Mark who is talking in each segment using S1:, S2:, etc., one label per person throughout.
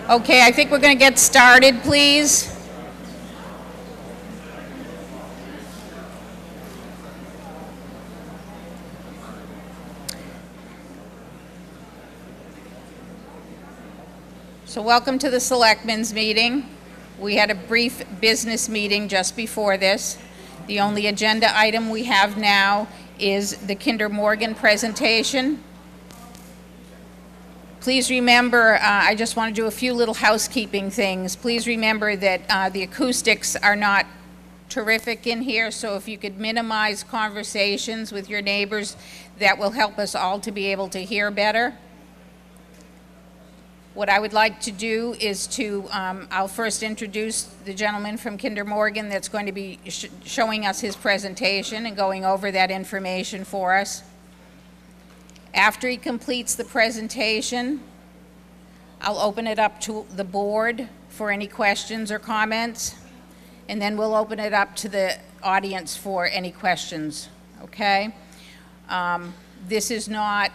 S1: Okay, I think we're going to get started, please. So welcome to the Selectmen's meeting. We had a brief business meeting just before this. The only agenda item we have now is the Kinder Morgan presentation. Please remember, I just want to do a few little housekeeping things. Please remember that the acoustics are not terrific in here, so if you could minimize conversations with your neighbors, that will help us all to be able to hear better. What I would like to do is to, I'll first introduce the gentleman from Kinder Morgan that's going to be showing us his presentation and going over that information for us. After he completes the presentation, I'll open it up to the board for any questions or comments, and then we'll open it up to the audience for any questions, okay? This is not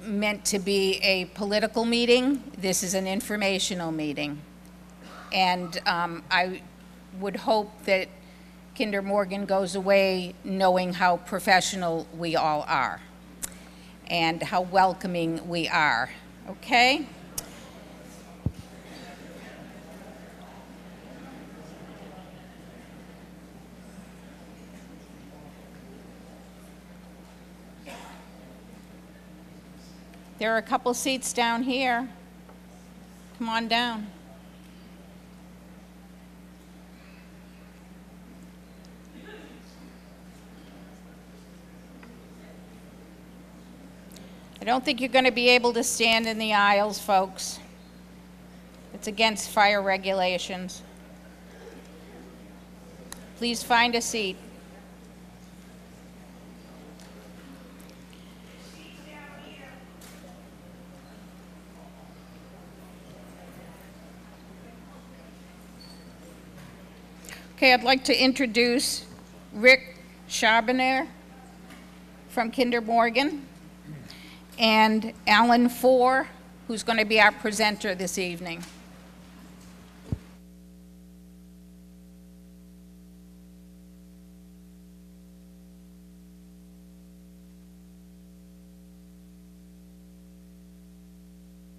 S1: meant to be a political meeting. This is an informational meeting. And I would hope that Kinder Morgan goes away knowing how professional we all are and how welcoming we are, okay? There are a couple seats down here. Come on down. I don't think you're going to be able to stand in the aisles, folks. It's against fire regulations. Please find a seat. Okay, I'd like to introduce Rick Charbonneir from Kinder Morgan and Alan Four, who's going to be our presenter this evening.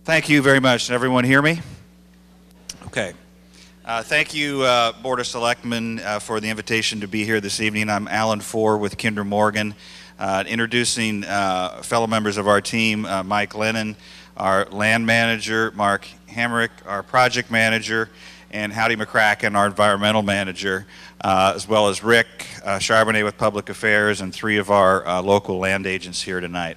S2: Thank you very much. Can everyone hear me? Okay. Thank you, Board of Selectmen, for the invitation to be here this evening. I'm Alan Four with Kinder Morgan, introducing fellow members of our team, Mike Lennon, our land manager, Mark Hamrick, our project manager, and Howdy McCracken, our environmental manager, as well as Rick Charbonneir with Public Affairs and three of our local land agents here tonight.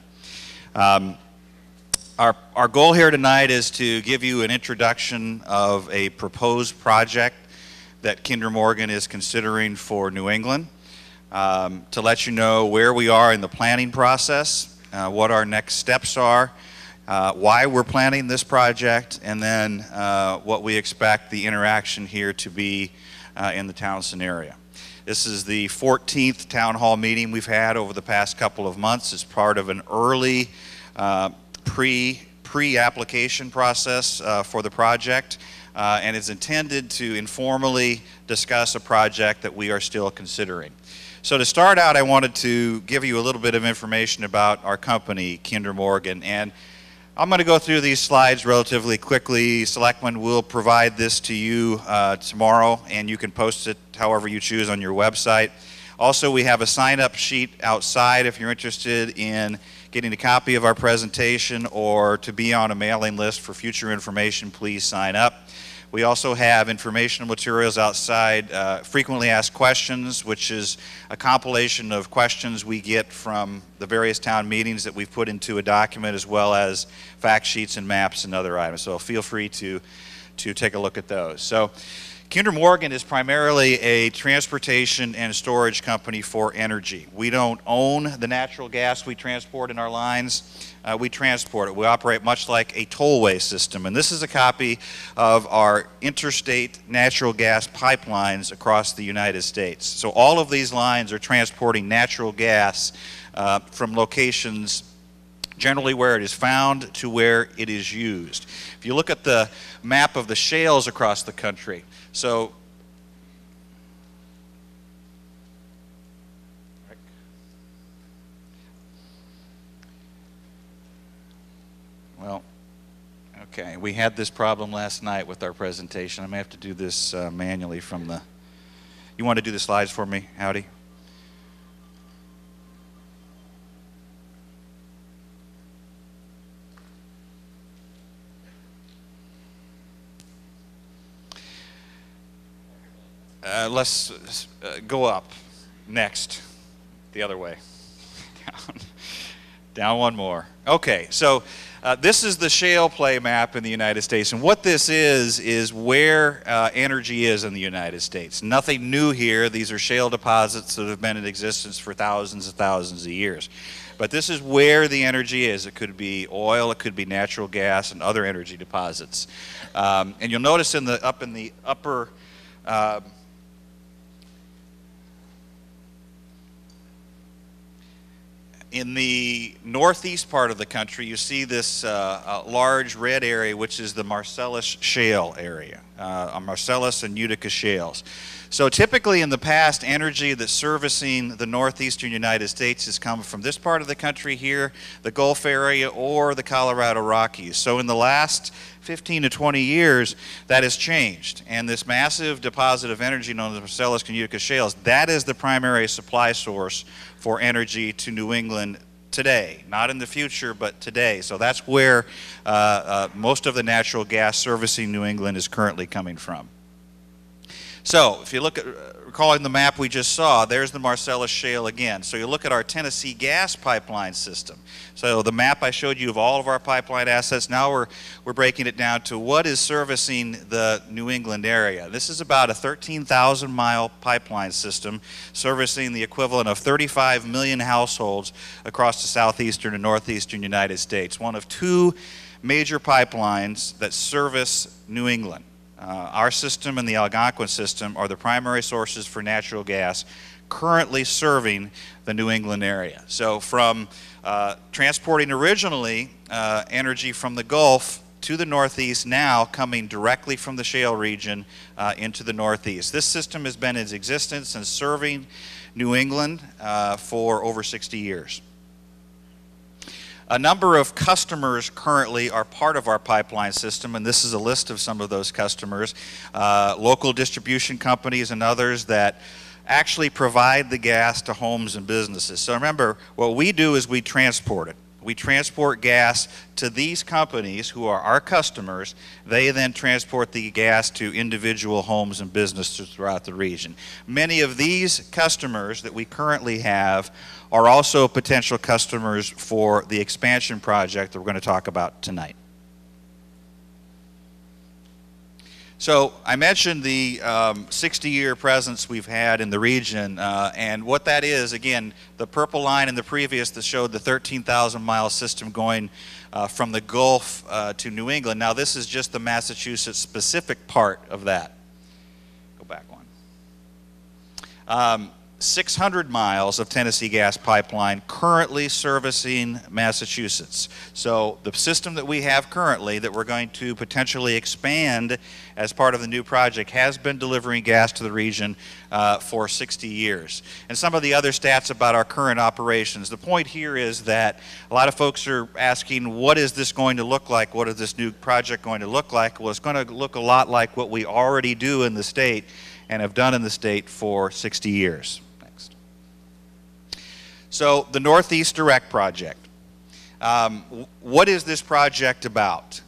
S2: Our goal here tonight is to give you an introduction of a proposed project that Kinder Morgan is considering for New England, to let you know where we are in the planning process, what our next steps are, why we're planning this project, and then what we expect the interaction here to be in the Townsend area. This is the 14th town hall meeting we've had over the past couple of months as part of an early pre-application process for the project, and is intended to informally discuss a project that we are still considering. So to start out, I wanted to give you a little bit of information about our company, Kinder Morgan, and I'm going to go through these slides relatively quickly. Selectmen will provide this to you tomorrow, and you can post it however you choose on your website. Also, we have a sign-up sheet outside if you're interested in getting a copy of our presentation or to be on a mailing list for future information. Please sign up. We also have informational materials outside, frequently asked questions, which is a compilation of questions we get from the various town meetings that we've put into a document, as well as fact sheets and maps and other items. So feel free to take a look at those. So Kinder Morgan is primarily a transportation and storage company for energy. We don't own the natural gas we transport in our lines. We transport it. We operate much like a tollway system. And this is a copy of our interstate natural gas pipelines across the United States. So all of these lines are transporting natural gas from locations generally where it is found to where it is used. If you look at the map of the shales across the country, so well, okay, we had this problem last night with our presentation. I may have to do this manually from the... You want to do the slides for me, Howdy? Let's go up. Next. The other way. Down. Down one more. Okay, so this is the shale play map in the United States, and what this is where energy is in the United States. Nothing new here. These are shale deposits that have been in existence for thousands and thousands of years. But this is where the energy is. It could be oil, it could be natural gas, and other energy deposits. And you'll notice in the upper in the northeast part of the country, you see this large red area, which is the Marcellus Shale area, Marcellus and Utica shales. So typically in the past, energy that's servicing the northeastern United States has come from this part of the country here, the Gulf area, or the Colorado Rockies. So in the last 15 to 20 years, that has changed. And this massive deposit of energy known as the Marcellus and Utica shales, that is the primary supply source for energy to New England today. Not in the future, but today. So that's where most of the natural gas servicing New England is currently coming from. So if you look at, recalling the map we just saw, there's the Marcellus Shale again. So you look at our Tennessee gas pipeline system. So the map I showed you of all of our pipeline assets, now we're breaking it down to what is servicing the New England area. This is about a 13,000-mile pipeline system servicing the equivalent of 35 million households across the southeastern and northeastern United States. One of two major pipelines that service New England. Our system and the Algonquin system are the primary sources for natural gas currently serving the New England area. So from transporting originally energy from the Gulf to the Northeast, now coming directly from the shale region into the Northeast. This system has been in existence and serving New England for over 60 years. A number of customers currently are part of our pipeline system, and this is a list of some of those customers, local distribution companies and others that actually provide the gas to homes and businesses. So remember, what we do is we transport it. We transport gas to these companies who are our customers. They then transport the gas to individual homes and businesses throughout the region. Many of these customers that we currently have are also potential customers for the expansion project that we're going to talk about tonight. So I mentioned the 60-year presence we've had in the region, and what that is, again, the purple line in the previous that showed the 13,000-mile system going from the Gulf to New England. Now this is just the Massachusetts-specific part of that. Go back one. 600 miles of Tennessee gas pipeline currently servicing Massachusetts. So the system that we have currently that we're going to potentially expand as part of the new project has been delivering gas to the region for 60 years. And some of the other stats about our current operations. The point here is that a lot of folks are asking, what is this going to look like? What is this new project going to look like? Well, it's going to look a lot like what we already do in the state and have done in the state for 60 years. So the Northeast Direct Project. What is this project about?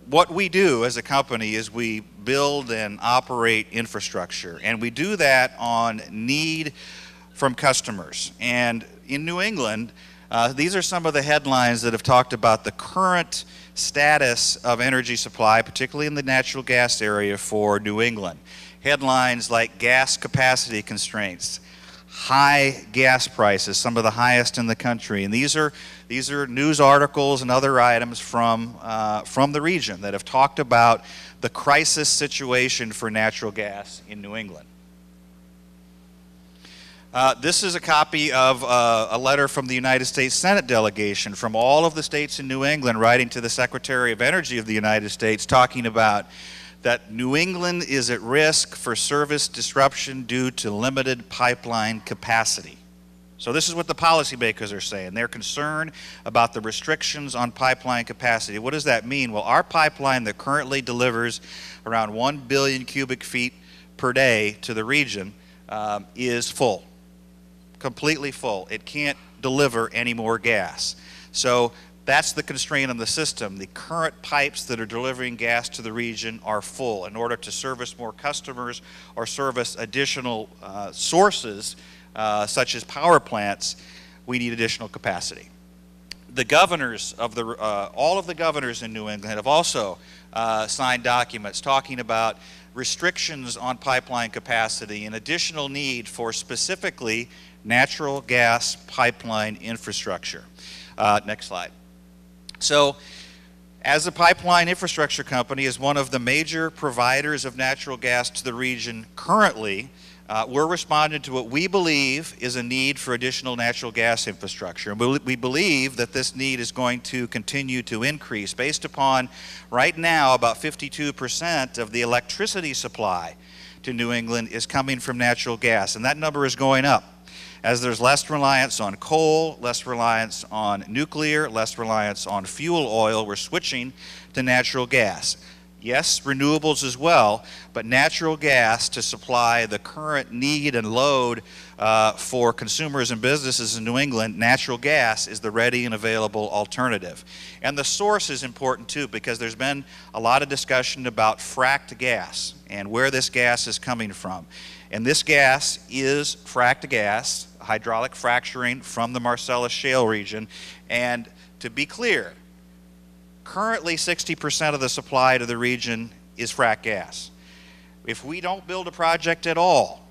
S2: What we do as a company is we build and operate infrastructure, and we do that on need from customers. And in New England, these are some of the headlines that have talked about the current status of energy supply, particularly in the natural gas area for New England. Headlines like gas capacity constraints, high gas prices, some of the highest in the country, and these are news articles and other items from the region that have talked about the crisis situation for natural gas in New England. This is a copy of a letter from the United States Senate delegation from all of the states in New England writing to the Secretary of Energy of the United States talking about that New England is at risk for service disruption due to limited pipeline capacity. So this is what the policymakers are saying. They're concerned about the restrictions on pipeline capacity. What does that mean? Well, our pipeline that currently delivers around 1 billion cubic feet per day to the region is full, completely full. It can't deliver any more gas. So that's the constraint on the system. The current pipes that are delivering gas to the region are full. In order to service more customers or service additional sources, such as power plants, we need additional capacity. The governors of the, all of the governors in New England have also signed documents talking about restrictions on pipeline capacity and additional need for specifically natural gas pipeline infrastructure. Next slide. So, as a pipeline infrastructure company, as one of the major providers of natural gas to the region currently, we're responding to what we believe is a need for additional natural gas infrastructure. And we believe that this need is going to continue to increase based upon, right now, about 52% of the electricity supply to New England is coming from natural gas. And that number is going up as there's less reliance on coal, less reliance on nuclear, less reliance on fuel oil. We're switching to natural gas. Yes, renewables as well, but natural gas to supply the current need and load for consumers and businesses in New England, natural gas is the ready and available alternative. And the source is important too, because there's been a lot of discussion about fracked gas and where this gas is coming from. And this gas is fracked gas, hydraulic fracturing from the Marcellus Shale region. And to be clear, currently 60% of the supply to the region is fracked gas. If we don't build a project at all,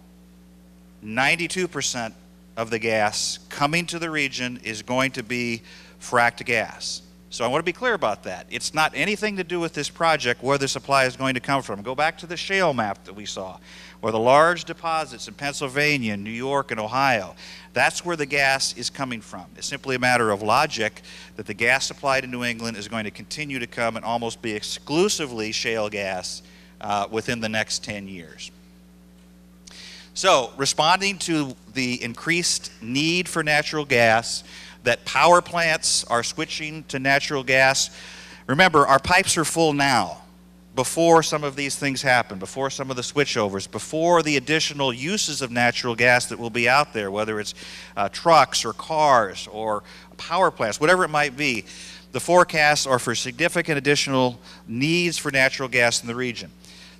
S2: 92% of the gas coming to the region is going to be fracked gas. So I want to be clear about that. It's not anything to do with this project where the supply is going to come from. Go back to the shale map that we saw, where the large deposits in Pennsylvania, New York, and Ohio, that's where the gas is coming from. It's simply a matter of logic that the gas supply to New England is going to continue to come and almost be exclusively shale gas within the next 10 years. So, responding to the increased need for natural gas, that power plants are switching to natural gas. Remember, our pipes are full now, before some of these things happen, before some of the switchovers, before the additional uses of natural gas that will be out there, whether it's trucks or cars or power plants, whatever it might be. The forecasts are for significant additional needs for natural gas in the region.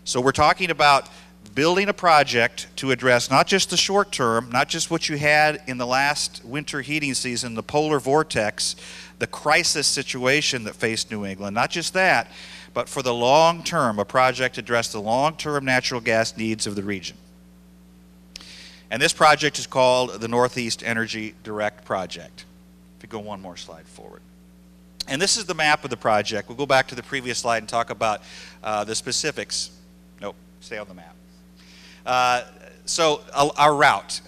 S2: So we're talking about building a project to address not just the short term, not just what you had in the last winter heating season, the polar vortex, the crisis situation that faced New England, not just that, but for the long term, a project to address the long-term natural gas needs of the region. And this project is called the Northeast Energy Direct Project. If you go one more slide forward. And this is the map of the project. We'll go back to the previous slide and talk about the specifics. Nope, stay on the map. So our route.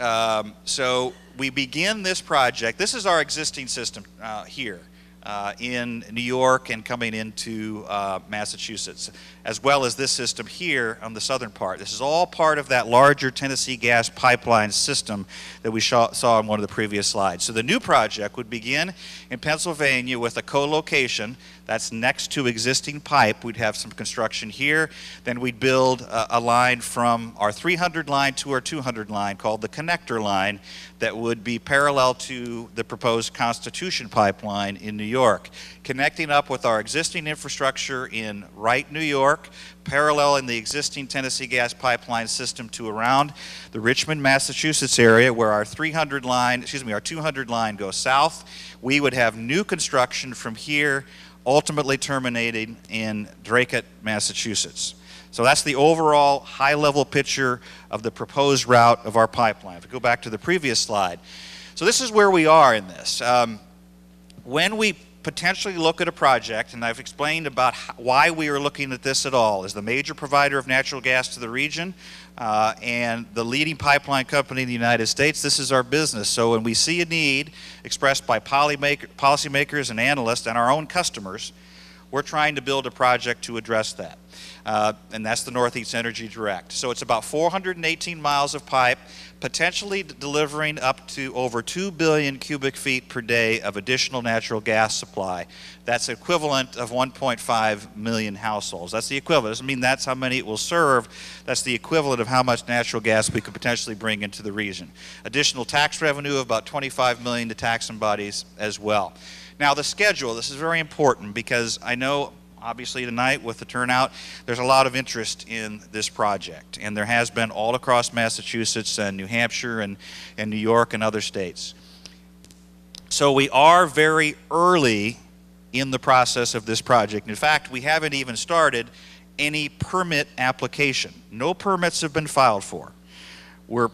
S2: So we begin this project. This is our existing system here in New York and coming into Massachusetts, as well as this system here on the southern part. This is all part of that larger Tennessee gas pipeline system that we saw in one of the previous slides. So the new project would begin in Pennsylvania with a co-location that's next to existing pipe. We'd have some construction here. Then we'd build a line from our 300 line to our 200 line called the connector line that would be parallel to the proposed Constitution pipeline in New York, connecting up with our existing infrastructure in Wright, New York, paralleling the existing Tennessee gas pipeline system to around the Richmond, Massachusetts area where our 200 line goes south. We would have new construction from here, ultimately terminating in Dracut, Massachusetts. So that's the overall high-level picture of the proposed route of our pipeline. If we go back to the previous slide. So this is where we are in this. When we potentially look at a project, and I've explained about why we are looking at this at all, as the major provider of natural gas to the region and the leading pipeline company in the United States. This is our business. So when we see a need expressed by policymakers and analysts and our own customers, we're trying to build a project to address that. And that's the Northeast Energy Direct. So it's about 418 miles of pipe, potentially delivering up to over 2 billion cubic feet per day of additional natural gas supply. That's equivalent of 1.5 million households. That's the equivalent. Doesn't mean that's how many it will serve. That's the equivalent of how much natural gas we could potentially bring into the region. Additional tax revenue of about 25 million to taxing bodies as well. Now the schedule, this is very important because I know obviously tonight with the turnout, there's a lot of interest in this project, and there has been all across Massachusetts and New Hampshire and New York and other states. So we are very early in the process of this project. In fact, we haven't even started any permit application. No permits have been filed for. We're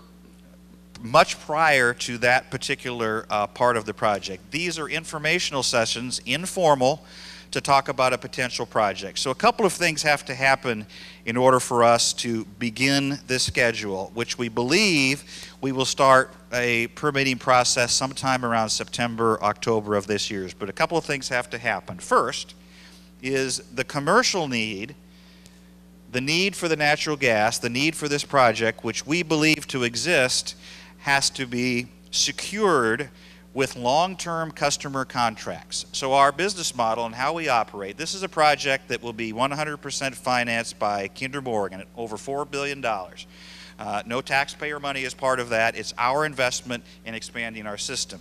S2: much prior to that particular part of the project. These are informational sessions, informal, to talk about a potential project. So a couple of things have to happen in order for us to begin this schedule, which we believe we will start a permitting process sometime around September, October of this year. But a couple of things have to happen. First is the commercial need, the need for the natural gas, the need for this project, which we believe to exist, has to be secured with long-term customer contracts. So our business model and how we operate, this is a project that will be 100% financed by Kinder Morgan at over $4 billion. No taxpayer money is part of that. It's our investment in expanding our system.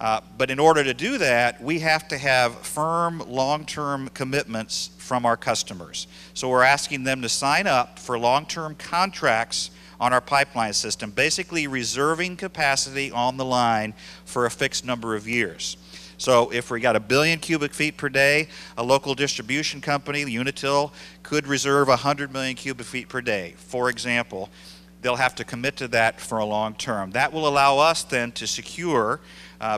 S2: But in order to do that, we have to have firm long-term commitments from our customers. So we're asking them to sign up for long-term contracts on our pipeline system, basically reserving capacity on the line for a fixed number of years. So if we got 1 billion cubic feet per day, a local distribution company, Unitil, could reserve 100 million cubic feet per day. For example, they'll have to commit to that for a long term. That will allow us then to secure,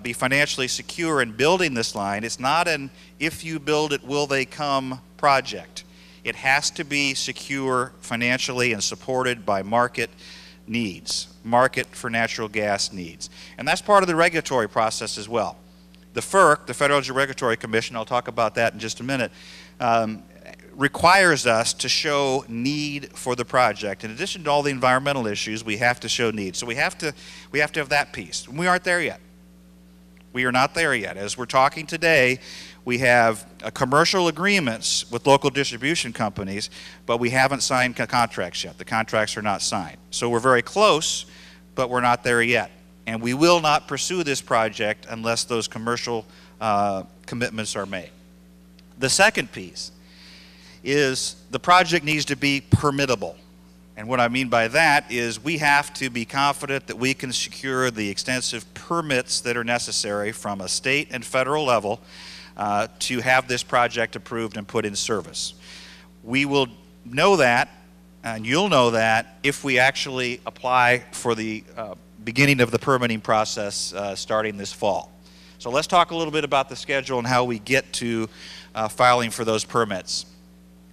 S2: be financially secure in building this line. It's not an if you build it, will they come project. It has to be secure financially and supported by market needs, market for natural gas needs. And that's part of the regulatory process as well. The FERC, the Federal Energy Regulatory Commission, I'll talk about that in just a minute, requires us to show need for the project. In addition to all the environmental issues, we have to show need. So we have to have that piece. We aren't there yet. We are not there yet. As we're talking today, we have commercial agreements with local distribution companies, but we haven't signed contracts yet. The contracts are not signed. So we're very close, but we're not there yet. And we will not pursue this project unless those commercial commitments are made. The second piece is the project needs to be permittable. And what I mean by that is we have to be confident that we can secure the extensive permits that are necessary from a state and federal level to have this project approved and put in service. We will know that, and you'll know that, if we actually apply for the beginning of the permitting process starting this fall. So let's talk a little bit about the schedule and how we get to filing for those permits.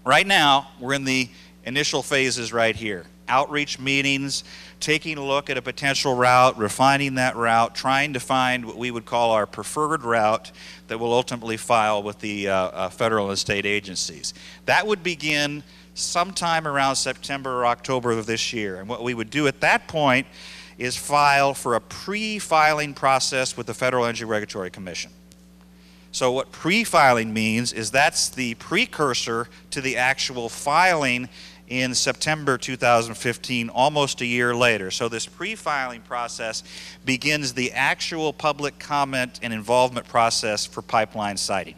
S2: Right now, we're in the initial phases right here. Outreach meetings, taking a look at a potential route, refining that route, trying to find what we would call our preferred route that will ultimately file with the federal and state agencies. That would begin sometime around September or October of this year. And what we would do at that point is file for a pre-filing process with the Federal Energy Regulatory Commission. So what pre-filing means is that's the precursor to the actual filing in September 2015, almost a year later. So this pre-filing process begins the actual public comment and involvement process for pipeline siting.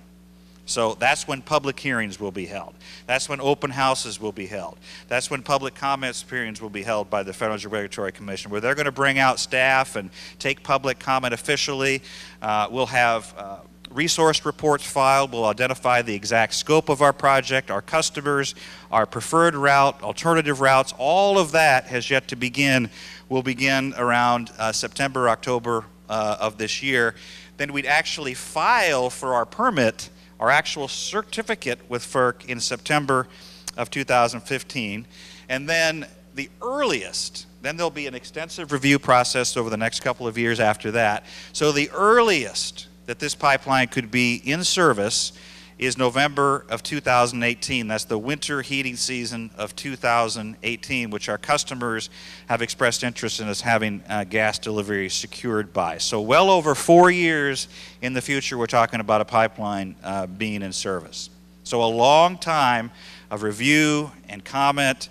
S2: So that's when public hearings will be held. That's when open houses will be held. That's when public comments hearings will be held by the Federal Energy Regulatory Commission, where they're going to bring out staff and take public comment officially. We'll have resource reports filed. Will identify the exact scope of our project, our customers, our preferred route, alternative routes. All of that has yet to begin. Will begin around September, October of this year. then we'd actually file for our permit, our actual certificate with FERC in September of 2015. And then the earliest, then there'll be an extensive review process over the next couple of years after that. So the earliest that this pipeline could be in service is November of 2018. That's the winter heating season of 2018, which our customers have expressed interest in us having gas delivery secured by. So well over 4 years in the future, we're talking about a pipeline being in service. So a long time of review and comment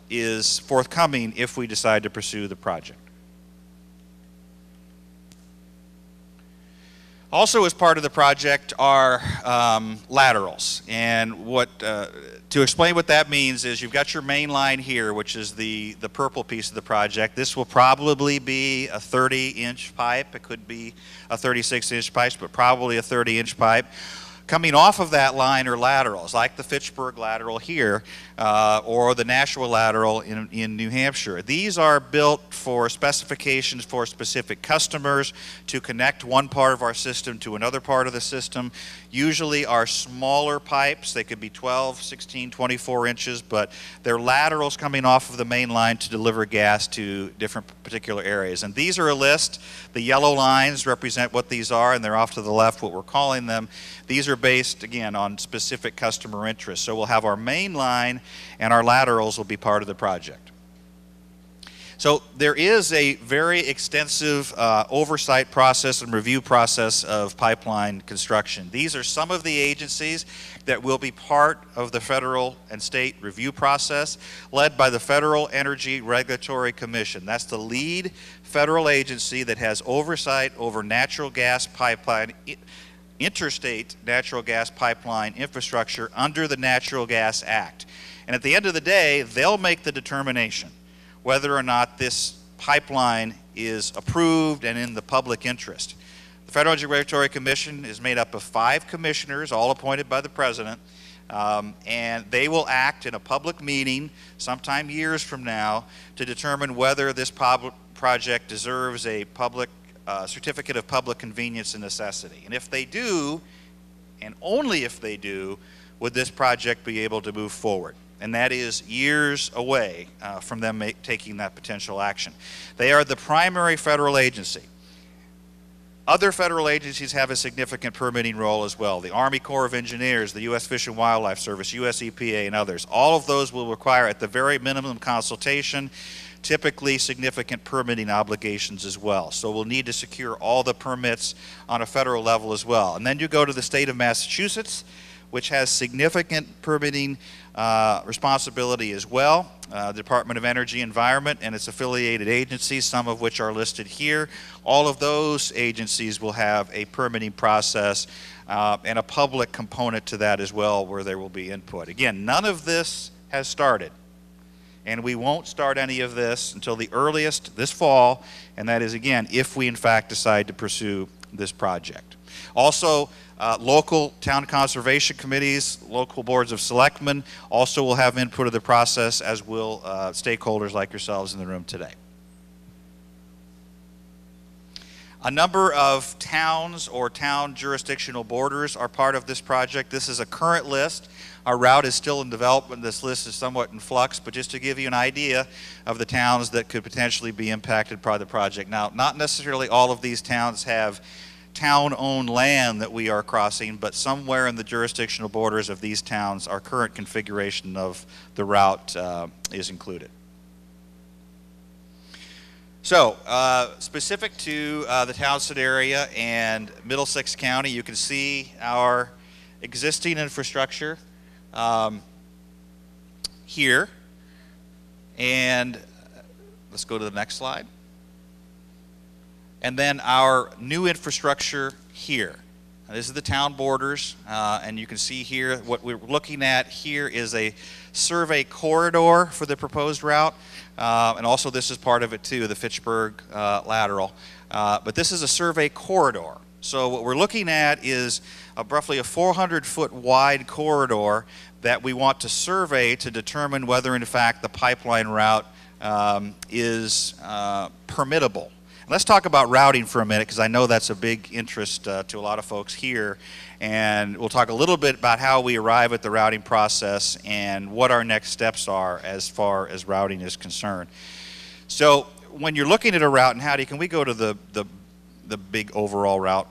S2: is forthcoming if we decide to pursue the project. Also, as part of the project are laterals, and to explain what that means is you've got your main line here, which is the purple piece of the project. This will probably be a 30-inch pipe. It could be a 36-inch pipe, but probably a 30-inch pipe. Coming off of that line are laterals, like the Fitchburg lateral here, or the Nashua lateral in New Hampshire. These are built for specifications for specific customers to connect one part of our system to another part of the system. Usually are smaller pipes. They could be 12, 16, 24 inches, but they're laterals coming off of the main line to deliver gas to different particular areas. And these are a list. The yellow lines represent what these are, and they're off to the left what we're calling them. These are based, again, on specific customer interests. So we'll have our main line, and our laterals will be part of the project. So there is a very extensive oversight process and review process of pipeline construction. These are some of the agencies that will be part of the federal and state review process, led by the Federal Energy Regulatory Commission. That's the lead federal agency that has oversight over natural gas pipeline, interstate natural gas pipeline infrastructure under the Natural Gas Act. And at the end of the day, they'll make the determination whether or not this pipeline is approved and in the public interest. The Federal Energy Regulatory Commission is made up of 5 commissioners, all appointed by the President, and they will act in a public meeting sometime years from now to determine whether this project deserves a public certificate of public convenience and necessity. And if they do, and only if they do, would this project be able to move forward. And that is years away from them taking that potential action. They are the primary federal agency. Other federal agencies have a significant permitting role as well. The Army Corps of Engineers, the U.S. Fish and Wildlife Service, U.S. EPA, and others. All of those will require, at the very minimum, consultation, typically significant permitting obligations as well. So we'll need to secure all the permits on a federal level as well. And then you go to the state of Massachusetts, which has significant permitting responsibility as well. The Department of Energy Environment and its affiliated agencies, some of which are listed here. All of those agencies will have a permitting process and a public component to that as well, where there will be input. Again, none of this has started, and we won't start any of this until the earliest this fall, and that is, again, if we in fact decide to pursue this project. Also, local town conservation committees, local boards of selectmen also will have input of the process, as will stakeholders like yourselves in the room today. A number of towns or town jurisdictional borders are part of this project. This is a current list. Our route is still in development. This list is somewhat in flux, but just to give you an idea of the towns that could potentially be impacted by the project. Now, not necessarily all of these towns have town-owned land that we are crossing, but somewhere in the jurisdictional borders of these towns, our current configuration of the route is included. So, specific to the Townsend area and Middlesex County, you can see our existing infrastructure here. And let's go to the next slide. And then our new infrastructure here. Now, this is the town borders, and you can see here what we're looking at here is a survey corridor for the proposed route, and also this is part of it too, the Fitchburg lateral. But this is a survey corridor. So what we're looking at is roughly a 400-foot wide corridor that we want to survey to determine whether in fact the pipeline route is permittable. Let's talk about routing for a minute, because I know that's a big interest to a lot of folks here. And we'll talk a little bit about how we arrive at the routing process and what our next steps are as far as routing is concerned. So when you're looking at a route, and Howdy, can we go to the big overall route?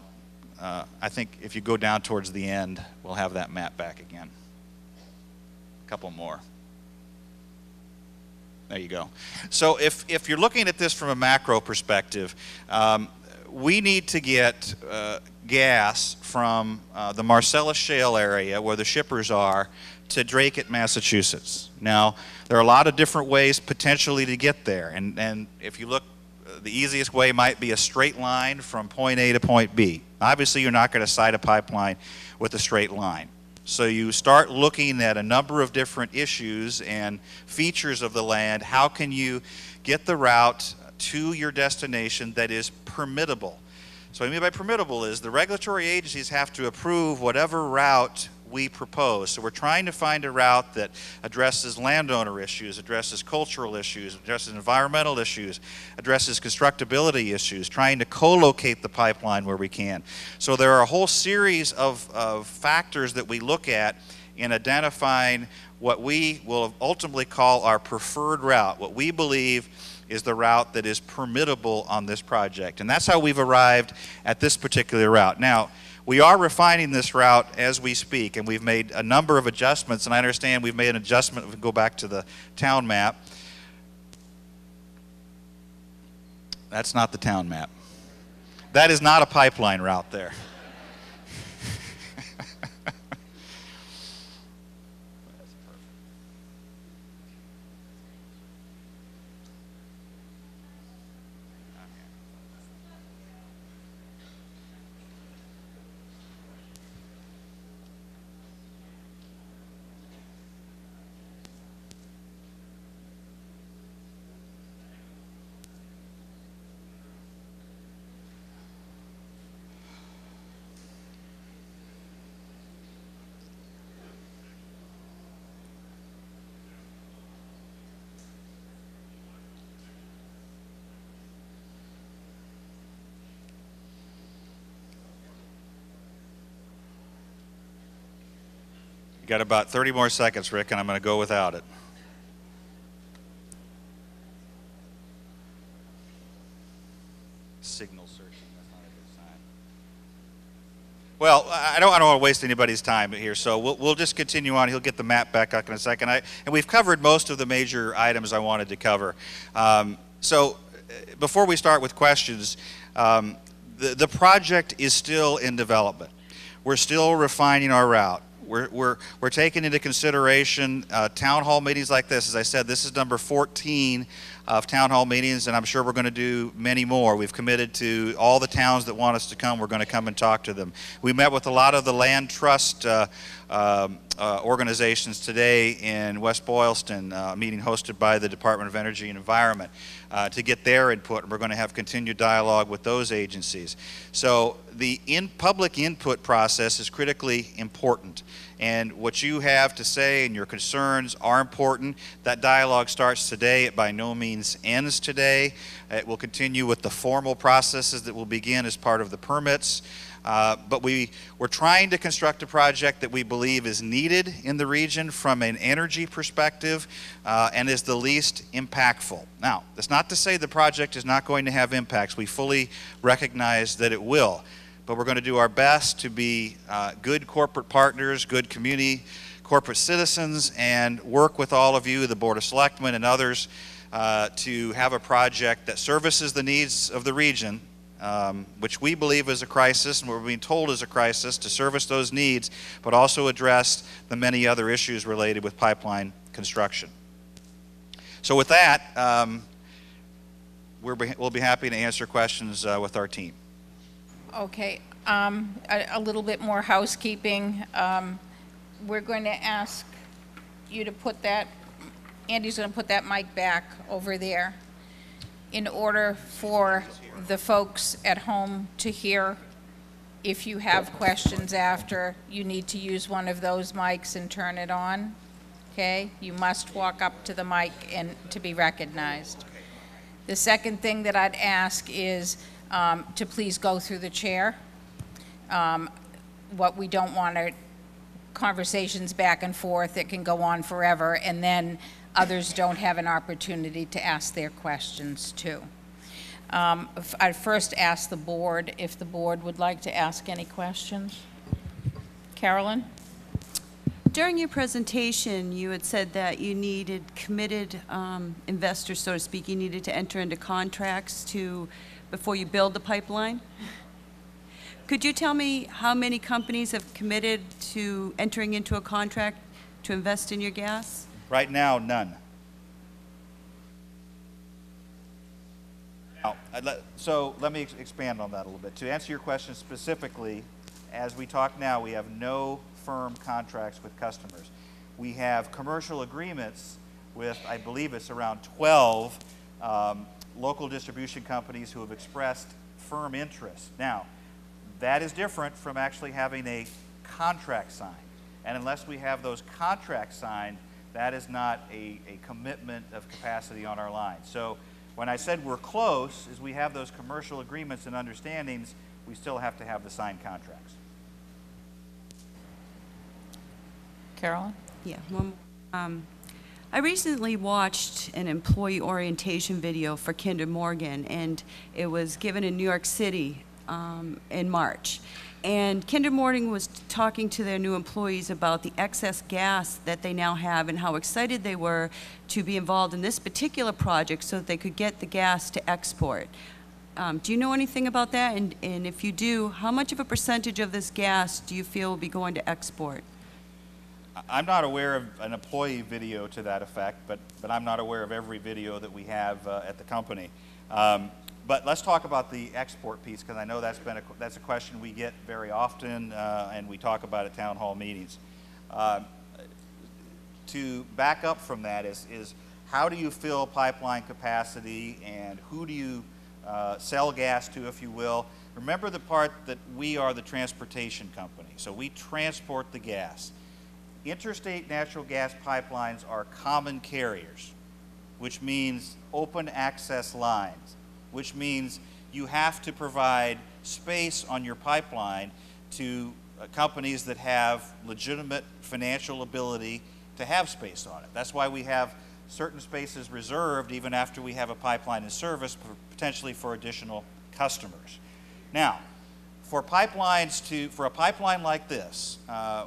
S2: I think if you go down towards the end, we'll have that map back again. A couple more. There you go. So if you're looking at this from a macro perspective, we need to get gas from the Marcellus Shale area, where the shippers are, to Dracut, Massachusetts. Now, there are a lot of different ways potentially to get there, and if you look, the easiest way might be a straight line from point A to point B. Obviously, you're not going to site a pipeline with a straight line. So you start looking at a number of different issues and features of the land. How can you get the route to your destination that is permittable? So what I mean by permittable is the regulatory agencies have to approve whatever route we propose. So we're trying to find a route that addresses landowner issues, addresses cultural issues, addresses environmental issues, addresses constructability issues, trying to co-locate the pipeline where we can. So there are a whole series of factors that we look at in identifying what we will ultimately call our preferred route, what we believe is the route that is permittable on this project. And that's how we've arrived at this particular route. Now, we are refining this route as we speak, and we've made a number of adjustments, and I understand we've made an adjustment. We can go back to the town map. That's not the town map. That is not a pipeline route there. You got about 30 more seconds, Rick, and I'm going to go without it. Signal searching, that's not a good sign. Well, I don't want to waste anybody's time here, so we'll just continue on. He'll get the map back up in a second. And we've covered most of the major items I wanted to cover. So before we start with questions, the project is still in development. We're still refining our route. We're taking into consideration town hall meetings like this. As I said, this is number 14 of town hall meetings, and I'm sure we're going to do many more. We've committed to all the towns that want us to come. We're going to come and talk to them. We met with a lot of the land trust organizations today in West Boylston, a meeting hosted by the Department of Energy and Environment, to get their input, and we're going to have continued dialogue with those agencies. So the public input process is critically important, and what you have to say and your concerns are important. That dialogue starts today. It by no means ends today. It will continue with the formal processes that will begin as part of the permits. But we're trying to construct a project that we believe is needed in the region from an energy perspective and is the least impactful. Now, that's not to say the project is not going to have impacts. We fully recognize that it will. But we're going to do our best to be good corporate partners, good community, corporate citizens, and work with all of you, the Board of Selectmen and others, to have a project that services the needs of the region, which we believe is a crisis, and we're being told is a crisis, to service those needs, but also address the many other issues related with pipeline construction. So with that, we'll be happy to answer questions with our team.
S1: Okay, a little bit more housekeeping. We're going to ask you to put that, Andy's going to put that mic back over there in order for the folks at home to hear. If you have questions after, you need to use one of those mics and turn it on, okay? You must walk up to the mic and to be recognized. The second thing that I'd ask is to please go through the chair. What we don't want are conversations back and forth that can go on forever, and then others don't have an opportunity to ask their questions too. I'd first ask the board if the board would like to ask any questions. Carolyn?
S3: During your presentation, you had said that you needed committed investors, so to speak. You needed to enter into contracts before you build the pipeline. Could you tell me how many companies have committed to entering into a contract to invest in your gas?
S2: Right now, none. Now, so let me expand on that a little bit. To answer your question specifically, as we talk now, we have no firm contracts with customers. We have commercial agreements with, I believe it's around 12 local distribution companies who have expressed firm interest. Now, that is different from actually having a contract signed. And unless we have those contracts signed, that is not a commitment of capacity on our line. So when I said we're close, is we have those commercial agreements and understandings, we still have to have the signed contracts.
S1: Carolyn?
S3: Yeah. I recently watched an employee orientation video for Kinder Morgan, and it was given in New York City in March. And Kinder Morgan was talking to their new employees about the excess gas that they now have and how excited they were to be involved in this particular project so that they could get the gas to export. Do you know anything about that? And if you do, how much of a percentage of this gas do you feel will be going to export?
S2: I'm not aware of an employee video to that effect, but I'm not aware of every video that we have at the company. But let's talk about the export piece, because I know that's a question we get very often, and we talk about at town hall meetings. To back up from that is how do you fill pipeline capacity, and who do you sell gas to, if you will? Remember the part that we are the transportation company, so we transport the gas. Interstate natural gas pipelines are common carriers, which means open access lines, which means you have to provide space on your pipeline to companies that have legitimate financial ability to have space on it. That's why we have certain spaces reserved even after we have a pipeline in service, potentially for additional customers. Now, for a pipeline like this,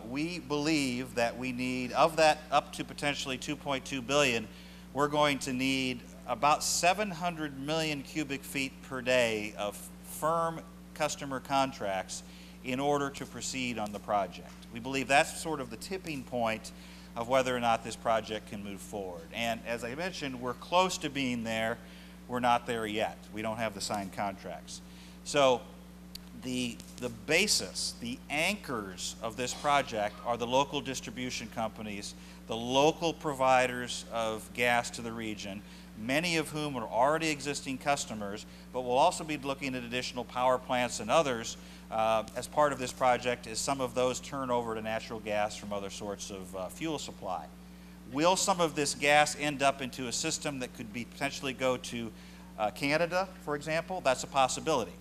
S2: we believe that we need, of that up to potentially 2.2 billion, we're going to need about 700 million cubic feet per day of firm customer contracts in order to proceed on the project. We believe that's sort of the tipping point of whether or not this project can move forward. And as I mentioned, we're close to being there. We're not there yet. We don't have the signed contracts. So the basis, the anchors of this project are the local distribution companies, the local providers of gas to the region, many of whom are already existing customers, but we'll also be looking at additional power plants and others as part of this project as some of those turn over to natural gas from other sorts of fuel supply. Will some of this gas end up into a system that could be potentially go to Canada, for example? That's a possibility.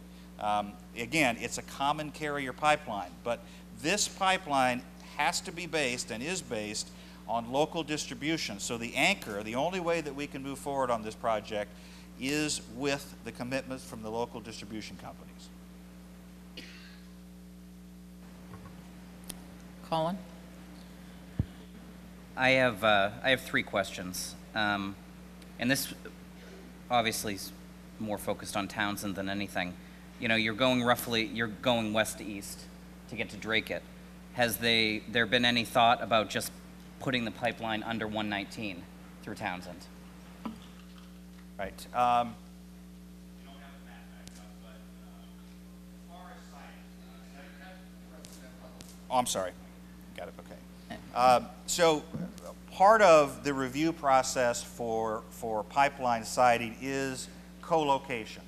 S2: Again, it's a common carrier pipeline, but this pipeline has to be based and is based on local distribution. So the anchor, the only way that we can move forward on this project is with the commitments from the local distribution companies.
S1: Colin?
S4: I have three questions, and this obviously is more focused on Townsend than anything. You know, you're going west to east to get to Dracut. Has there been any thought about just putting the pipeline under 119 through Townsend?
S2: Right. You don't have the map back up, but as far as siting, oh, I'm sorry. Got it. Okay. So part of the review process for pipeline siting is co-location.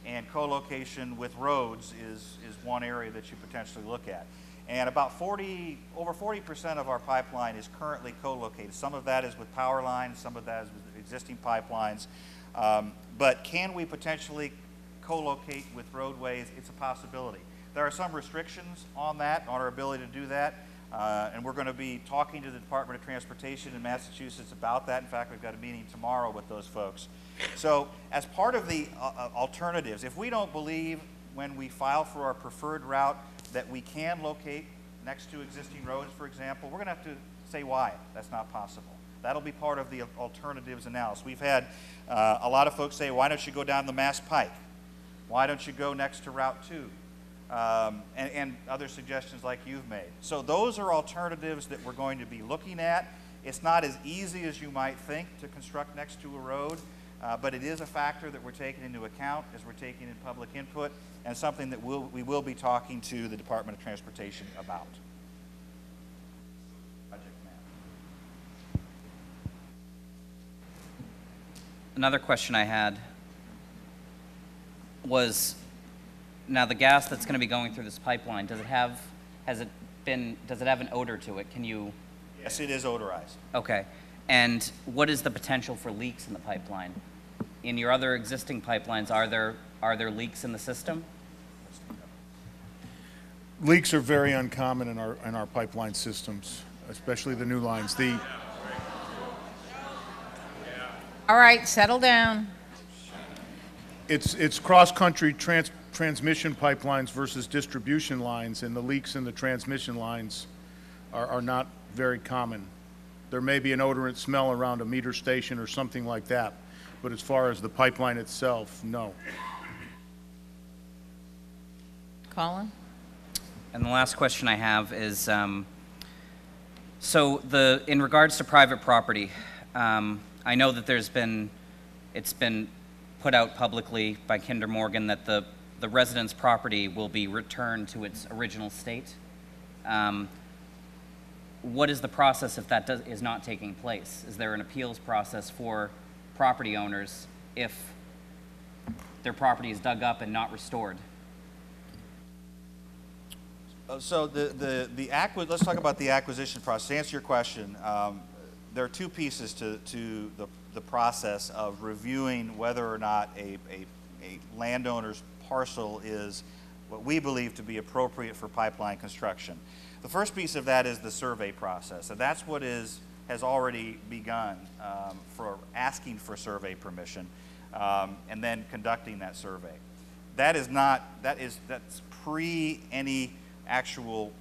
S2: And co-location with roads is one area that you potentially look at. And about over 40% of our pipeline is currently co-located. Some of that is with power lines, some of that is with existing pipelines. But can we potentially co-locate with roadways? It's a possibility. There are some restrictions on that, on our ability to do that, and we're going to be talking to the Department of Transportation in Massachusetts about that. In fact, we've got a meeting tomorrow with those folks. So as part of the alternatives, if we don't believe when we file for our preferred route that we can locate next to existing roads, for example, we're going to have to say why that's not possible. That'll be part of the alternatives analysis. We've had a lot of folks say, why don't you go down the Mass Pike? Why don't you go next to Route 2? And other suggestions like you've made. So those are alternatives that we're going to be looking at. It's not as easy as you might think to construct next to a road, but it is a factor that we're taking into account as we're taking in public input, and something that we will be talking to the Department of Transportation about.
S4: Another question I had was, now the gas that's going to be going through this pipeline, does it have an odor to it? Can you?
S2: Yes, it is odorized.
S4: Okay. And what is the potential for leaks in the pipeline? In your other existing pipelines, are there leaks in the system?
S5: Leaks are very uncommon in our pipeline systems, especially the new lines.
S1: All right, settle down.
S5: It's cross-country transmission pipelines versus distribution lines, and the leaks in the transmission lines are not very common. There may be an odorant smell around a meter station or something like that, but as far as the pipeline itself, no.
S1: Colin?
S4: And the last question I have is, in regards to private property, I know that it's been put out publicly by Kinder Morgan that the resident's property will be returned to its original state. What is the process if that is not taking place? Is there an appeals process for property owners if their property is dug up and not restored?
S2: So let's talk about the acquisition process. To answer your question, there are two pieces to the process of reviewing whether or not a landowner's parcel is what we believe to be appropriate for pipeline construction. The first piece of that is the survey process, and that's what has already begun for asking for survey permission and then conducting that survey. That's pre any actual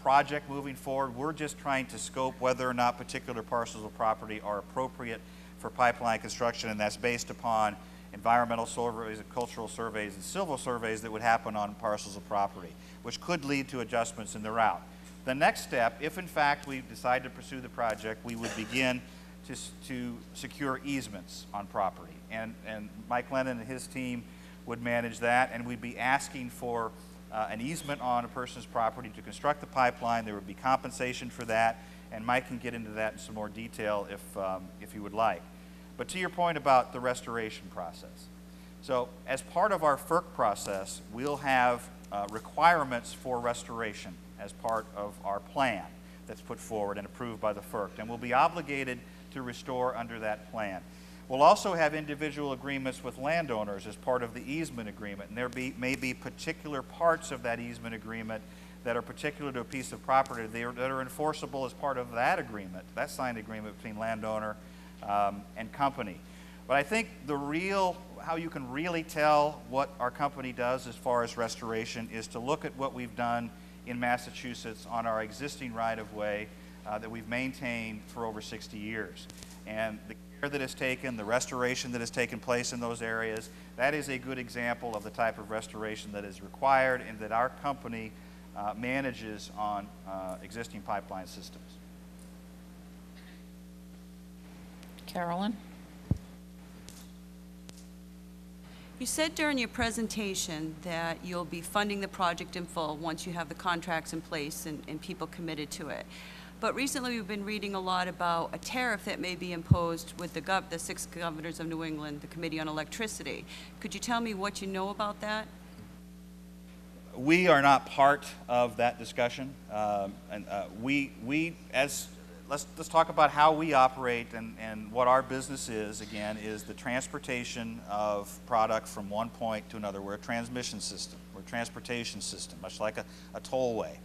S2: project moving forward. We're just trying to scope whether or not particular parcels of property are appropriate for pipeline construction, and that's based upon environmental surveys and cultural surveys and civil surveys that would happen on parcels of property, which could lead to adjustments in the route. The next step, if in fact we decide to pursue the project, we would begin to secure easements on property. And Mike Lennon and his team would manage that, and we'd be asking for an easement on a person's property to construct the pipeline. There would be compensation for that, and Mike can get into that in some more detail if you would like. But to your point about the restoration process, so as part of our FERC process, we'll have requirements for restoration as part of our plan that's put forward and approved by the FERC, and we'll be obligated to restore under that plan. We'll also have individual agreements with landowners as part of the easement agreement, and there may be particular parts of that easement agreement that are particular to a piece of property that are enforceable as part of that agreement, that signed agreement between landowner and company. But I think how you can really tell what our company does as far as restoration is to look at what we've done in Massachusetts on our existing right-of-way that we've maintained for over 60 years. And the care that is taken, the restoration that has taken place in those areas, that is a good example of the type of restoration that is required and that our company manages on existing pipeline systems.
S1: Carolyn?
S3: You said during your presentation that you'll be funding the project in full once you have the contracts in place and people committed to it. But recently we've been reading a lot about a tariff that may be imposed with the 6 governors of New England, the Committee on Electricity. Could you tell me what you know about that?
S2: We are not part of that discussion. We, as let's talk about how we operate, and what our business is, again, is the transportation of product from one point to another. We're a transmission system. We're a transportation system, much like a tollway.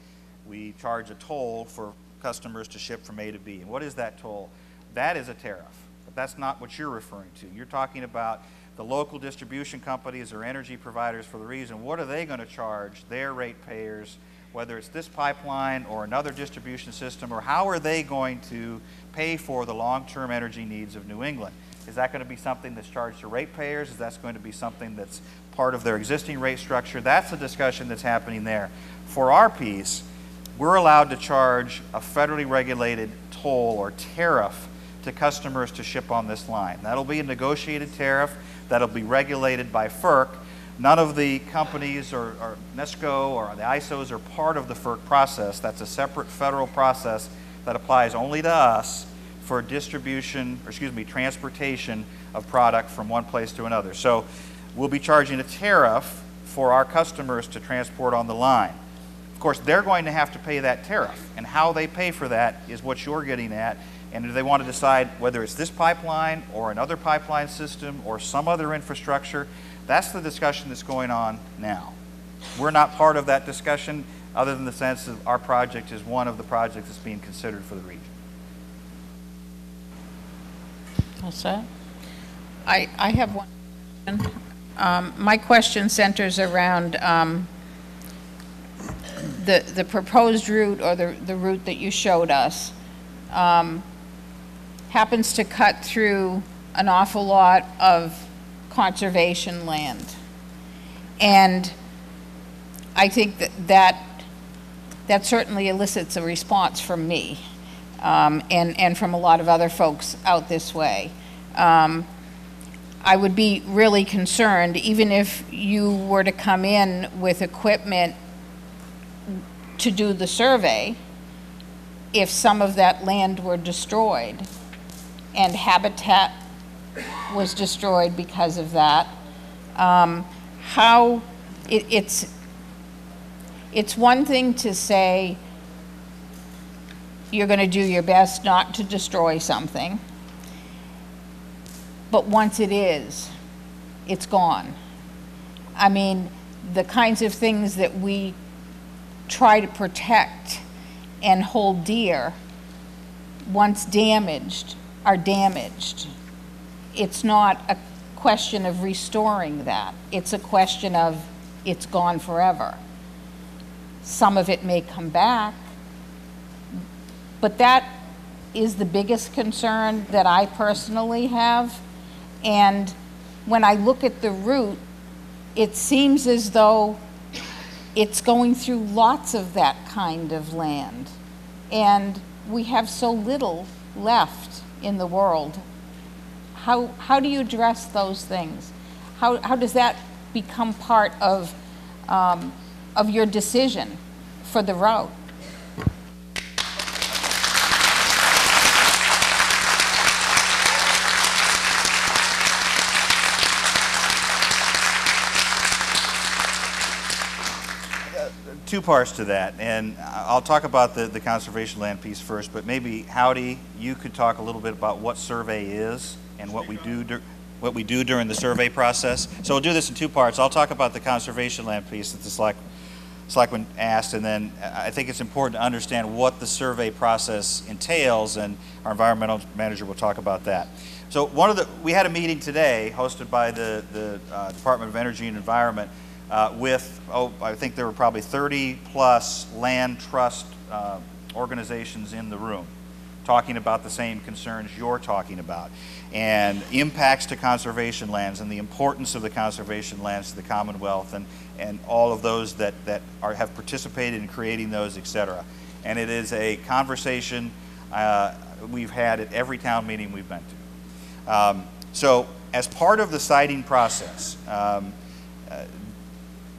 S2: We charge a toll for customers to ship from A to B. And what is that toll? That is a tariff. But that's not what you're referring to. You're talking about the local distribution companies or energy providers for the reason, what are they going to charge their ratepayers, whether it's this pipeline or another distribution system, or how are they going to pay for the long-term energy needs of New England? Is that going to be something that's charged to ratepayers? Is that going to be something that's part of their existing rate structure? That's the discussion that's happening there. For our piece, we're allowed to charge a federally regulated toll or tariff to customers to ship on this line. That'll be a negotiated tariff that'll be regulated by FERC. None of the companies or NESCO or the ISOs are part of the FERC process. That's a separate federal process that applies only to us for transportation of product from one place to another. So we'll be charging a tariff for our customers to transport on the line. Of course, they're going to have to pay that tariff, and how they pay for that is what you're getting at. And do they want to decide whether it's this pipeline or another pipeline system or some other infrastructure? That's the discussion that's going on now. We're not part of that discussion, other than the sense that our project is one of the projects that's being considered for the region.
S1: All set? I have one question. My question centers around the proposed route, or the route that you showed us. Happens to cut through an awful lot of conservation land. And I think that certainly elicits a response from me, and from a lot of other folks out this way. I would be really concerned, even if you were to come in with equipment to do the survey, if some of that land were destroyed and habitat was destroyed because of that. It's one thing to say you're going to do your best not to destroy something, but once it is, it's gone. I mean, the kinds of things that we try to protect and hold dear, once damaged, are damaged. It's not a question of restoring that. It's a question of it's gone forever. Some of it may come back, but that is the biggest concern that I personally have. And when I look at the route, it seems as though it's going through lots of that kind of land. And we have so little left in the world. How do you address those things? How does that become part of your decision for the route?
S2: Two parts to that, and I'll talk about the conservation land piece first, but maybe Howdy, you could talk a little bit about what survey is and what we do during the survey process. So we'll do this in two parts. I'll talk about the conservation land piece that the Selectmen asked, and then I think it's important to understand what the survey process entails, and our environmental manager will talk about that. So we had a meeting today hosted by the Department of Energy and Environment with, I think there were probably 30 plus land trust organizations in the room talking about the same concerns you're talking about, and impacts to conservation lands and the importance of the conservation lands to the Commonwealth, and all of those that have participated in creating those, et cetera. And it is a conversation we've had at every town meeting we've been to. So as part of the siting process,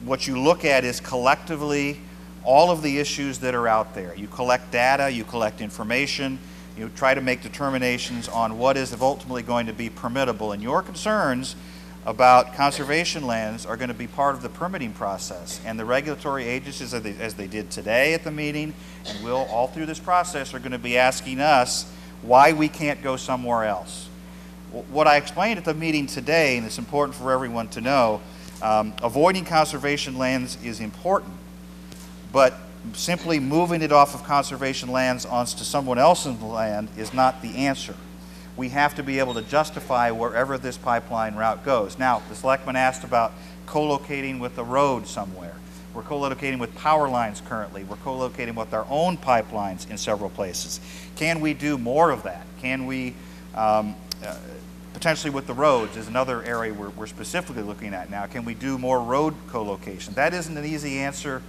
S2: what you look at is collectively all of the issues that are out there. You collect data, you collect information, you try to make determinations on what is ultimately going to be permittable. And your concerns about conservation lands are going to be part of the permitting process. And the regulatory agencies, as they did today at the meeting, and will all through this process, are going to be asking us why we can't go somewhere else. What I explained at the meeting today, and it's important for everyone to know, avoiding conservation lands is important, but simply moving it off of conservation lands onto someone else's land is not the answer. We have to be able to justify wherever this pipeline route goes. Now, the Selectmen asked about co-locating with a road somewhere. We're co-locating with power lines currently. We're co-locating with our own pipelines in several places. Can we do more of that? Can we, potentially with the roads is another area we're specifically looking at now. Can we do more road co-location? That isn't an easy answer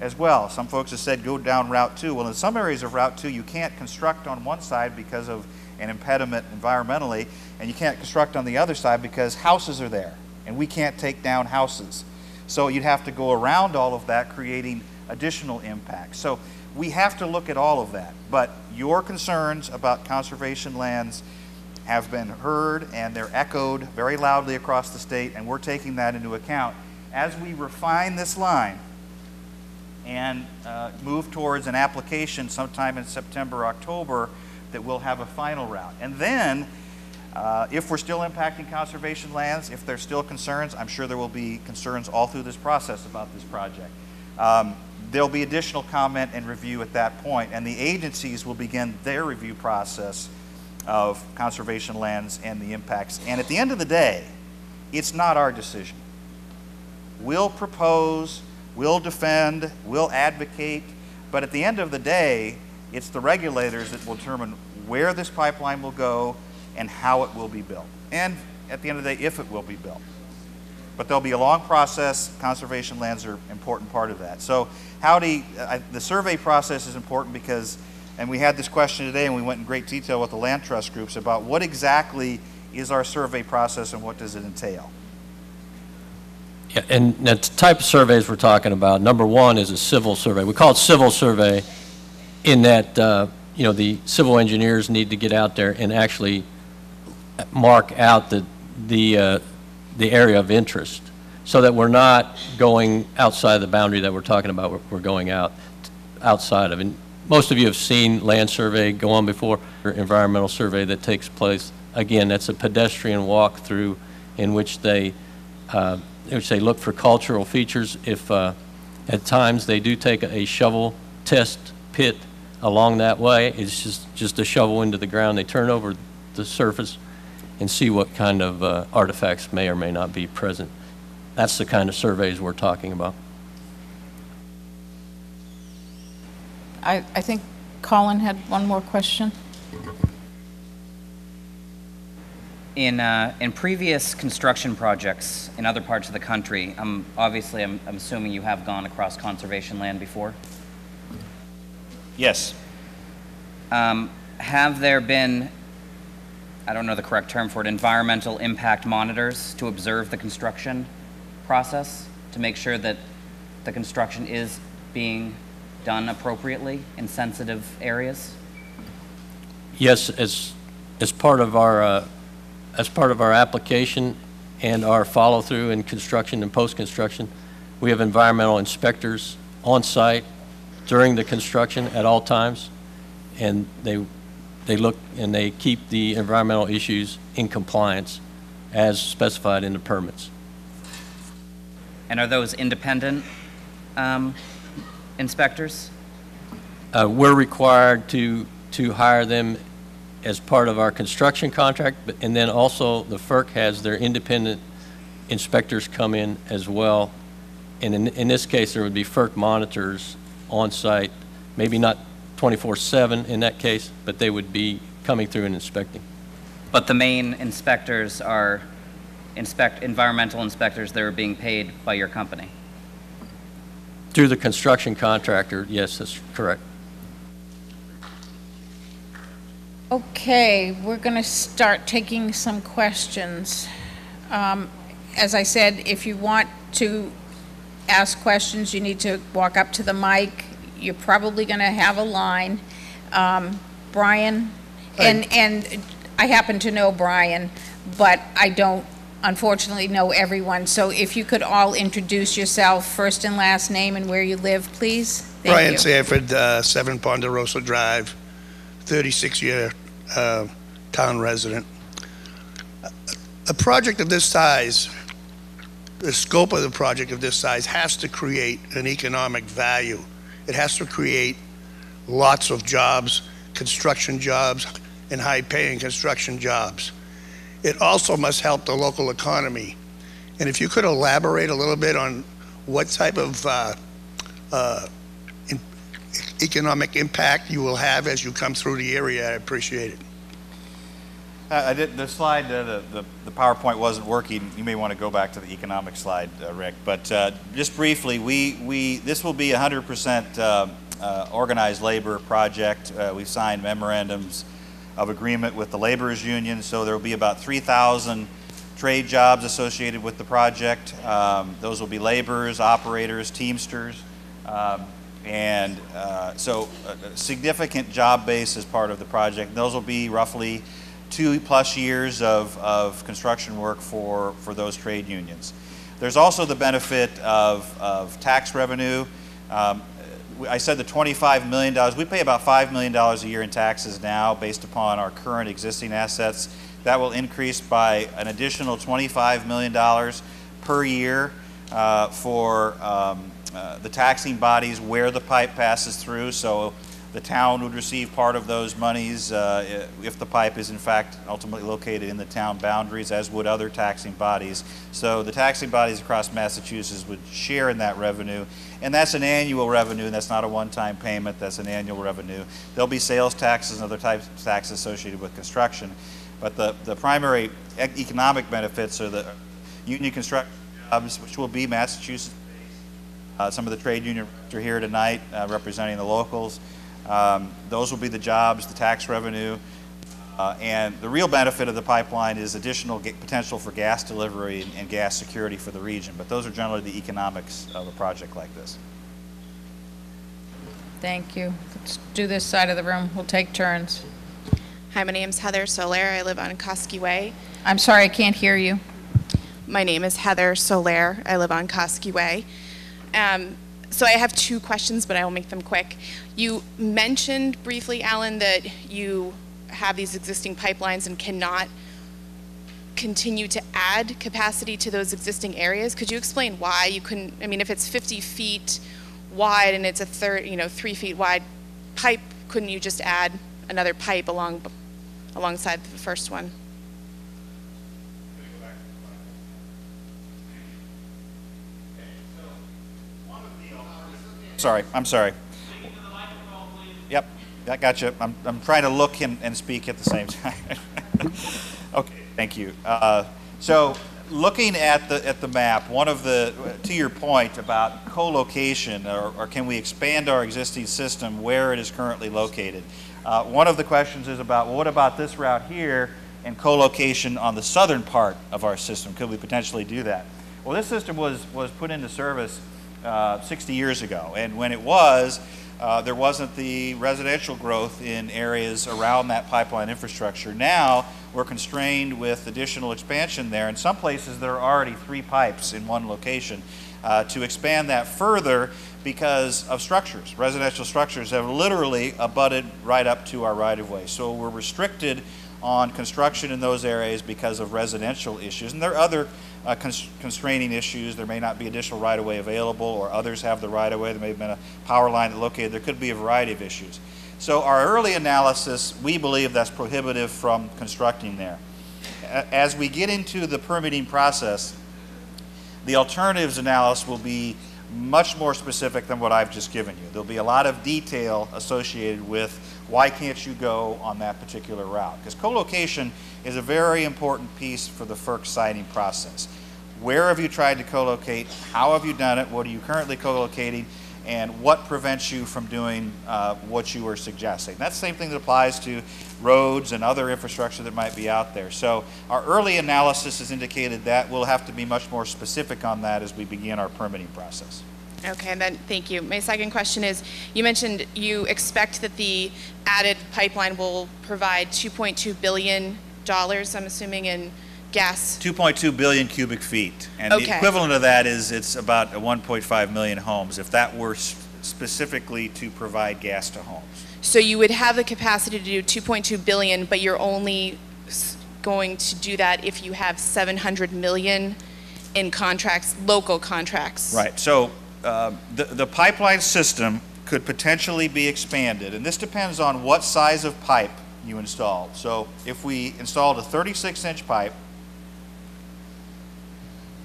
S2: as well. Some folks have said go down Route 2. Well, in some areas of Route 2, you can't construct on one side because of an impediment environmentally, and you can't construct on the other side because houses are there, and we can't take down houses. So you'd have to go around all of that, creating additional impacts. So we have to look at all of that. But your concerns about conservation lands have been heard, and they're echoed very loudly across the state, and we're taking that into account as we refine this line and move towards an application sometime in September, October, that we'll have a final route. And then, if we're still impacting conservation lands, if there's still concerns, I'm sure there will be concerns all through this process about this project. There'll be additional comment and review at that point, and the agencies will begin their review process of conservation lands and the impacts. And at the end of the day, it's not our decision. We'll propose, we'll defend, we'll advocate, but at the end of the day, it's the regulators that will determine where this pipeline will go and how it will be built. And at the end of the day, if it will be built. But there'll be a long process. Conservation lands are an important part of that. So the survey process is important because, and we had this question today and we went in great detail with the land trust groups about what exactly is our survey process and what does it entail.
S6: Yeah, and the type of surveys we're talking about, number one is a civil survey. We call it civil survey in that, the civil engineers need to get out there and actually mark out the area of interest so that we're not going outside the boundary that we're talking about. We're going outside of it. And most of you have seen land survey go on before, or environmental survey that takes place. Again, that's a pedestrian walkthrough in which they look for cultural features. If at times they do take a shovel test pit along that way, it's just a shovel into the ground. They turn over the surface and see what kind of artifacts may or may not be present. That's the kind of surveys we're talking about.
S1: I think Colin had one more question.
S4: In previous construction projects in other parts of the country, I'm assuming you have gone across conservation land before?
S2: Yes.
S4: Have there been, I don't know the correct term for it, environmental impact monitors to observe the construction process to make sure that the construction is being done appropriately in sensitive areas?
S6: Yes, as part of our application and our follow-through in construction and post-construction, we have environmental inspectors on site during the construction at all times, and they look and they keep the environmental issues in compliance as specified in the permits.
S4: And are those independent inspectors?
S6: We're required to hire them as part of our construction contract, and then also the FERC has their independent inspectors come in as well. And in this case, there would be FERC monitors on site, maybe not 24/7 in that case, but they would be coming through and inspecting.
S4: But the main inspectors are environmental inspectors that are being paid by your company?
S6: Through the construction contractor, yes, that's correct.
S1: Okay, we're going to start taking some questions. As I said, if you want to ask questions, you need to walk up to the mic. You're probably going to have a line. Brian, and I happen to know Brian, but I don't unfortunately know everyone, so if you could all introduce yourself, first and last name and where you live, please. Thank
S7: Brian
S1: you.
S7: Sanford, 7 Ponderosa Drive, 36-year town resident. A project of this size, the scope of the project of this size has to create an economic value. It has to create lots of jobs, construction jobs, and high-paying construction jobs. It also must help the local economy. And if you could elaborate a little bit on what type of economic impact you will have as you come through the area, I appreciate it.
S2: The slide, the PowerPoint wasn't working. You may want to go back to the economic slide, Rick. But just briefly, this will be 100% organized labor project. We've signed memorandums of agreement with the laborers union, so there will be about 3,000 trade jobs associated with the project. Those will be laborers, operators, teamsters, and so a significant job base as part of the project. Those will be roughly 2+ years of construction work for those trade unions. There's also the benefit of tax revenue. I said the $25 million. We pay about $5 million a year in taxes now based upon our current existing assets. That will increase by an additional $25 million per year for the taxing bodies where the pipe passes through. So the town would receive part of those monies if the pipe is in fact ultimately located in the town boundaries, as would other taxing bodies. So the taxing bodies across Massachusetts would share in that revenue, and that's an annual revenue, and that's not a one-time payment, that's an annual revenue. There'll be sales taxes and other types of taxes associated with construction, but the primary economic benefits are the union construction jobs, which will be Massachusetts-based. Some of the trade unions are here tonight representing the locals. Those will be the jobs, the tax revenue, and the real benefit of the pipeline is additional potential for gas delivery and gas security for the region. But those are generally the economics of a project like this.
S1: Thank you. Let's do this side of the room. We'll take turns.
S8: Hi, my name's Heather Soler. I live on Koski Way.
S1: I'm sorry, I can't hear you.
S8: My name is Heather Soler. I live on Koski Way. So I have 2 questions, but I will make them quick. You mentioned briefly, Alan, that you have these existing pipelines and cannot continue to add capacity to those existing areas. Could you explain why you couldn't? I mean, if it's 50 feet wide and it's a 3 feet wide pipe, couldn't you just add another pipe alongside the first one?
S2: Sorry, I'm sorry. Yep, I got you. I'm trying to look and speak at the same time. Okay, thank you. So looking at the map, one of the, to your point about co-location, or can we expand our existing system where it is currently located? One of the questions is about, well, what about this route here and co-location on the southern part of our system? Could we potentially do that? Well, this system was put into service 60 years ago, and when it was, there wasn't the residential growth in areas around that pipeline infrastructure. Now we're constrained with additional expansion there. In some places there are already 3 pipes in one location. To expand that further because of structures. Residential structures have literally abutted right up to our right-of-way. So we're restricted on construction in those areas because of residential issues. And there are other constraining issues. There may not be additional right-of-way available, or others have the right-of-way. There may have been a power line located. There could be a variety of issues. So our early analysis, we believe that's prohibitive from constructing there. As we get into the permitting process, the alternatives analysis will be much more specific than what I've just given you. There'll be a lot of detail associated with why can't you go on that particular route. Because co-location is a very important piece for the FERC siting process. Where have you tried to co-locate? How have you done it? What are you currently co-locating? And what prevents you from doing what you were suggesting? That's the same thing that applies to roads and other infrastructure that might be out there. So our early analysis has indicated that we'll have to be much more specific on that as we begin our permitting process.
S8: Okay, and then thank you. My second question is, you mentioned you expect that the added pipeline will provide $2.2 billion, I'm assuming, in gas?
S2: 2.2 billion cubic feet. And the
S8: Okay.
S2: equivalent of that is it's about 1.5 million homes, if that were specifically to provide gas to homes.
S8: So you would have the capacity to do 2.2 billion, but you're only going to do that if you have 700 million in contracts, local contracts?
S2: Right. So the pipeline system could potentially be expanded, and this depends on what size of pipe you install. So if we installed a 36-inch pipe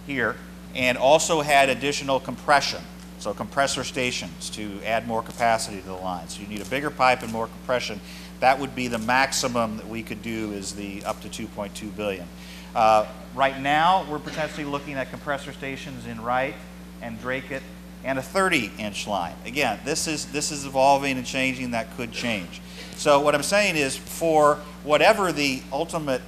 S2: here and also had additional compression, so compressor stations to add more capacity to the line. So you need a bigger pipe and more compression. That would be the maximum that we could do, is the up to 2.2 billion. Right now, we're potentially looking at compressor stations in Wright and Dracut and a 30-inch line. Again, this is evolving and changing. That could change. So what I'm saying is, for whatever the ultimate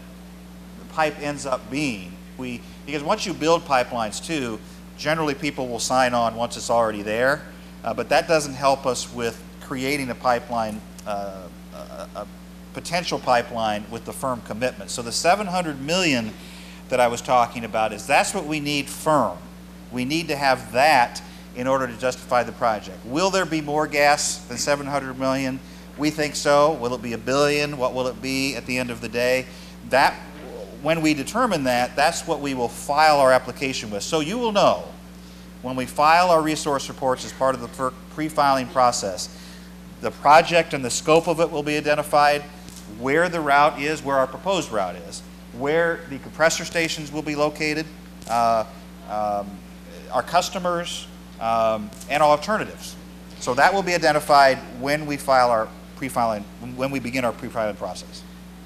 S2: pipe ends up being, because once you build pipelines too, generally people will sign on once it's already there, but that doesn't help us with creating a pipeline, a potential pipeline with the firm commitment. So the 700 million that I was talking about that's what we need firm. We need to have that in order to justify the project. Will there be more gas than 700 million? We think so. Will it be a billion? What will it be at the end of the day? When we determine that, that's what we will file our application with. So you will know when we file our resource reports as part of the FERC pre-filing process, the project and the scope of it will be identified, where the route is, where our proposed route is, where the compressor stations will be located, our customers, and alternatives. So that will be identified when we file our pre-filing, when we begin our pre-filing process.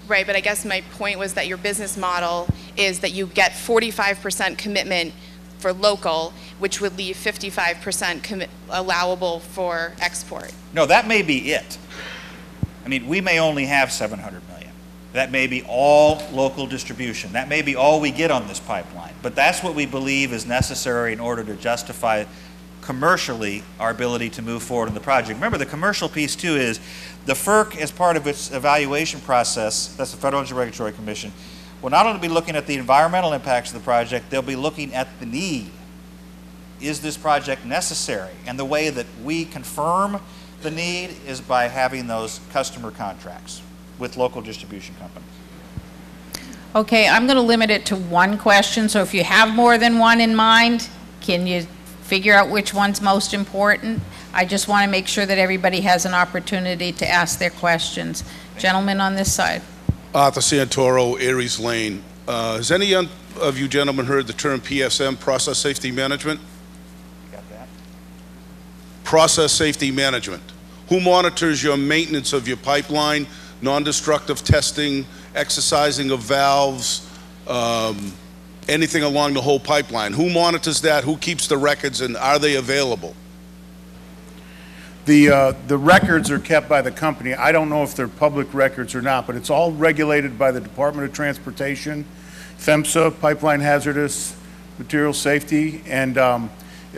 S8: Right, but I guess my point was that your business model is that you get 45% commitment for local, which would leave 55% allowable for export.
S2: No, that may be it. I mean, we may only have 700 million. That may be all local distribution. That may be all we get on this pipeline. But that's what we believe is necessary in order to justify commercially our ability to move forward in the project. Remember, the commercial piece too is the FERC, as part of its evaluation process, that's the Federal Energy Regulatory Commission, will not only be looking at the environmental impacts of the project, they'll be looking at the need. Is this project necessary? And the way that we confirm the need is by having those customer contracts with local distribution companies.
S1: Okay, I'm going to limit it to one question, so if you have more than one in mind, can you figure out which one's most important? I just want to make sure that everybody has an opportunity to ask their questions. Gentlemen on this side.
S7: Arthur Santoro, Aries Lane. Has any of you gentlemen heard the term PSM, Process Safety Management?
S2: Got that?
S7: Process Safety Management. Who monitors your maintenance of your pipeline, non-destructive testing, exercising of valves, anything along the whole pipeline? Who monitors that? Who keeps the records, and are they available?
S5: The records are kept by the company. I don't know if they're public records or not, but it's all regulated by the Department of Transportation, PHMSA, Pipeline Hazardous Material Safety, and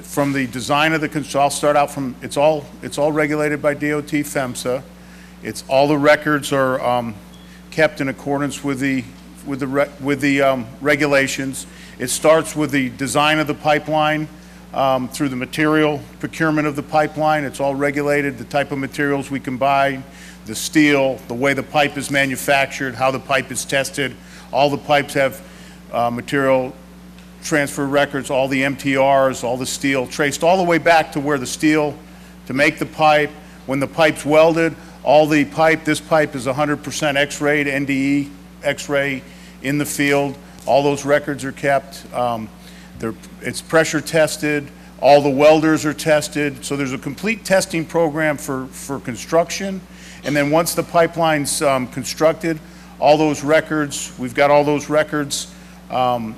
S5: from the design of the, I'll start out from, it's all regulated by DOT, PHMSA. It's all the records are kept in accordance with the regulations. It starts with the design of the pipeline. Through the material procurement of the pipeline. It's all regulated, the type of materials we can buy, the steel, the way the pipe is manufactured, how the pipe is tested. All the pipes have material transfer records, all the MTRs, all the steel, traced all the way back to where the steel, to make the pipe. When the pipe's welded, all the pipe, this pipe is 100% X-rayed, NDE X-ray in the field. All those records are kept. It's pressure tested, all the welders are tested, so there's a complete testing program for construction. And then once the pipeline's constructed, all those records, we've got all those records, and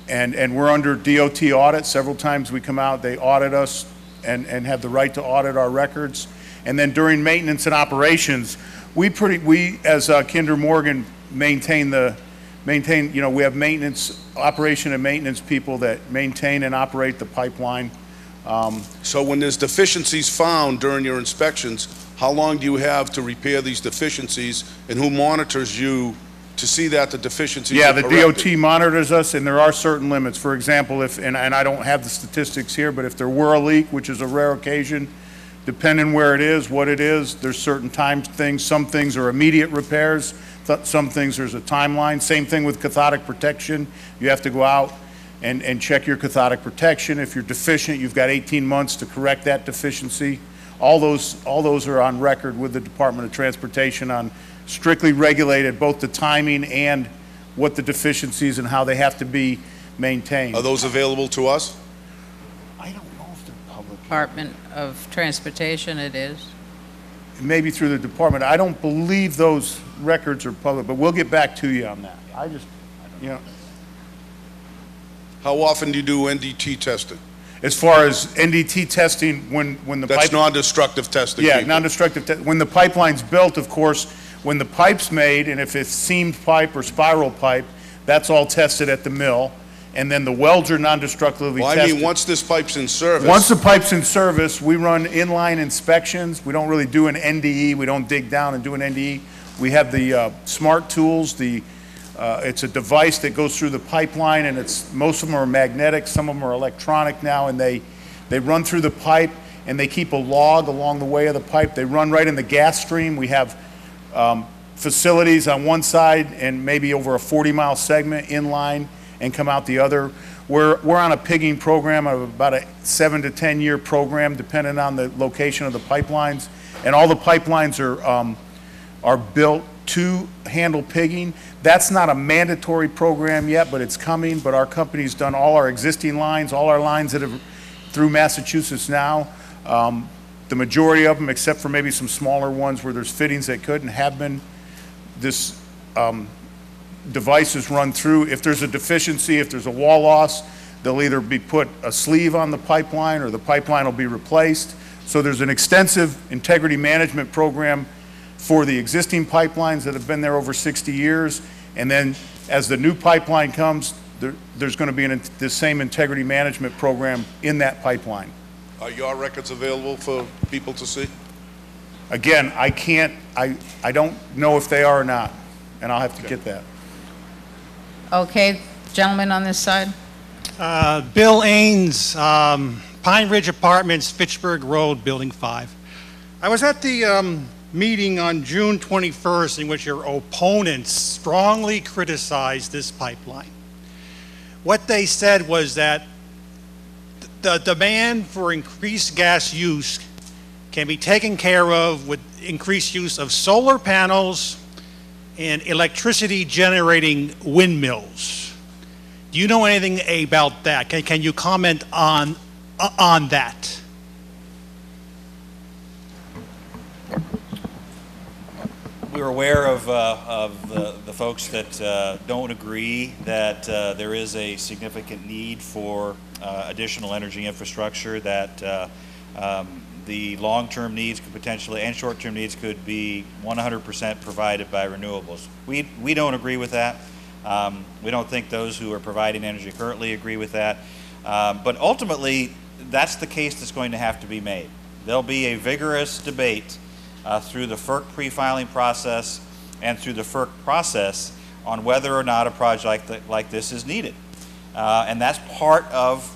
S5: we're under DOT audit. Several times we come out, they audit us and have the right to audit our records. And then during maintenance and operations, we as Kinder Morgan maintain, you know, we have maintenance, operation and maintenance people that maintain and operate the pipeline.
S7: So when there's deficiencies found during your inspections, how long do you have to repair these deficiencies, and who monitors you
S9: to see that the deficiencies
S5: Yeah,
S9: are
S5: the
S9: corrected?
S5: DOT monitors us, and there are certain limits. For example, if, and I don't have the statistics here, but if there were a leak, which is a rare occasion, depending where it is, what it is, there's certain time things. Some things are immediate repairs. Some things there's a timeline. Same thing with cathodic protection. You have to go out and check your cathodic protection. If you're deficient, you've got 18 months to correct that deficiency. All those are on record with the Department of Transportation on strictly regulated, both the timing and what the deficiencies and how they have to be maintained.
S9: Are those available to us?
S5: I don't know if they're public.
S1: Department of Transportation it is.
S5: Maybe through the department. I don't believe those records are public, but we'll get back to you on that. You know,
S9: How often do you do NDT testing?
S5: as far as NDT testing, when the
S9: That's
S5: pipe.
S9: non-destructive testing.
S5: Yeah,
S9: people.
S5: non-destructive, when the pipeline's built, of course, when the pipe's made, and if it's seamed pipe or spiral pipe, that's all tested at the mill, and then the welds are non-destructively
S9: Well, I
S5: tested.
S9: mean, once this pipe's in service.
S5: Once the pipe's in service, we run inline inspections. We don't really do an NDE. We don't dig down and do an NDE. We have the smart tools. It's a device that goes through the pipeline, and most of them are magnetic. Some of them are electronic now, and they run through the pipe, and they keep a log along the way of the pipe. They run right in the gas stream. We have facilities on one side and maybe over a 40-mile segment inline and come out the other. We're on a pigging program of about a 7 to 10 year program, depending on the location of the pipelines. And all the pipelines are built to handle pigging. That's not a mandatory program yet, but it's coming. But our company's done all our existing lines, all our lines that have through Massachusetts now. The majority of them, except for maybe some smaller ones where there's fittings that couldn't have been, this device is run through. If there's a deficiency, if there's a wall loss, they'll either be put a sleeve on the pipeline or the pipeline will be replaced. So there's an extensive integrity management program for the existing pipelines that have been there over 60 years. And then as the new pipeline comes, there's going to be the same integrity management program in that pipeline.
S9: Are your records available for people to see?
S5: Again, I don't know if they are or not, and I'll have to get that.
S1: Okay, gentlemen on this side?
S10: Bill Ains, Pine Ridge Apartments, Fitchburg Road, Building 5. I was at the meeting on June 21st in which your opponents strongly criticized this pipeline. What they said was that the demand for increased gas use can be taken care of with increased use of solar panels and electricity generating windmills. Do you know anything about that? Can you comment on that?
S2: We're aware of the folks that don't agree that there is a significant need for additional energy infrastructure, that the long-term needs could potentially, and short-term needs could be 100% provided by renewables. We don't agree with that. We don't think those who are providing energy currently agree with that. But ultimately, that's the case that's going to have to be made. There'll be a vigorous debate through the FERC pre-filing process and through the FERC process on whether or not a project like this is needed. And that's part of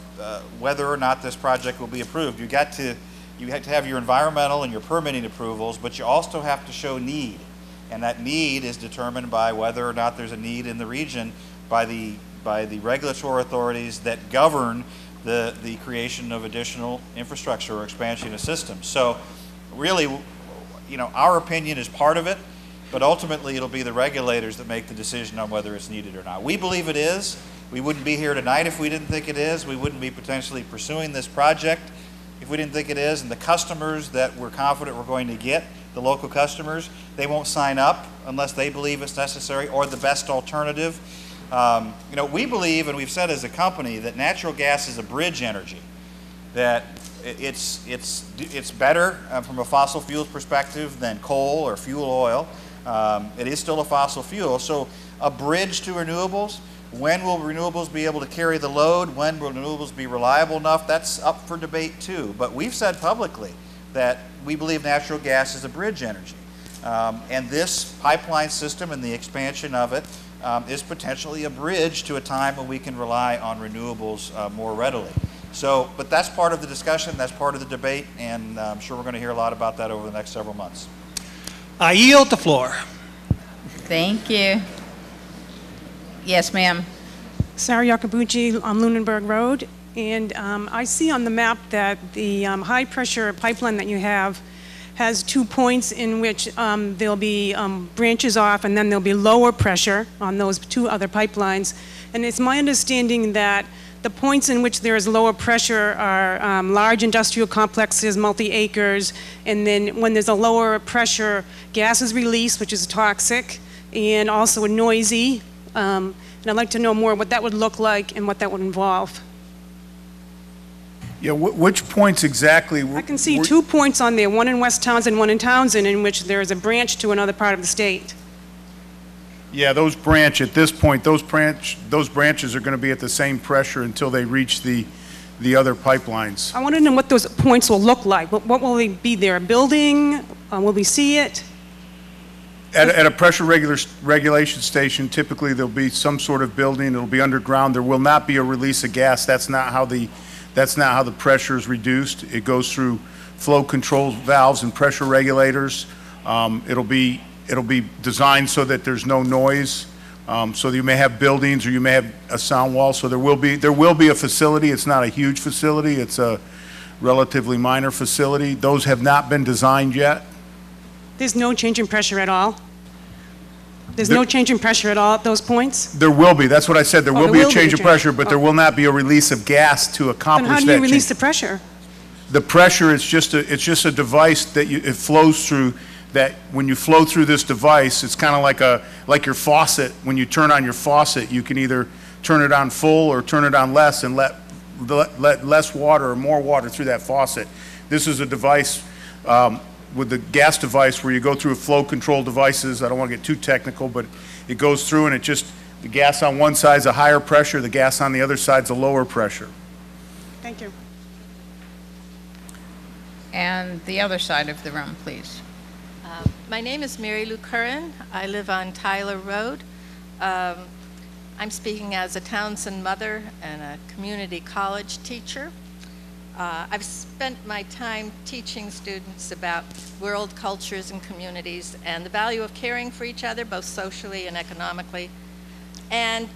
S2: whether or not this project will be approved. You have to have your environmental and your permitting approvals, but you also have to show need. And that need is determined by whether or not there's a need in the region by the regulatory authorities that govern the creation of additional infrastructure or expansion of systems. So really, you know, our opinion is part of it, but ultimately it'll be the regulators that make the decision on whether it's needed or not. We believe it is. We wouldn't be here tonight if we didn't think it is. We wouldn't be potentially pursuing this project if we didn't think it is. And the customers that we're confident we're going to get, the local customers, they won't sign up unless they believe it's necessary or the best alternative. You know, we believe, and we've said as a company, that natural gas is a bridge energy, that it's better from a fossil fuels perspective than coal or fuel oil. It is still a fossil fuel. So a bridge to renewables. When will renewables be able to carry the load? When will renewables be reliable enough? That's up for debate too. But we've said publicly that we believe natural gas is a bridge energy. And this pipeline system and the expansion of it is potentially a bridge to a time when we can rely on renewables more readily. So, but that's part of the discussion, that's part of the debate, and I'm sure we're going to hear a lot about that over the next several months.
S10: I yield the floor.
S1: Thank you. Yes, ma'am.
S11: Sarah Yakabuchi on Lunenburg Road, and I see on the map that the high-pressure pipeline that you have has 2 points in which there'll be branches off, and then there'll be lower pressure on those 2 other pipelines. And it's my understanding that the points in which there is lower pressure are large industrial complexes, multi-acres, and then when there's a lower pressure, gas is released, which is toxic, and also noisy. And I'd like to know more what that would look like and what that would involve.
S5: Yeah, which points exactly?
S11: I can see 2 points on there, one in West Townsend, one in Townsend, in which there is a branch to another part of the state.
S5: Yeah, those branch, at this point, those branches are going to be at the same pressure until they reach the other pipelines.
S11: I want to know what those points will look like. What will they be there? A building? Will we see it?
S5: At a pressure regulation station, typically there'll be some sort of building. It'll be underground. There will not be a release of gas. That's not how the pressure is reduced. It goes through flow control valves and pressure regulators. It'll be designed so that there's no noise. So that you may have buildings or you may have a sound wall. So there will be a facility. It's not a huge facility. It's a relatively minor facility. Those have not been designed yet.
S11: There's no change in pressure at all? There's no change in pressure at all at those points?
S5: There will be. That's what I said. There will be a change of pressure, but there
S11: Oh.
S5: will not be a release of gas to accomplish that
S11: Then how do you release
S5: change.
S11: the pressure?
S5: The pressure is just a device that it flows through. That when you flow through this device, it's kind of like your faucet. When you turn on your faucet, you can either turn it on full or turn it on less and let less water or more water through that faucet. This is a device with the gas device where you go through flow control devices. I don't want to get too technical, but it goes through and the gas on one side is a higher pressure, the gas on the other side is a lower pressure.
S11: Thank you.
S1: And the other side of the room, please.
S12: My name is Mary Lou Curran. I live on Tyler Road. I'm speaking as a Townsend mother and a community college teacher. I've spent my time teaching students about world cultures and communities and the value of caring for each other, both socially and economically. And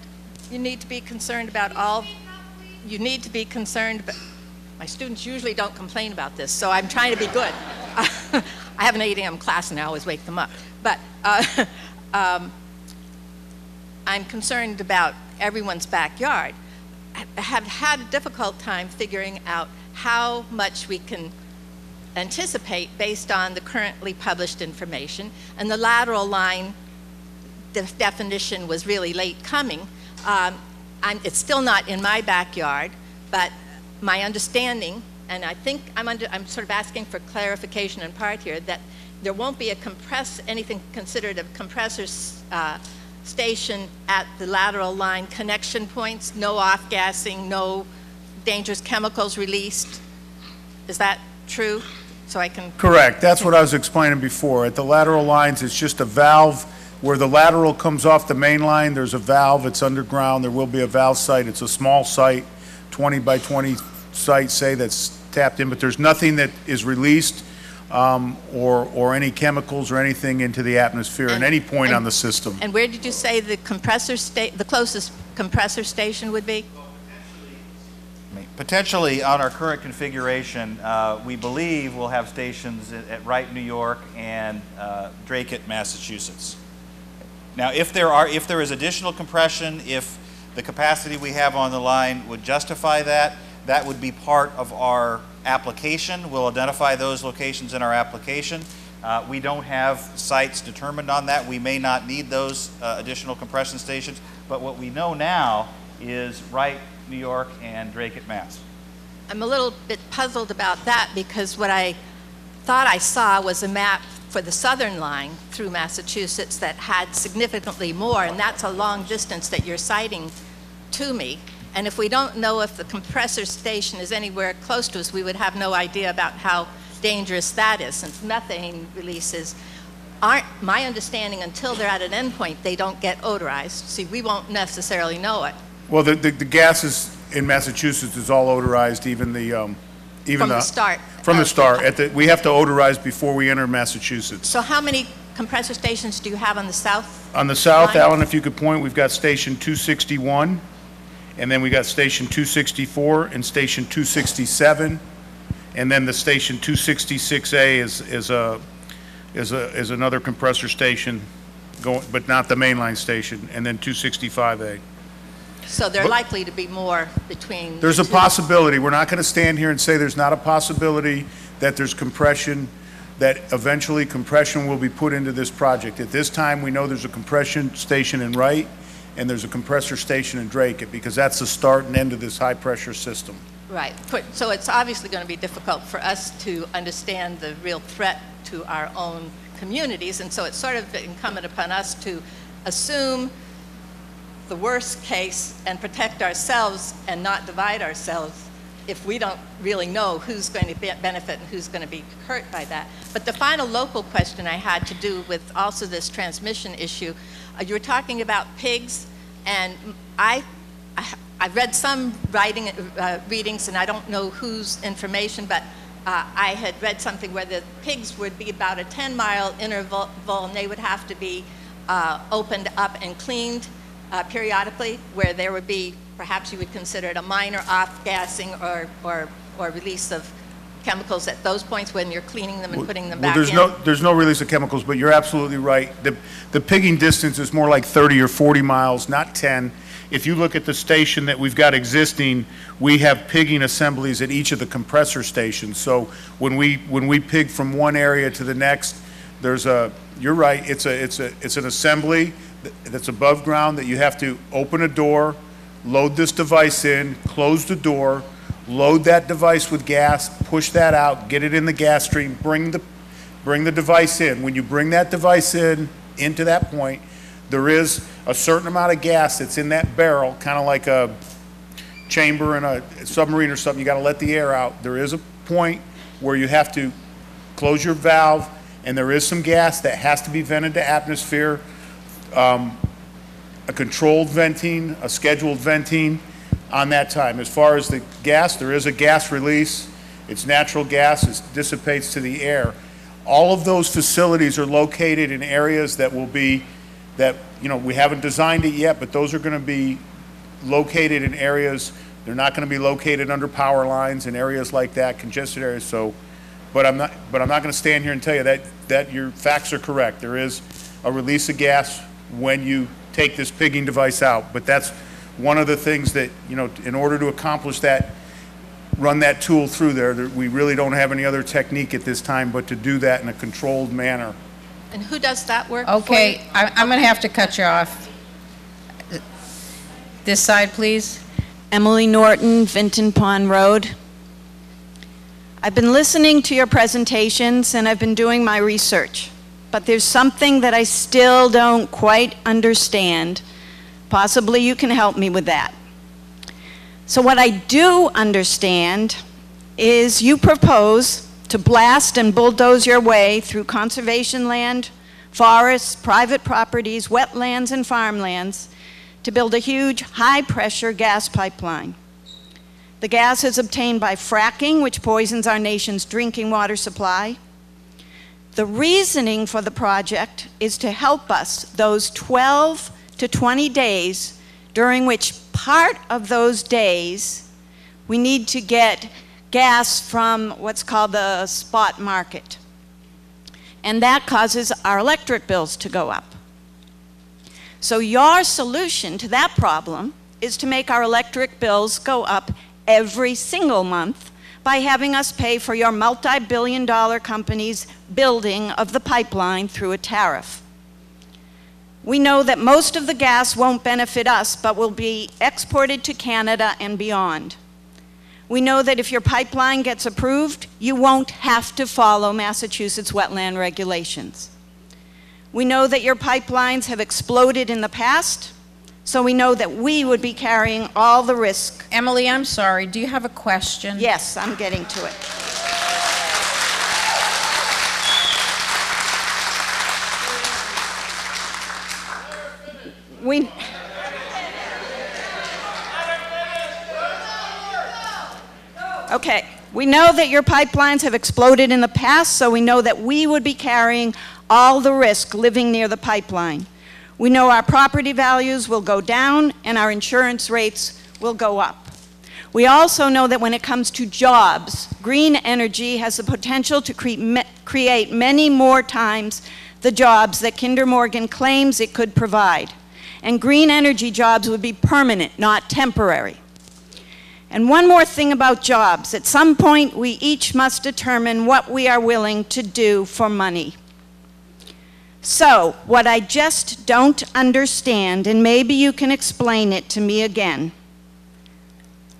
S12: you need to be concerned about my students usually don't complain about this, so I'm trying to be good. I have an 8 a.m. class and I always wake them up. But I'm concerned about everyone's backyard. I have had a difficult time figuring out how much we can anticipate based on the currently published information. And the lateral line definition was really late coming. It's still not in my backyard, but my understanding, and I think I'm sort of asking for clarification in part here, that there won't be anything considered a compressor station at the lateral line connection points, no off-gassing, no dangerous chemicals released. Is that true? So I can...
S5: Correct. That's what I was explaining before. At the lateral lines, it's just a valve where the lateral comes off the main line. There's a valve. It's underground. There will be a valve site. It's a small site, 20 by 20 site, say, that's tapped in, but there's nothing that is released or any chemicals or anything into the atmosphere at any point on the system.
S12: And where did you say the closest compressor station would be?
S2: Potentially, on our current configuration, we believe we'll have stations at Wright, New York, and Dracut, Massachusetts. Now, if there is additional compression, if the capacity we have on the line would justify that, that would be part of our application. We'll identify those locations in our application. We don't have sites determined on that. We may not need those additional compression stations, but what we know now is Wright, New York, and Dracut, Mass.
S12: I'm a little bit puzzled about that because what I thought I saw was a map for the southern line through Massachusetts that had significantly more, and that's a long distance that you're citing to me. And if we don't know if the compressor station is anywhere close to us, we would have no idea about how dangerous that is, since methane releases aren't, my understanding, until they're at an endpoint, they don't get odorized. See, we won't necessarily know it.
S5: Well, the gases in Massachusetts is all odorized, even the,
S12: From the start.
S5: From the start. We have to odorize before we enter Massachusetts.
S12: So how many compressor stations do you have on the south?
S5: On the south,
S12: line?
S5: Alan, if you could point, we've got Station 261, and then we got Station 264 and Station 267, and then the Station 266A is another compressor station, going, but not the mainline station, and then 265A.
S12: So there are likely to be more between.
S5: There's a possibility. We're not going to stand here and say there's not a possibility that there's compression, that eventually compression will be put into this project. At this time, we know there's a compression station in Wright, and there's a compressor station in Drake, because that's the start and end of this high-pressure system.
S12: Right. So it's obviously going to be difficult for us to understand the real threat to our own communities, and so it's sort of incumbent upon us to assume the worst case and protect ourselves and not divide ourselves if we don't really know who's going to benefit and who's going to be hurt by that. But the final local question I had to do with also this transmission issue, you were talking about pigs, and I've read some readings, and I don't know whose information, but I had read something where the pigs would be about a 10-mile interval, and they would have to be opened up and cleaned periodically, where there would be, perhaps you would consider it a minor off-gassing or release of chemicals at those points when you're cleaning them and putting them back in.
S5: There's no release of chemicals, but you're absolutely right. The pigging distance is more like 30 or 40 miles, not 10. If you look at the station that we've got existing, we have pigging assemblies at each of the compressor stations. So when we pig from one area to the next, you're right, it's an assembly that's above ground that you have to open a door, load this device in, close the door, load that device with gas, push that out, get it in the gas stream, bring the device in. When you bring that device into that point, there is a certain amount of gas that's in that barrel, kind of like a chamber in a submarine or something. You got to let the air out. There is a point where you have to close your valve, and there is some gas that has to be vented to atmosphere. A controlled venting, a scheduled venting on that time. As far as the gas, there is a gas release. It's natural gas. It dissipates to the air. All of those facilities are located in areas that will be, we haven't designed it yet, but those are going to be located in areas. They're not going to be located under power lines in areas like that, congested areas. So, but I'm not going to stand here and tell you that your facts are correct. There is a release of gas when you take this pigging device out, but that's one of the things that, in order to accomplish that, run that tool through there, we really don't have any other technique at this time but to do that in a controlled manner.
S12: And who does that work?
S1: Okay, I'm going to have to cut you off. This side, please.
S13: Emily Norton, Vinton Pond Road. I've been listening to your presentations and I've been doing my research, but there's something that I still don't quite understand. Possibly you can help me with that. So what I do understand is you propose to blast and bulldoze your way through conservation land, forests, private properties, wetlands, and farmlands to build a huge high-pressure gas pipeline. The gas is obtained by fracking, which poisons our nation's drinking water supply. The reasoning for the project is to help us those 12 to 20 days during which part of those days we need to get gas from what's called the spot market. And that causes our electric bills to go up. So your solution to that problem is to make our electric bills go up every single month by having us pay for your multi-billion-dollar company's building of the pipeline through a tariff. We know that most of the gas won't benefit us, but will be exported to Canada and beyond. We know that if your pipeline gets approved, you won't have to follow Massachusetts wetland regulations. We know that your pipelines have exploded in the past, so we know that we would be carrying all the risk.
S1: Emily, I'm sorry, do you have a question?
S13: Yes, I'm getting to it. We, okay, we know that your pipelines have exploded in the past, so we know that we would be carrying all the risk living near the pipeline. We know our property values will go down and our insurance rates will go up. We also know that when it comes to jobs, green energy has the potential to create many more times the jobs that Kinder Morgan claims it could provide. And green energy jobs would be permanent, not temporary. And one more thing about jobs. At some point, we each must determine what we are willing to do for money. So, what I just don't understand, and maybe you can explain it to me again,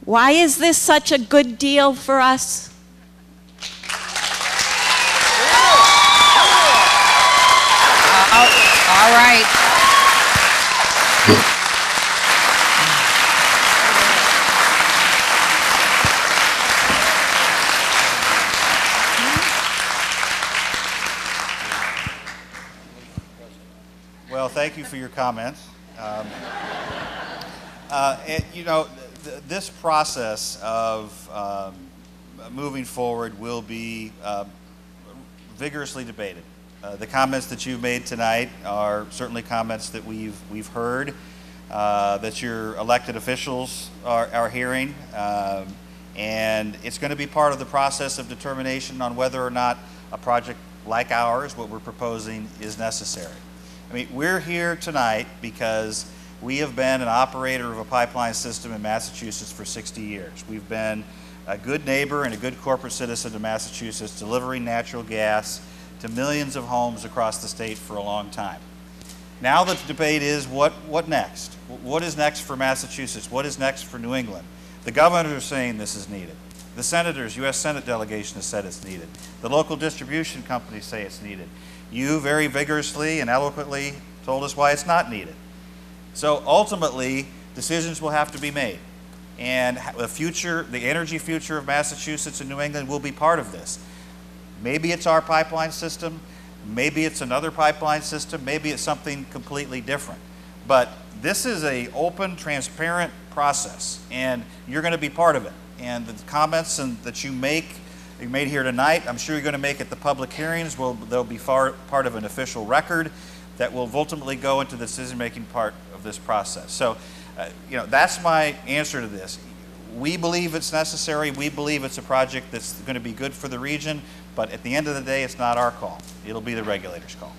S13: why is this such a good deal for us?
S1: All right.
S2: Well, thank you for your comments. You know, this process of moving forward will be vigorously debated. The comments that you've made tonight are certainly comments that we've heard, that your elected officials are hearing, and it's going to be part of the process of determination on whether or not a project like ours, what we're proposing, is necessary. I mean, we're here tonight because we have been an operator of a pipeline system in Massachusetts for 60 years. We've been a good neighbor and a good corporate citizen to Massachusetts, delivering natural gas to millions of homes across the state for a long time. Now the debate is what next? What is next for Massachusetts? What is next for New England? The governors are saying this is needed. The senators, U.S. Senate delegation has said it's needed. The local distribution companies say it's needed. You very vigorously and eloquently told us why it's not needed. So ultimately, decisions will have to be made. And the energy future of Massachusetts and New England will be part of this. Maybe it's our pipeline system, maybe it's another pipeline system, maybe it's something completely different. But this is an open, transparent process, and you're going to be part of it. And the comments that you made here tonight, I'm sure you're going to make at the public hearings. They'll be part of an official record that will ultimately go into the decision-making part of this process. So, you know, that's my answer to this. We believe it's necessary. We believe it's a project that's going to be good for the region. But at the end of the day, it's not our call. It'll be the regulator's call.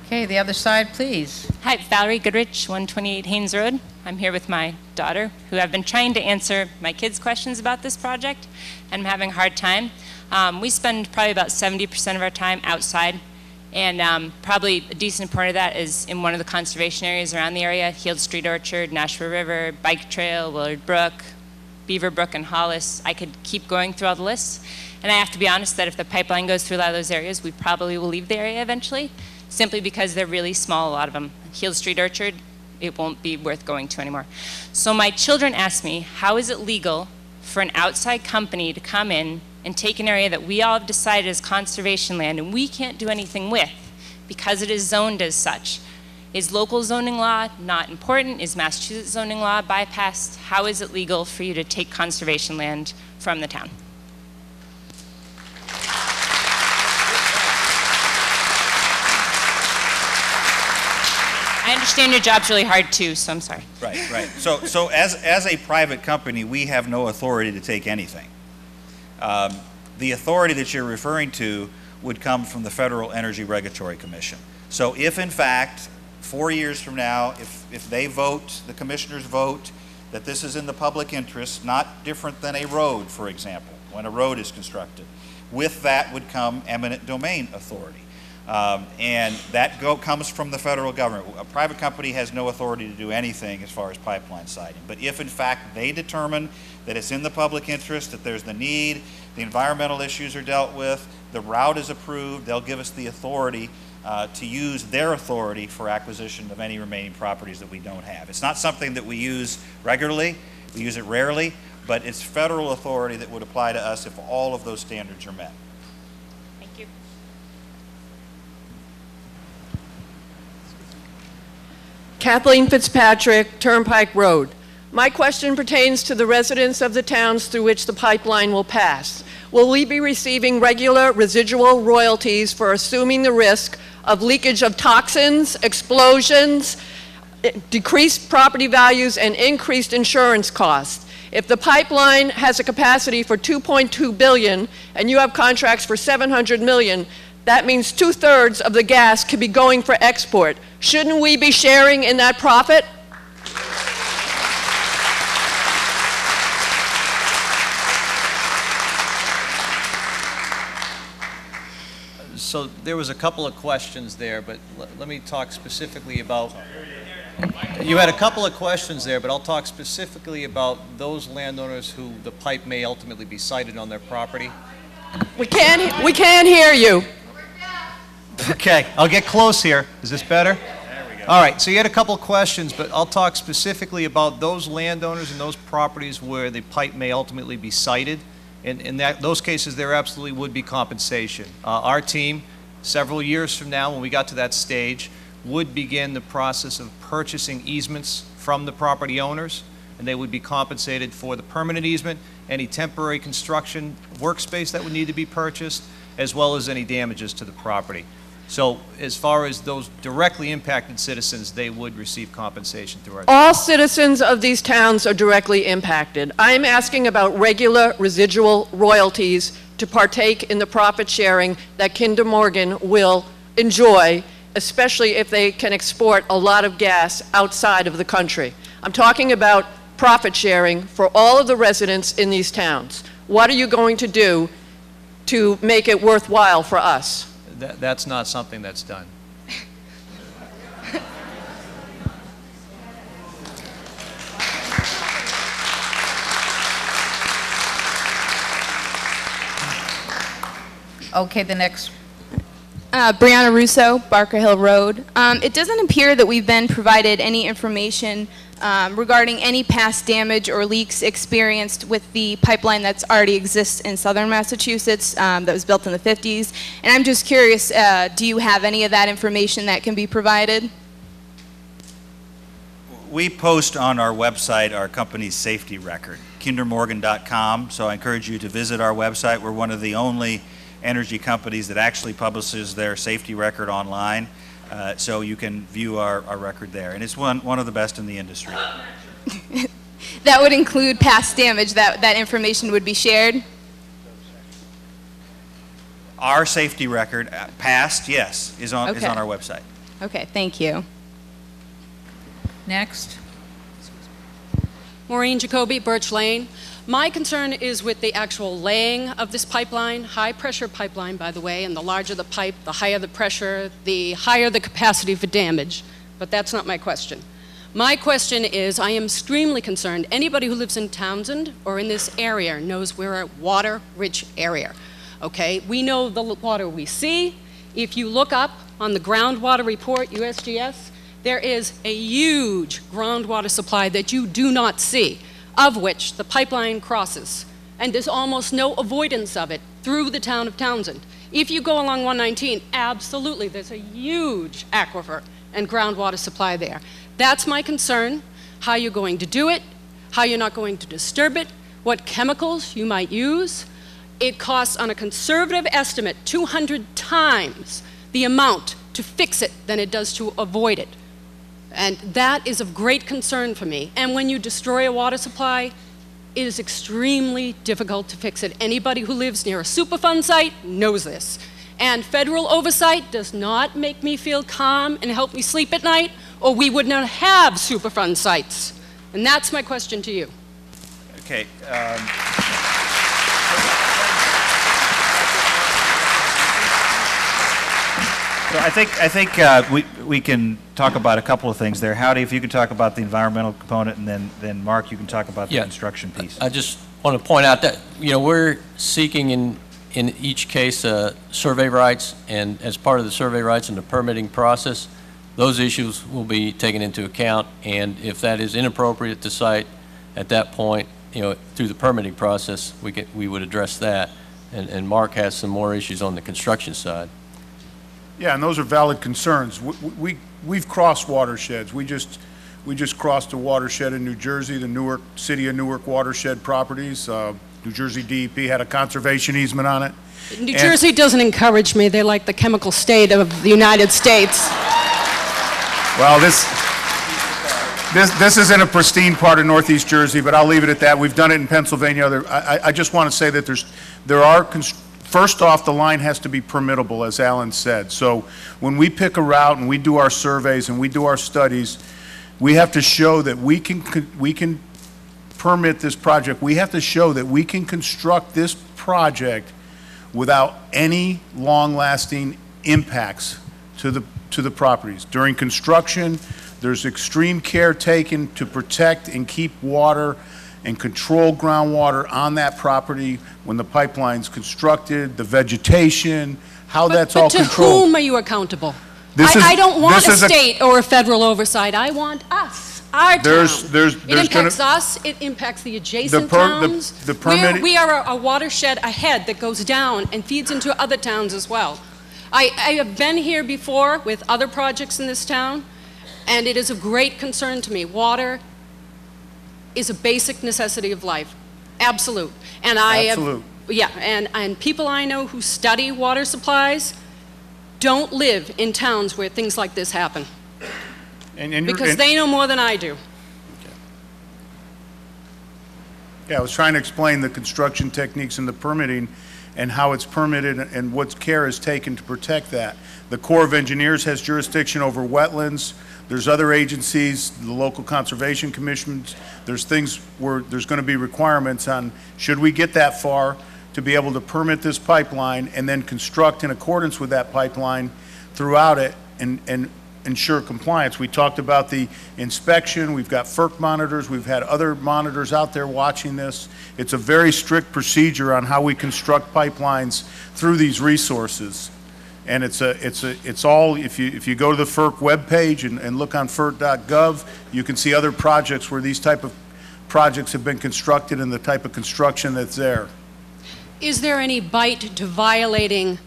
S1: Okay, the other side, please.
S14: Hi, Valerie Goodrich, 128 Haynes Road. I'm here with my daughter, who I've been trying to answer my kids' questions about this project, and I'm having a hard time. We spend probably about 70% of our time outside, and probably a decent part of that is in one of the conservation areas around the area, Heald Street Orchard, Nashua River, Bike Trail, Willard Brook, Beaver Brook, and Hollis. I could keep going through all the lists. And I have to be honest that if the pipeline goes through a lot of those areas, we probably will leave the area eventually, simply because they're really small, a lot of them. Heald Street Orchard, it won't be worth going to anymore. So my children asked me, how is it legal for an outside company to come in and take an area that we all have decided is conservation land and we can't do anything with because it is zoned as such? Is local zoning law not important? Is Massachusetts zoning law bypassed? How is it legal for you to take conservation land from the town? I understand your job's really hard too, so I'm sorry.
S2: Right, right. So as a private company, we have no authority to take anything. The authority that you're referring to would come from the Federal Energy Regulatory Commission. So if in fact, 4 years from now, if they vote, the commissioners vote, that this is in the public interest, not different than a road, for example, when a road is constructed, with that would come eminent domain authority. And that comes from the federal government. A private company has no authority to do anything as far as pipeline siting. But if in fact they determine that it's in the public interest, that there's the need, the environmental issues are dealt with, the route is approved, they'll give us the authority to use their authority for acquisition of any remaining properties that we don't have. It's not something that we use regularly, we use it rarely, but it's federal authority that would apply to us if all of those standards are met.
S14: Thank you.
S15: Kathleen Fitzpatrick, Turnpike Road. My question pertains to the residents of the towns through which the pipeline will pass. Will we be receiving regular residual royalties for assuming the risk of leakage of toxins, explosions, decreased property values, and increased insurance costs? If the pipeline has a capacity for 2.2 billion and you have contracts for 700 million, that means 2/3 of the gas could be going for export. Shouldn't we be sharing in that profit?
S16: So there was a couple of questions there, but let me talk specifically about... You had a couple of questions there, but I'll talk specifically about those landowners who the pipe may ultimately be sited on their property.
S15: We can't hear you.
S16: Okay, I'll get close here. Is this better? There we go. All right, so you had a couple of questions, but I'll talk specifically about those landowners and those properties where the pipe may ultimately be sited. In those cases, there absolutely would be compensation. Our team, several years from now, when we got to that stage, would begin the process of purchasing easements from the property owners, and they would be compensated for the permanent easement, any temporary construction workspace that would need to be purchased, as well as any damages to the property. So as far as those directly impacted citizens, they would receive compensation through our...
S15: All citizens of these towns are directly impacted. I'm asking about regular residual royalties to partake in the profit sharing that Kinder Morgan will enjoy, especially if they can export a lot of gas outside of the country. I'm talking about profit sharing for all of the residents in these towns. What are you going to do to make it worthwhile for us?
S16: That's not something that's done.
S1: Okay, the next.
S17: Brianna Russo, Barker Hill Road. It doesn't appear that we've been provided any information regarding any past damage or leaks experienced with the pipeline that's already exists in southern Massachusetts that was built in the 50s. And I'm just curious, do you have any of that information that can be provided?
S2: We post on our website our company's safety record, kindermorgan.com, so I encourage you to visit our website. We're one of the only energy companies that actually publishes their safety record online, so you can view our record there. And it's one of the best in the industry.
S17: That would include past damage, that information would be shared?
S2: Our safety record, past, yes, is on our website.
S17: Okay, thank you.
S1: Next.
S18: Maureen Jacoby, Birch Lane. My concern is with the actual laying of this pipeline, high pressure pipeline, by the way, and the larger the pipe, the higher the pressure, the higher the capacity for damage. But that's not my question. My question is, I am extremely concerned. Anybody who lives in Townsend or in this area knows we're a water-rich area. Okay, we know the water we see. If you look up on the groundwater report, USGS, there is a huge groundwater supply that you do not see, of which the pipeline crosses, and there's almost no avoidance of it through the town of Townsend. If you go along 119, absolutely, there's a huge aquifer and groundwater supply there. That's my concern, how you're going to do it, how you're not going to disturb it, what chemicals you might use. It costs, on a conservative estimate, 200 times the amount to fix it than it does to avoid it. And that is of great concern for me. And when you destroy a water supply, it is extremely difficult to fix it. Anybody who lives near a Superfund site knows this. And federal oversight does not make me feel calm and help me sleep at night, or we would not have Superfund sites. And that's my question to you.
S2: Okay. So I think we can talk about a couple of things there. Howdy, if you could talk about the environmental component, and then Mark, you can talk about the construction piece.
S6: I just want to point out that, you know, we're seeking in each case survey rights, and as part of the survey rights and the permitting process, those issues will be taken into account, and if that is inappropriate to cite at that point, you know, through the permitting process, we would address that, and Mark has some more issues on the construction side.
S5: Yeah, and those are valid concerns. we've crossed watersheds. We just crossed a watershed in New Jersey, the Newark, City of Newark watershed properties. New Jersey DEP had a conservation easement on it.
S18: New Jersey doesn't encourage me. They're like the chemical state of the United States.
S5: Well, this is in a pristine part of Northeast Jersey, but I'll leave it at that. We've done it in Pennsylvania. I just want to say that first off, the line has to be permittable, as Alan said. So when we pick a route and we do our surveys and we do our studies, we have to show that we can permit this project. We have to show that we can construct this project without any long-lasting impacts to the properties. During construction, there's extreme care taken to protect and keep water and control groundwater on that property when the pipeline's constructed, the vegetation, how that's all controlled.
S18: But to whom are you accountable? I don't want a state or a federal oversight. I want us, our town. It impacts us. It impacts the adjacent towns. We are a watershed ahead that goes down and feeds into other towns as well. I have been here before with other projects in this town, and it is of great concern to me. Water is a basic necessity of life. Absolute. And and people I know who study water supplies don't live in towns where things like this happen. Because they know more than I do.
S5: Yeah, I was trying to explain the construction techniques and the permitting and how it's permitted and what care is taken to protect that. The Corps of Engineers has jurisdiction over wetlands. There's other agencies, the local conservation commissions. There's things where there's going to be requirements on, should we get that far, to be able to permit this pipeline and then construct in accordance with that pipeline throughout it and ensure compliance. We talked about the inspection. We've got FERC monitors. We've had other monitors out there watching this. It's a very strict procedure on how we construct pipelines through these resources. And it's all, if you go to the FERC webpage and look on FERC.gov, you can see other projects where these type of projects have been constructed and the type of construction that's there.
S18: Is there any bite to violating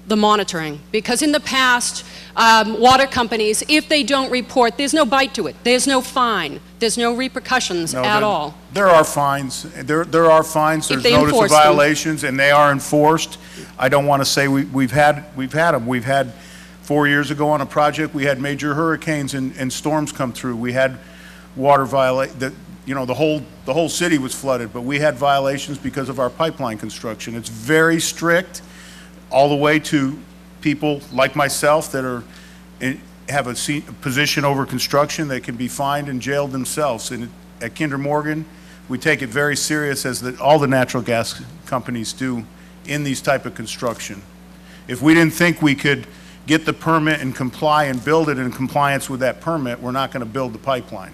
S18: the monitoring? Because in the past, water companies, if they don't report, there's no bite to it. There's no fine. There's no repercussions at all.
S5: There are fines. There are fines. There's notice of violations, and they are enforced. I don't want to say we've had them. We've had 4 years ago on a project, we had major hurricanes and storms come through. We had water the whole city was flooded, but we had violations because of our pipeline construction. It's very strict, all the way to people like myself that have a position over construction that can be fined and jailed themselves. And at Kinder Morgan, we take it very serious, as all the natural gas companies do in these type of construction. If we didn't think we could get the permit and comply and build it in compliance with that permit, we're not going to build the pipeline.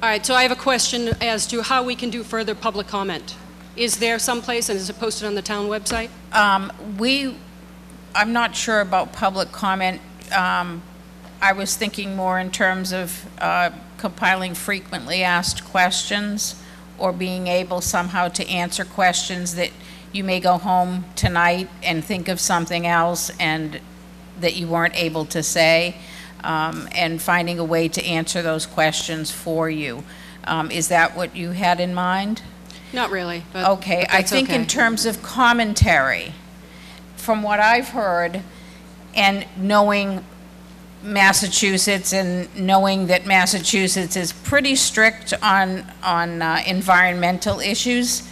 S18: All right, so I have a question as to how we can do further public comment. Is there someplace, and is it posted on the town website?
S1: I'm not sure about public comment. I was thinking more in terms of compiling frequently asked questions, or being able somehow to answer questions that you may go home tonight and think of something else and that you weren't able to say. And finding a way to answer those questions for you. Is that what you had in mind?
S18: Not really. But,
S1: okay, I think in terms of commentary, from what I've heard, and knowing Massachusetts and knowing that Massachusetts is pretty strict on environmental issues,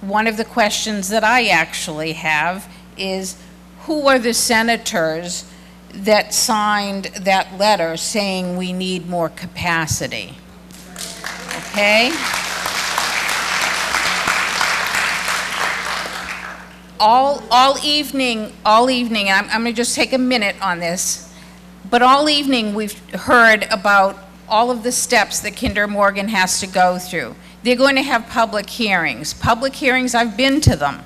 S1: one of the questions that I actually have is, who are the senators that signed that letter saying we need more capacity? Okay? All evening, I'm going to just take a minute on this, but all evening we've heard about all of the steps that Kinder Morgan has to go through. They're going to have public hearings. Public hearings, I've been to them.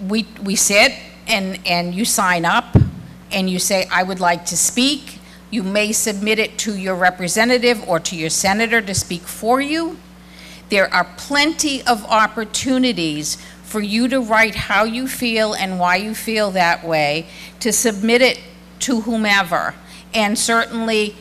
S1: We sit and you sign up and you say, I would like to speak. You may submit it to your representative or to your senator to speak for you. There are plenty of opportunities for you to write how you feel and why you feel that way, to submit it to whomever. And certainly,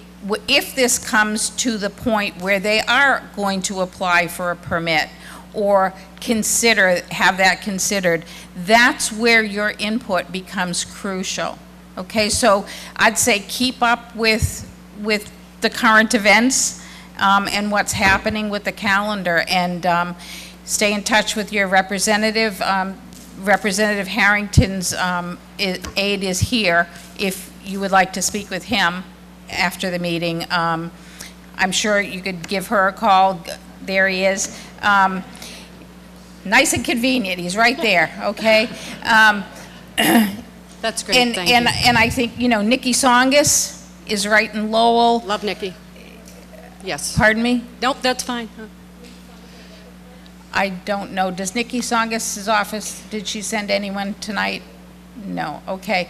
S1: if this comes to the point where they are going to apply for a permit or have that considered, that's where your input becomes crucial. Okay, so I'd say keep up with the current events and what's happening with the calendar, and stay in touch with your representative. Representative Harrington's aide is here if you would like to speak with him after the meeting. I'm sure you could give her a call. There he is. Nice and convenient. He's right there, okay?
S18: That's great,
S1: and,
S18: thank
S1: and,
S18: you.
S1: And I think, Nikki Songus is right in Lowell.
S18: Love Nikki. Yes.
S1: Pardon me?
S18: Nope, that's fine.
S1: I don't know. Does Nikki Songus' office, did she send anyone tonight? No, okay.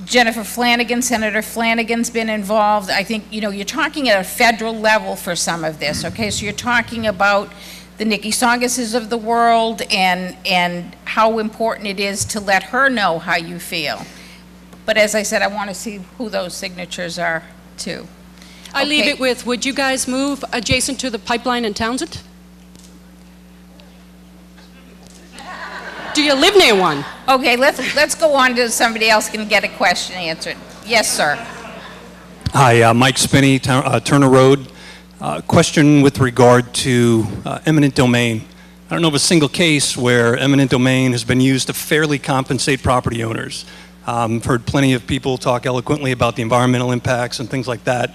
S1: Jennifer Flanagan, Senator Flanagan's been involved. I think, you're talking at a federal level for some of this, okay? So you're talking about the Nikki Songuses of the world and how important it is to let her know how you feel. But as I said, I want to see who those signatures are, too.
S18: I leave it with, would you guys move adjacent to the pipeline in Townsend? Do you live near one?
S1: Okay, let's go on to somebody else can get a question answered. Yes, sir.
S19: Hi, Mike Spinney, Turner Road. Question with regard to eminent domain. I don't know of a single case where eminent domain has been used to fairly compensate property owners. I've heard plenty of people talk eloquently about the environmental impacts and things like that,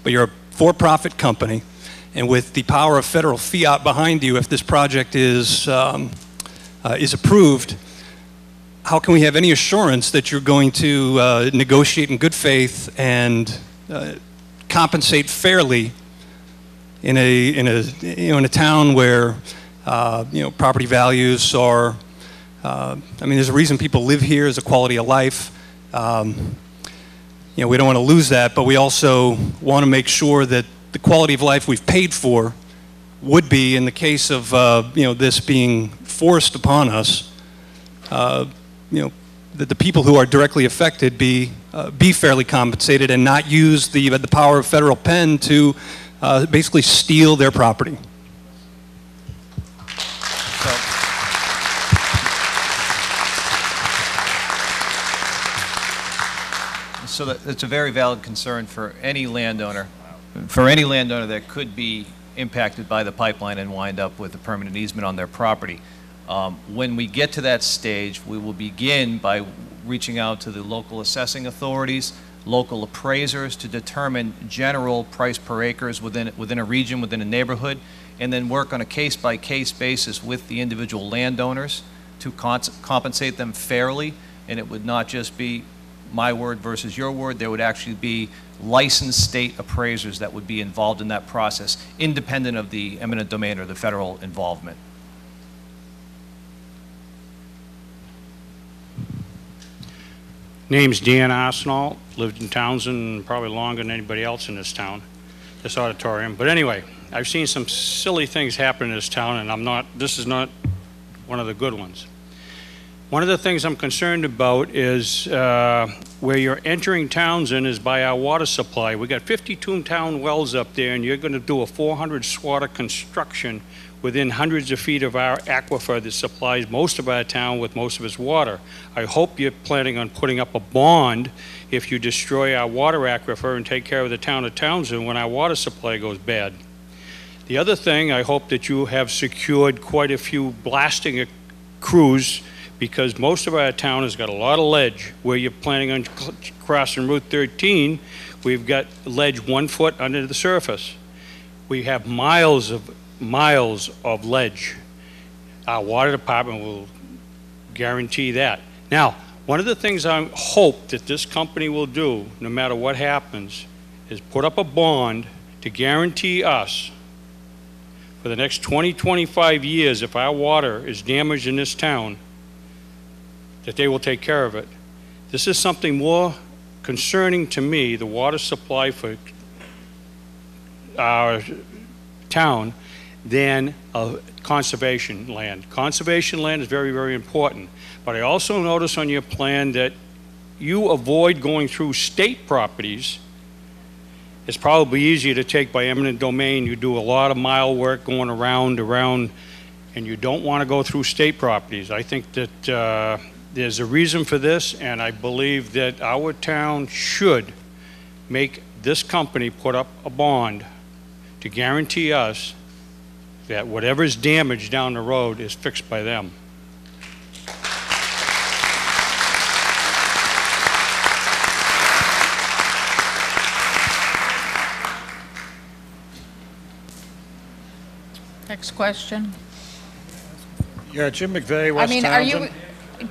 S19: but you're a for-profit company, and with the power of federal fiat behind you, if this project is approved, how can we have any assurance that you're going to negotiate in good faith and compensate fairly in a town where property values are, there's a reason people live here, is a quality of life. We don't want to lose that, but we also want to make sure that the quality of life we've paid for would be, in the case of this being forced upon us, that the people who are directly affected be fairly compensated and not use the power of federal pen to basically steal their property.
S16: So that's a very valid concern for any landowner that could be impacted by the pipeline and wind up with a permanent easement on their property. When we get to that stage, we will begin by reaching out to the local assessing authorities, local appraisers, to determine general price per acres within a region, within a neighborhood, and then work on a case-by-case basis with the individual landowners to compensate them fairly. And it would not just be my word versus your word. There would actually be licensed state appraisers that would be involved in that process, independent of the eminent domain or the federal involvement.
S20: Name's Dan Arsenault, lived in Townsend probably longer than anybody else in this town, this auditorium. But anyway, I've seen some silly things happen in this town, and this is not one of the good ones. One of the things I'm concerned about is where you're entering Townsend is by our water supply. We got 52 town wells up there, and you're going to do a 400 swatter construction within hundreds of feet of our aquifer that supplies most of our town with most of its water. I hope you're planning on putting up a bond if you destroy our water aquifer and take care of the town of Townsend when our water supply goes bad. The other thing, I hope that you have secured quite a few blasting crews, because most of our town has got a lot of ledge. Where you're planning on crossing Route 13, we've got ledge 1 foot under the surface. We have miles of ledge. Our water department will guarantee that. Now, one of the things I hope that this company will do, no matter what happens, is put up a bond to guarantee us for the next 20, 25 years, if our water is damaged in this town, that they will take care of it. This is something more concerning to me, the water supply for our town, than conservation land. Conservation land is very, very important. But I also notice on your plan that you avoid going through state properties. It's probably easier to take by eminent domain. You do a lot of mile work going around, and you don't want to go through state properties. I think that there's a reason for this, and I believe that our town should make this company put up a bond to guarantee us that whatever is damaged down the road is fixed by them.
S1: Next question.
S10: Yeah, Jim McVeigh,
S1: I
S10: West
S1: mean,
S10: Townsend.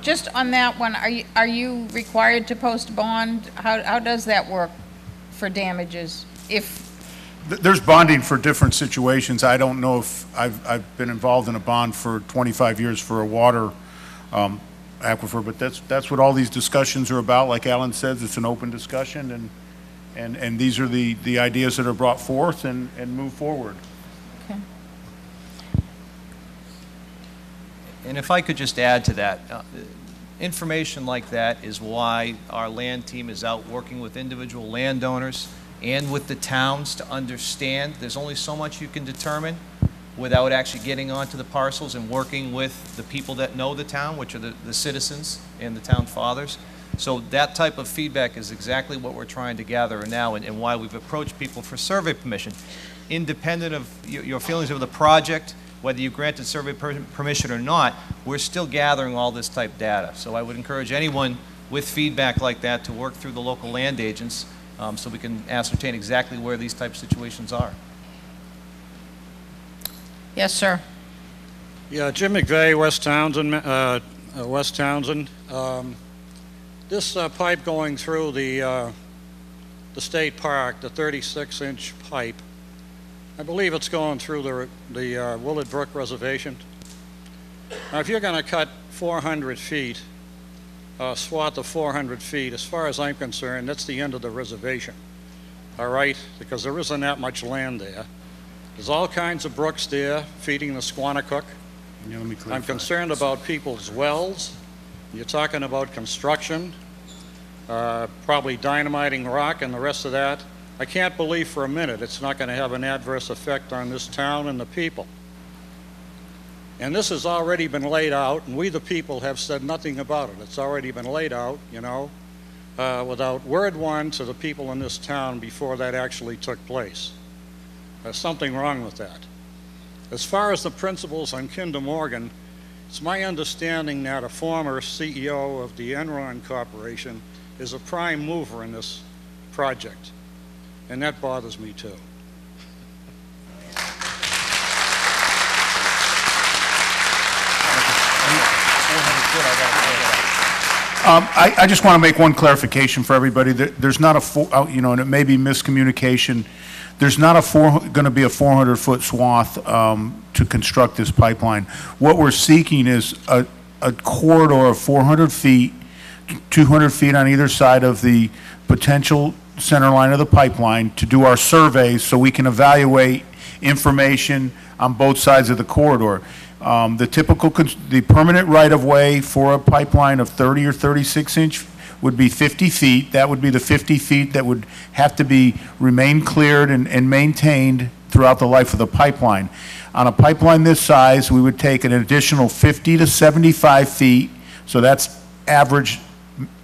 S1: just on that one, are you required to post bond? How does that work for damages? If,
S5: There's bonding for different situations. I don't know if, I've been involved in a bond for 25 years for a water aquifer, but that's what all these discussions are about. Like Alan says, it's an open discussion, and these are the ideas that are brought forth and move forward.
S1: okay.
S16: And if I could just add to that, information like that is why our land team is out working with individual landowners and with the towns to understand there's only so much you can determine without actually getting onto the parcels and working with the people that know the town, which are the citizens and the town fathers. So that type of feedback is exactly what we're trying to gather now, and why we've approached people for survey permission. Independent of your feelings of the project, whether you granted survey permission or not, we're still gathering all this type data. So I would encourage anyone with feedback like that to work through the local land agents so we can ascertain exactly where these type of situations are.
S1: Yes, sir.
S10: Yeah, Jim McVeigh, West Townsend. West Townsend. This pipe going through the state park, the 36-inch pipe, I believe it's going through the Willard Brook Reservation. Now, if you're going to cut 400 feet, a swath of 400 feet, as far as I'm concerned, that's the end of the reservation, all right? Because there isn't that much land there. There's all kinds of brooks there feeding the Squanicook.
S5: Yeah, let me clarify.
S10: I'm concerned about people's wells. You're talking about construction, probably dynamiting rock and the rest of that. I can't believe for a minute it's not going to have an adverse effect on this town and the people. And this has already been laid out, and we the people have said nothing about it. It's already been laid out, you know, without word one to the people in this town before that actually took place. There's something wrong with that. As far as the principals on Kinder Morgan, it's my understanding that a former CEO of the Enron Corporation is a prime mover in this project. And that bothers me too.
S5: I just want to make one clarification for everybody. There's not a, you know, and it may be miscommunication. There's not going to be a 400-foot swath to construct this pipeline. What we're seeking is a corridor of 400 feet, 200 feet on either side of the potential center line of the pipeline to do our surveys so we can evaluate information on both sides of the corridor. The permanent right-of-way for a pipeline of 30 or 36-inch would be 50 feet. That would be the 50 feet that would have to remain cleared and maintained throughout the life of the pipeline. On a pipeline this size, we would take an additional 50 to 75 feet, so that's average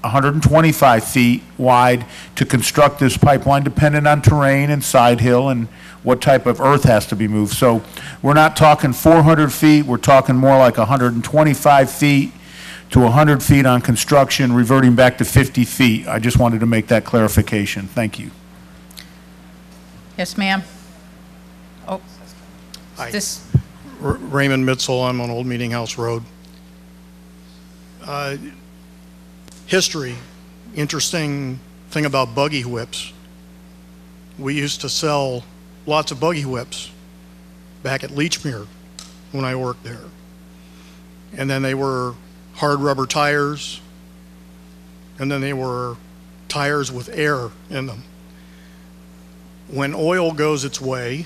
S5: 125 feet wide to construct this pipeline, dependent on terrain and side hill and what type of earth has to be moved. So we're not talking 400 feet, we're talking more like 125 feet to 100 feet on construction, reverting back to 50 feet. I just wanted to make that clarification. Thank you.
S1: Yes, ma'am. Oh,
S21: Hi.
S1: this.
S21: Raymond Mitzel, I'm on Old Meeting House Road. History, interesting thing about buggy whips. We used to sell lots of buggy whips back at Leechmere when I worked there. And then they were hard rubber tires, and then they were tires with air in them. When oil goes its way,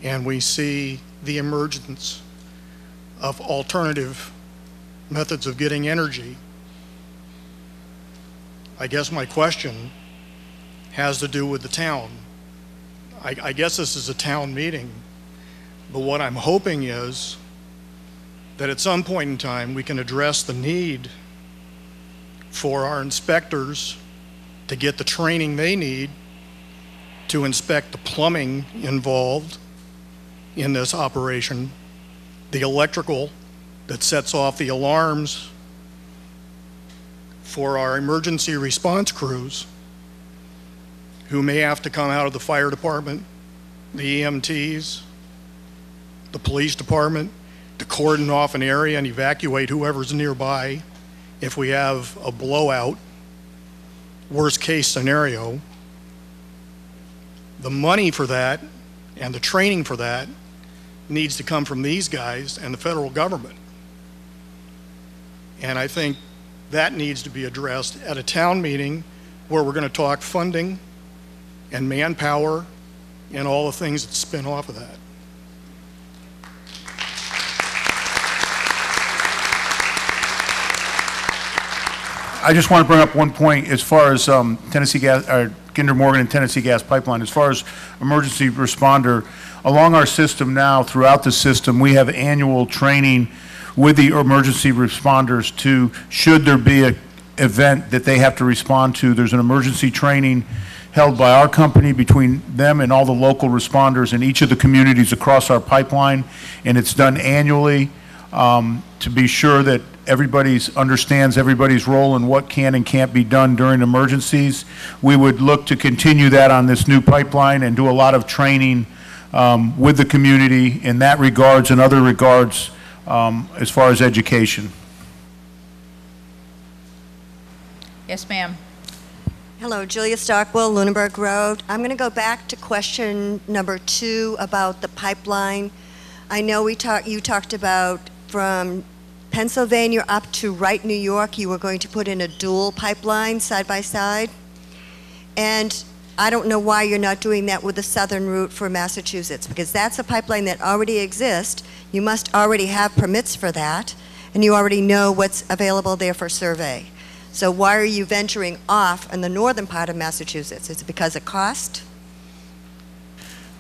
S21: and we see the emergence of alternative methods of getting energy, I guess my question has to do with the town. I guess this is a town meeting, but what I'm hoping is that at some point in time we can address the need for our inspectors to get the training they need to inspect the plumbing involved in this operation, the electrical that sets off the alarms for our emergency response crews who may have to come out of the fire department, the EMTs, the police department, to cordon off an area and evacuate whoever's nearby if we have a blowout, worst case scenario. The money for that and the training for that needs to come from these guys and the federal government. And I think that needs to be addressed at a town meeting where we're going to talk funding and manpower and all the things that spin off of that.
S5: I just want to bring up one point as far as Tennessee Gas, or Kinder Morgan and Tennessee Gas Pipeline. As far as emergency responder, along our system now, throughout the system, we have annual training with the emergency responders to, should there be an event that they have to respond to, there's an emergency training held by our company between them and all the local responders in each of the communities across our pipeline, and it's done annually to be sure that everybody understands everybody's role and what can and can't be done during emergencies. We would look to continue that on this new pipeline and do a lot of training with the community in that regards and other regards as far as education.
S1: Yes, ma'am.
S3: Hello, Julia Stockwell, Lunenburg Road. I'm going to go back to question number 2 about the pipeline. I know you talked about from Pennsylvania up to Wright, New York, you were going to put in a dual pipeline side by side. And I don't know why you're not doing that with the southern route for Massachusetts, because that's a pipeline that already exists. You must already have permits for that, and you already know what's available there for survey. So why are you venturing off in the northern part of Massachusetts? Is it because of cost?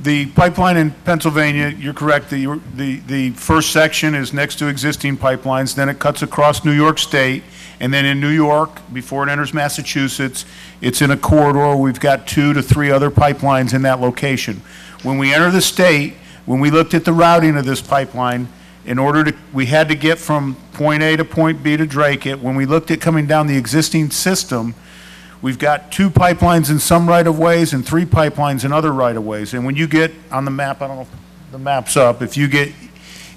S5: The pipeline in Pennsylvania, you're correct, the first section is next to existing pipelines, then it cuts across New York State, and then in New York, before it enters Massachusetts, it's in a corridor. We've got 2 to 3 other pipelines in that location. When we enter the state, when we looked at the routing of this pipeline, we had to get from point A to point B to Drake it. When we looked at coming down the existing system, we've got 2 pipelines in some right-of-ways and 3 pipelines in other right-of-ways. And when you get on the map, I don't know if the map's up, if you get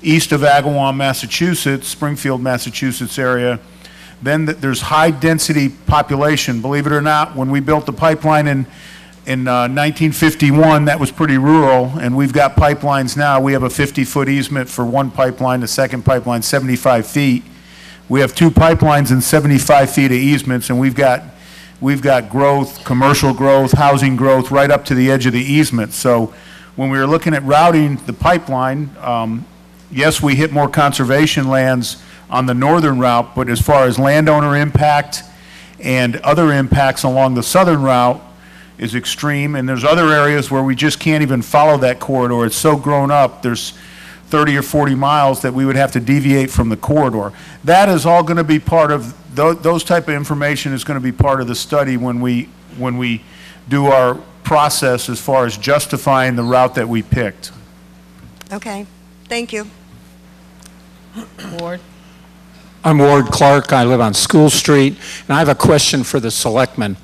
S5: east of Agawam, Massachusetts, Springfield, Massachusetts area, then there's high-density population. Believe it or not, when we built the pipeline in 1951, that was pretty rural, and we've got pipelines now. We have a 50-foot easement for one pipeline, the second pipeline 75 feet. We have 2 pipelines and 75 feet of easements, and we've got growth, commercial growth, housing growth right up to the edge of the easement. So when we were looking at routing the pipeline, yes, we hit more conservation lands on the northern route, but as far as landowner impact and other impacts along the southern route is extreme, and there's other areas where we just can't even follow that corridor. It's so grown up, there's 30 or 40 miles that we would have to deviate from the corridor. That is all going to be part of, those type of information is going to be part of the study when we do our process as far as justifying the route that we picked.
S3: Okay, thank you.
S1: Ward.
S22: I'm Ward Clark. I live on School Street, and I have a question for the Selectmen.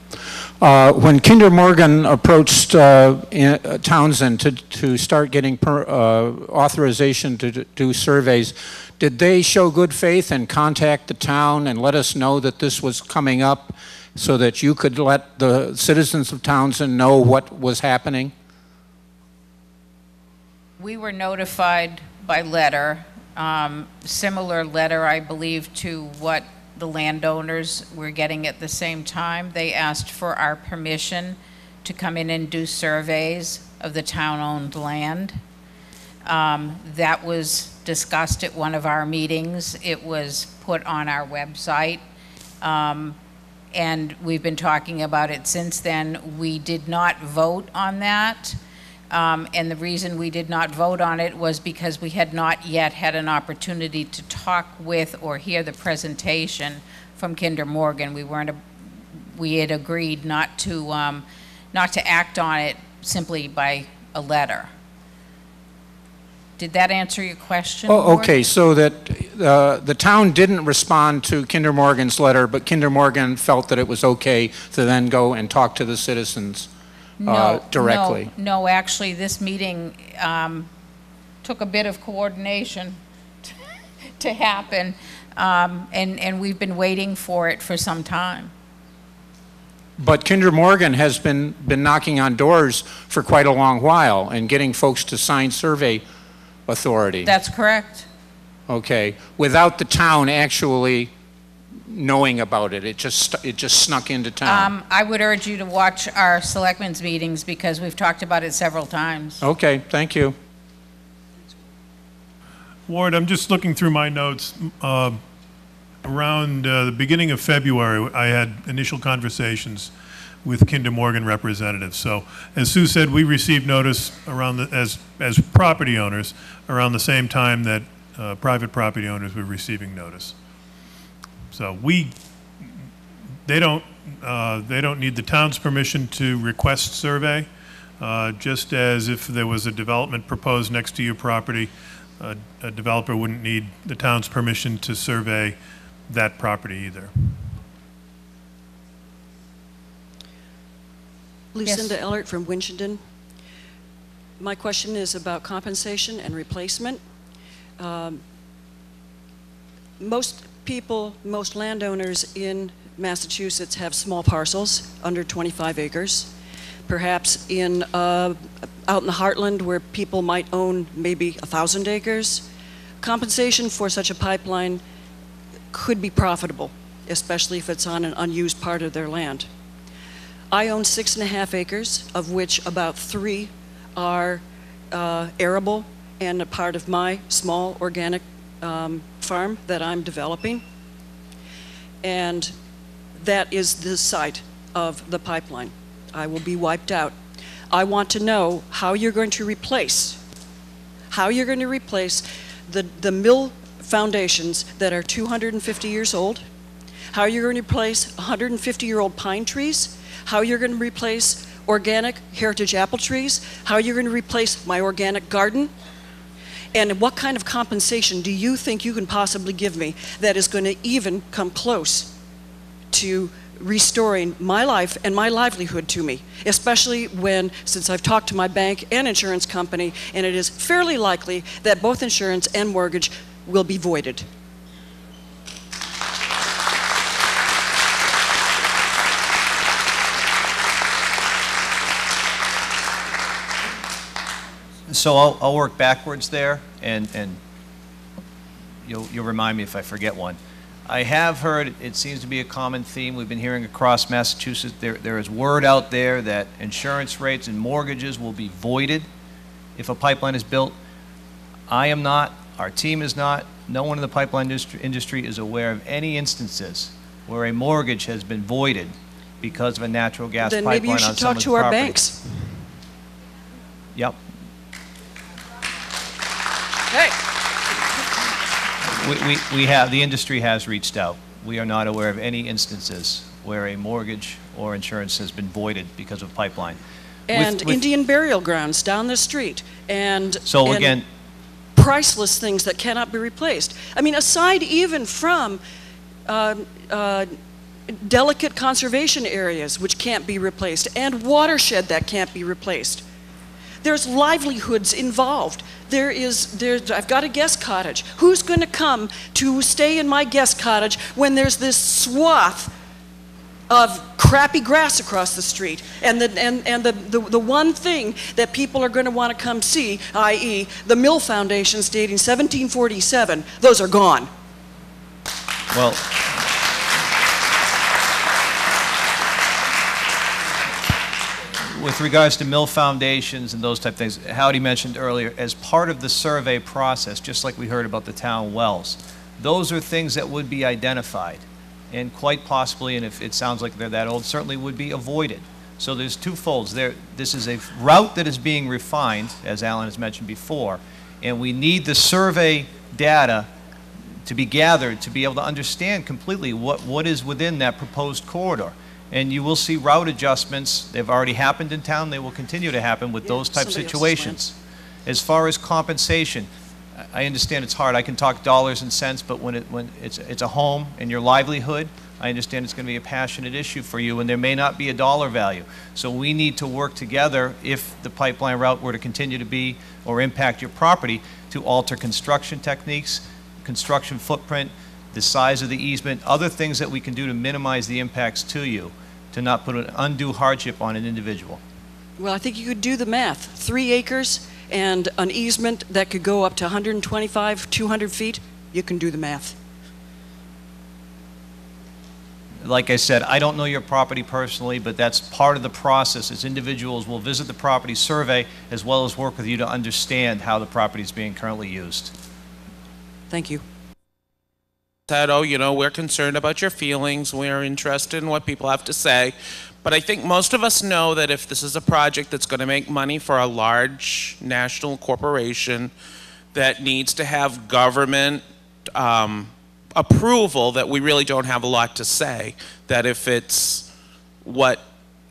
S22: When Kinder Morgan approached Townsend to start getting authorization to do surveys, did they show good faith and contact the town and let us know that this was coming up so that you could let the citizens of Townsend know what was happening?
S1: We were notified by letter, similar letter, I believe, to what the landowners were getting at the same time. They asked for our permission to come in and do surveys of the town-owned land. That was discussed at one of our meetings. It was put on our website. and we've been talking about it since then. We did not vote on that. And the reason we did not vote on it was because we had not yet had an opportunity to talk with or hear the presentation from Kinder Morgan. We had agreed not to act on it simply by a letter. Did that answer your question?
S22: Oh, okay, so that the town didn't respond to Kinder Morgan's letter, but Kinder Morgan felt that it was okay to then go and talk to the citizens directly.
S1: No, actually, this meeting took a bit of coordination to happen, and we've been waiting for it for some time.
S22: But Kinder Morgan has been knocking on doors for quite a long while and getting folks to sign survey authority.
S1: That's correct.
S22: Okay, without the town actually knowing about it, it just snuck into town.
S1: I would urge you to watch our selectmen's meetings because we've talked about it several times.
S22: Okay, thank you.
S4: Ward, I'm just looking through my notes. Around the beginning of February, I had initial conversations with Kinder Morgan representatives. So, as Sue said, we received notice around as property owners around the same time that private property owners were receiving notice. So they don't need the town's permission to request survey, just as if there was a development proposed next to your property, a developer wouldn't need the town's permission to survey that property either.
S8: Lucinda Ellert from Winchendon. My question is about compensation and replacement. Most people, most landowners in Massachusetts have small parcels under 25 acres. Perhaps out in the heartland where people might own maybe 1,000 acres, compensation for such a pipeline could be profitable, especially if it's on an unused part of their land. I own 6.5 acres, of which about 3 are arable and a part of my small organic farm that I'm developing. And that is the site of the pipeline. I will be wiped out. I want to know how you're going to replace the mill foundations that are 250 years old, how you're going to replace 150-year-old pine trees, how you're going to replace organic heritage apple trees, how you're going to replace my organic garden, and what kind of compensation do you think you can possibly give me that is going to even come close to restoring my life and my livelihood to me, especially since I've talked to my bank and insurance company, and it is fairly likely that both insurance and mortgage will be voided.
S16: So I'll work backwards there, and you'll remind me if I forget one. I have heard, it seems to be a common theme we've been hearing across Massachusetts, there is word out there that insurance rates and mortgages will be voided if a pipeline is built. I am not, our team is not, no one in the pipeline industry is aware of any instances where a mortgage has been voided because of a natural gas pipeline on someone's property.
S8: Then maybe you should talk to our banks.
S16: Yep.
S8: Hey.
S16: We have, the industry has reached out. We are not aware of any instances where a mortgage or insurance has been voided because of pipeline.
S8: And Indian burial grounds down the street, and
S16: again,
S8: priceless things that cannot be replaced. I mean, aside even from delicate conservation areas which can't be replaced, and watershed that can't be replaced. There's livelihoods involved. I've got a guest cottage. Who's going to come to stay in my guest cottage when there's this swath of crappy grass across the street, and the one thing that people are going to want to come see, i.e. the mill foundations dating 1747, those are gone.
S16: Well, with regards to mill foundations and those type of things, Howdy mentioned earlier, as part of the survey process, just like we heard about the town wells, those are things that would be identified. and quite possibly, and if it sounds like they're that old, certainly would be avoided. So there's two folds there. This is a route that is being refined, as Alan has mentioned before, and we need the survey data to be gathered to be able to understand completely what is within that proposed corridor. And you will see route adjustments. They've already happened in town. They will continue to happen with those type situations. As far as compensation, I understand it's hard. I can talk dollars and cents, but when it's a home and your livelihood, I understand it's going to be a passionate issue for you, and there may not be a dollar value. So we need to work together, if the pipeline route were to continue to be or impact your property, to alter construction techniques, construction footprint, the size of the easement, other things that we can do to minimize the impacts to you, to not put an undue hardship on an individual.
S8: Well, I think you could do the math. 3 acres and an easement that could go up to 125, 200 feet, you can do the math.
S16: Like I said, I don't know your property personally, but that's part of the process. As individuals will visit the property, survey, as well as work with you to understand how the property is being currently used.
S8: Thank you.
S7: Said, oh, you know, we're concerned about your feelings, we're interested in what people have to say. But I think most of us know that if this is a project that's going to make money for a large national corporation that needs to have government approval, that we really don't have a lot to say. That if it's what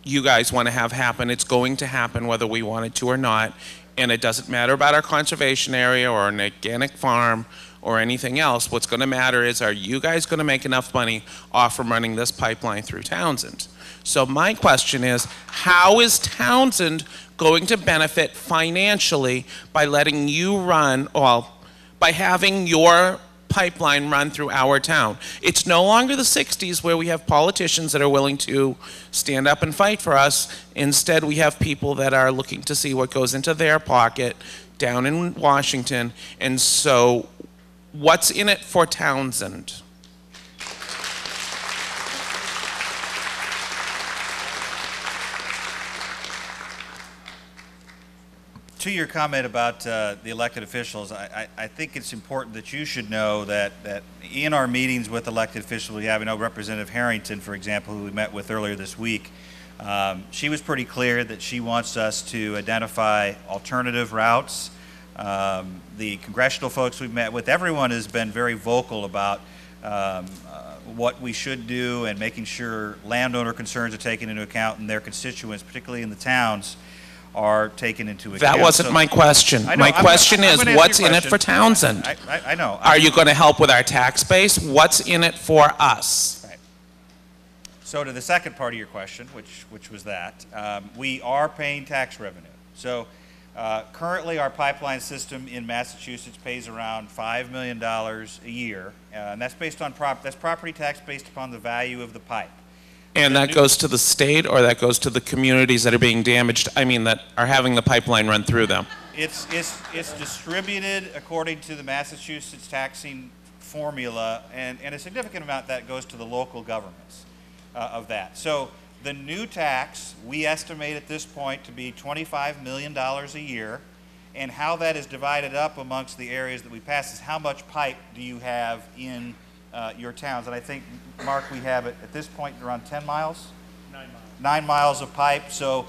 S7: you guys want to have happen, it's going to happen whether we want it to or not. And it doesn't matter about our conservation area or an organic farm or anything else. What's going to matter is, are you guys going to make enough money off from running this pipeline through Townsend? So my question is, how is Townsend going to benefit financially by letting you run, well, by having your pipeline run through our town? It's no longer the 60s where we have politicians that are willing to stand up and fight for us. Instead, we have people that are looking to see what goes into their pocket down in Washington. And so what's in it for Townsend?
S2: To your comment about the elected officials, I think it's important that you should know that in our meetings with elected officials, we have, you know, Representative Harrington, for example, who we met with earlier this week. She was pretty clear that she wants us to identify alternative routes. The congressional folks we've met with, everyone has been very vocal about what we should do and making sure landowner concerns are taken into account, and their constituents, particularly in the towns, are taken into account.
S7: That wasn't my question. My question is, what's in it for Townsend?
S2: I know.
S7: Are you going to help with our tax base? What's in it for us?
S2: Right. So to the second part of your question, which was that, we are paying tax revenue. So currently our pipeline system in Massachusetts pays around $5 million a year, and that's based on that's property tax based upon the value of the pipe.
S7: And that goes to the state, or that goes to the communities that are being damaged, I mean, that are having the pipeline run through them?
S2: It's distributed according to the Massachusetts taxing formula, and a significant amount that goes to the local governments of that. So the new tax, we estimate at this point to be $25 million a year, and how that is divided up amongst the areas that we pass is how much pipe do you have in your towns. And I think, Mark, we have it at this point around 10 miles?
S5: 9 miles.
S2: 9 miles of pipe. So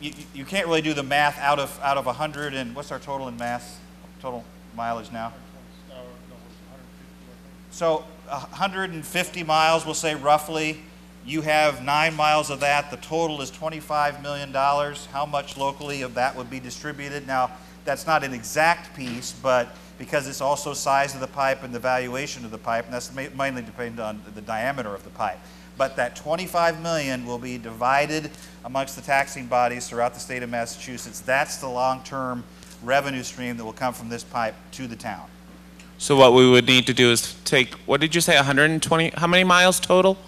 S2: you can't really do the math out of 100 and what's our total in mass, total mileage now? So 150 miles, we'll say roughly. You have 9 miles of that. The total is $25 million. How much locally of that would be distributed? Now, that's not an exact piece, but because it's also size of the pipe and the valuation of the pipe, and that's mainly dependent on the diameter of the pipe. But that $25 million will be divided amongst the taxing bodies throughout the state of Massachusetts. That's the long-term revenue stream that will come from this pipe to the town.
S7: So what we would need to do is take, what did you say, 120, how many miles total?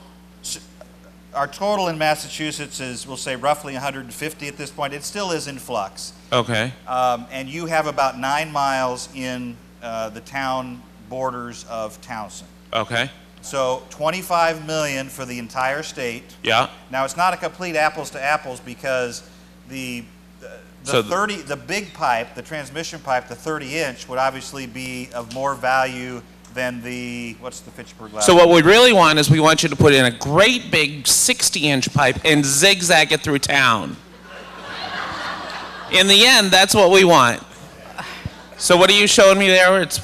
S2: Our total in Massachusetts is, we'll say, roughly 150 at this point. It still is in flux.
S7: Okay.
S2: And you have about 9 miles in the town borders of Townsend.
S7: Okay.
S2: So 25 million for the entire state.
S7: Yeah.
S2: Now it's not a complete apples to apples because the big pipe, the transmission pipe, the 30-inch would obviously be of more value than the, what's the Fitchburg lateral?
S7: So what we really want is we want you to put in a great big 60-inch pipe and zigzag it through town. In the end, that's what we want. So what are you showing me there? It's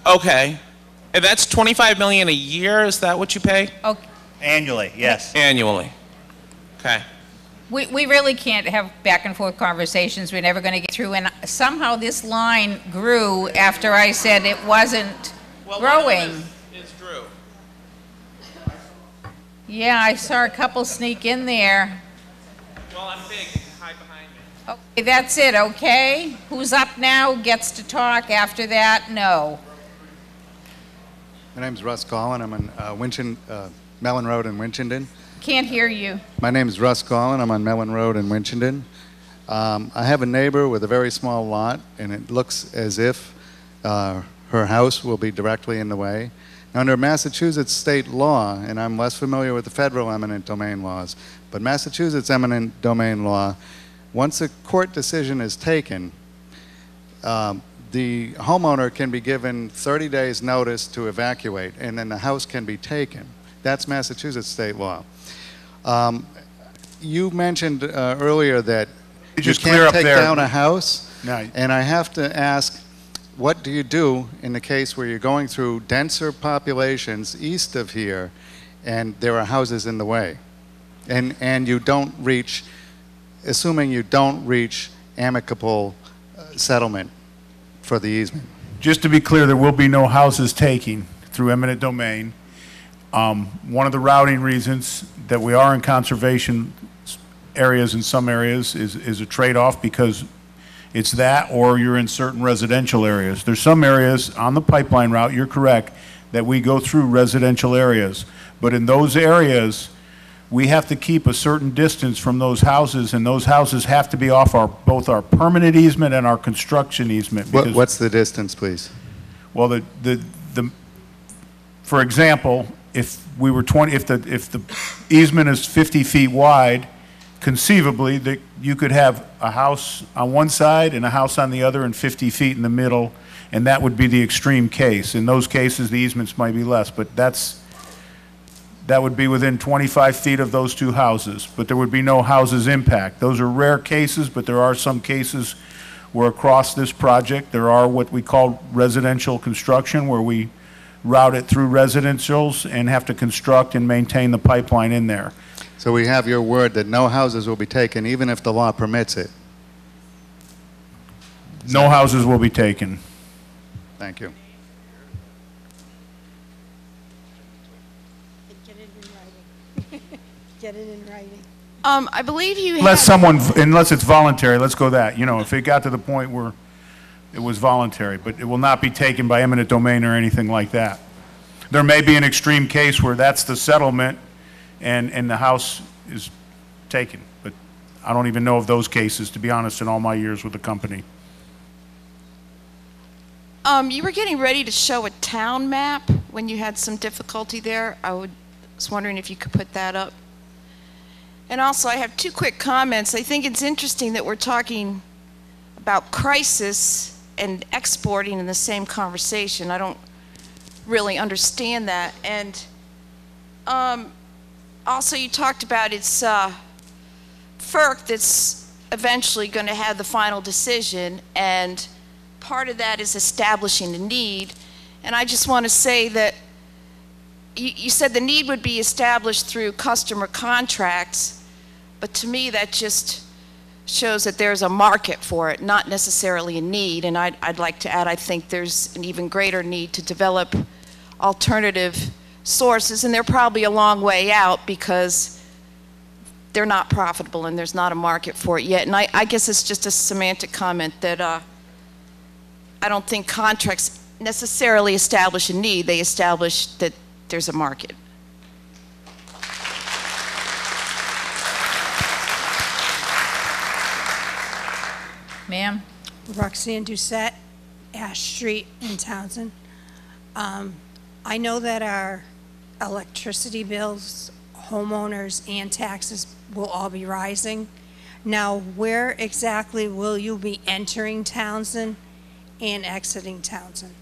S7: okay. And that's $25 million a year, is that what you pay?
S1: Okay.
S2: Annually, yes.
S7: Annually. Okay.
S1: We really can't have back and forth conversations. We're never going to get through. And somehow this line grew after I said it wasn't growing.
S7: It's Drew.
S1: Yeah, I saw a couple sneak in there.
S7: Well, I'm big. You can hide behind me.
S1: Okay, that's it, okay? Who's up now gets to talk. After that, no.
S9: My name's Russ Collin. I'm on Mellon Road in Winchendon.
S1: Can't hear you.
S9: My name is Russ Collin. I'm on Mellon Road in Winchendon. I have a neighbor with a very small lot, and it looks as if her house will be directly in the way. Under Massachusetts state law, and I'm less familiar with the federal eminent domain laws, but Massachusetts eminent domain law, once a court decision is taken, the homeowner can be given 30 days notice to evacuate, and then the house can be taken. That's Massachusetts state law. You mentioned earlier that you can't take down a house, and I have to ask, what do you do in the case where you're going through denser populations east of here, and there are houses in the way, and you don't reach, assuming you don't reach amicable settlement for the easement?
S5: Just to be clear, there will be no houses taking through eminent domain. One of the routing reasons that we are in conservation areas in some areas is a trade-off, because it's that or you're in certain residential areas. There's some areas on the pipeline route, you're correct, that we go through residential areas. But in those areas, we have to keep a certain distance from those houses, and those houses have to be off both our permanent easement and our construction easement.
S9: What's the distance, please?
S5: Well, for example, if the easement is 50 feet wide, conceivably that you could have a house on one side and a house on the other and 50 feet in the middle, and that would be the extreme case. In those cases, the easements might be less, but that would be within 25 feet of those two houses, but there would be no houses impact. Those are rare cases, but there are some cases where across this project there are what we call residential construction, where we route it through residentials and have to construct and maintain the pipeline in there.
S9: So we have your word that no houses will be taken, even if the law permits it?
S5: No houses will be taken.
S9: Thank you.
S11: Get it in writing. Get it in writing.
S13: I believe you
S5: Unless it's voluntary, let's go that. You know, if it got to the point where it was voluntary, but it will not be taken by eminent domain or anything like that. There may be an extreme case where that's the settlement and the house is taken, but I don't even know of those cases, to be honest, in all my years with the company.
S13: You were getting ready to show a town map when you had some difficulty there. I was wondering if you could put that up. And also, I have two quick comments. I think it's interesting that we're talking about crisis and exporting in the same conversation. I don't really understand that. And also, you talked about it's FERC that's eventually going to have the final decision, and part of that is establishing the need. And I just want to say that you said the need would be established through customer contracts, but to me that just shows that there's a market for it, not necessarily a need. And I'd like to add, I think there's an even greater need to develop alternative sources, and they're probably a long way out because they're not profitable and there's not a market for it yet. And I guess it's just a semantic comment that I don't think contracts necessarily establish a need. They establish that there's a market.
S1: Ma'am?
S11: Roxanne Doucette, Ash Street in Townsend. I know that our electricity bills, homeowners, and taxes will all be rising. Now, where exactly will you be entering Townsend? and exiting Townsend.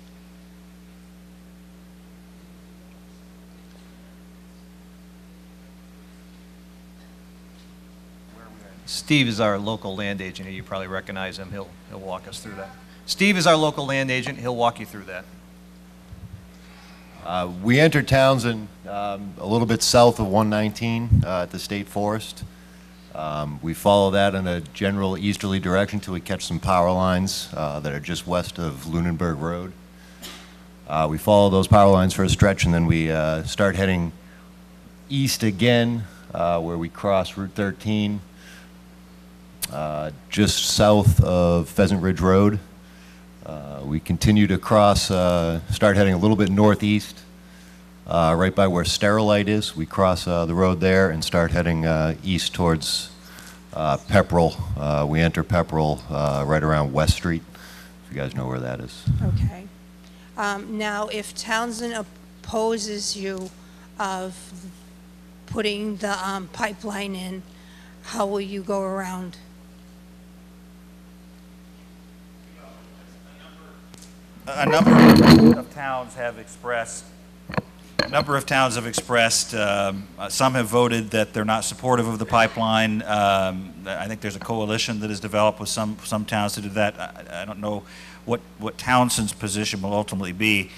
S16: Steve is our local land agent here. You probably recognize him. He'll walk us through that. Steve is our local land agent. He'll walk you through that.
S12: We entered Townsend a little bit south of 119 at the State Forest. We follow that in a general easterly direction till we catch some power lines that are just west of Lunenburg Road. We follow those power lines for a stretch, and then we start heading east again, where we cross Route 13, just south of Pheasant Ridge Road. We continue to cross, start heading a little bit northeast, right by where Sterilite is. We cross the road there and start heading east towards Pepperell. We enter Pepperell right around West Street, if you guys know where that is.
S11: Okay. Now, if Townsend opposes you of putting the pipeline in, how will you go around?
S2: A number of towns have expressed, some have voted that they're not supportive of the pipeline. I think there's a coalition that has developed with some towns to do that. I don't know what Townsend's position will ultimately be.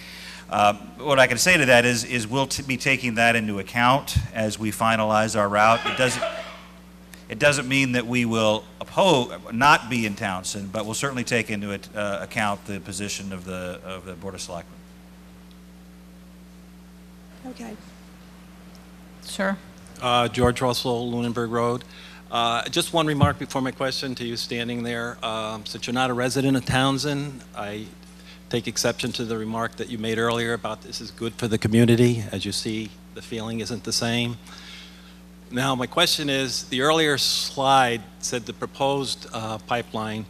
S2: What I can say to that is we'll be taking that into account as we finalize our route. It doesn't mean that we will not be in Townsend, but we'll certainly take into account the position of the Board of Selectmen.
S11: Okay.
S1: Sure.
S19: George Russell, Lunenburg Road. Just one remark before my question to you standing there. Since you're not a resident of Townsend, I take exception to the remark that you made earlier about this is good for the community. As you see, the feeling isn't the same. Now, my question is, the earlier slide said the proposed pipeline.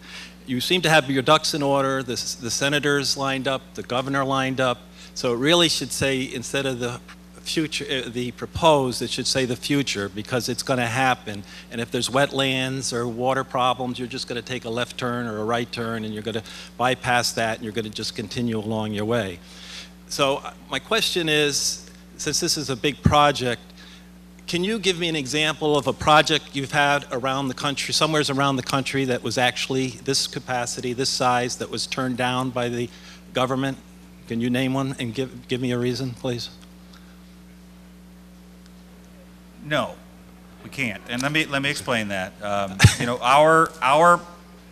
S19: You seem to have your ducks in order, the senators lined up, the governor lined up. So it really should say, instead of the future, the proposed, it should say the future, because it's going to happen. And if there's wetlands or water problems, you're just going to take a left turn or a right turn, and you're going to bypass that, and you're going to just continue along your way. So my question is, since this is a big project, can you give me an example of a project you've had around the country, somewhere around the country, that was actually this capacity, this size, that was turned down by the government? Can you name one and give me a reason, please?
S2: No, we can't. And let me explain that. You know, our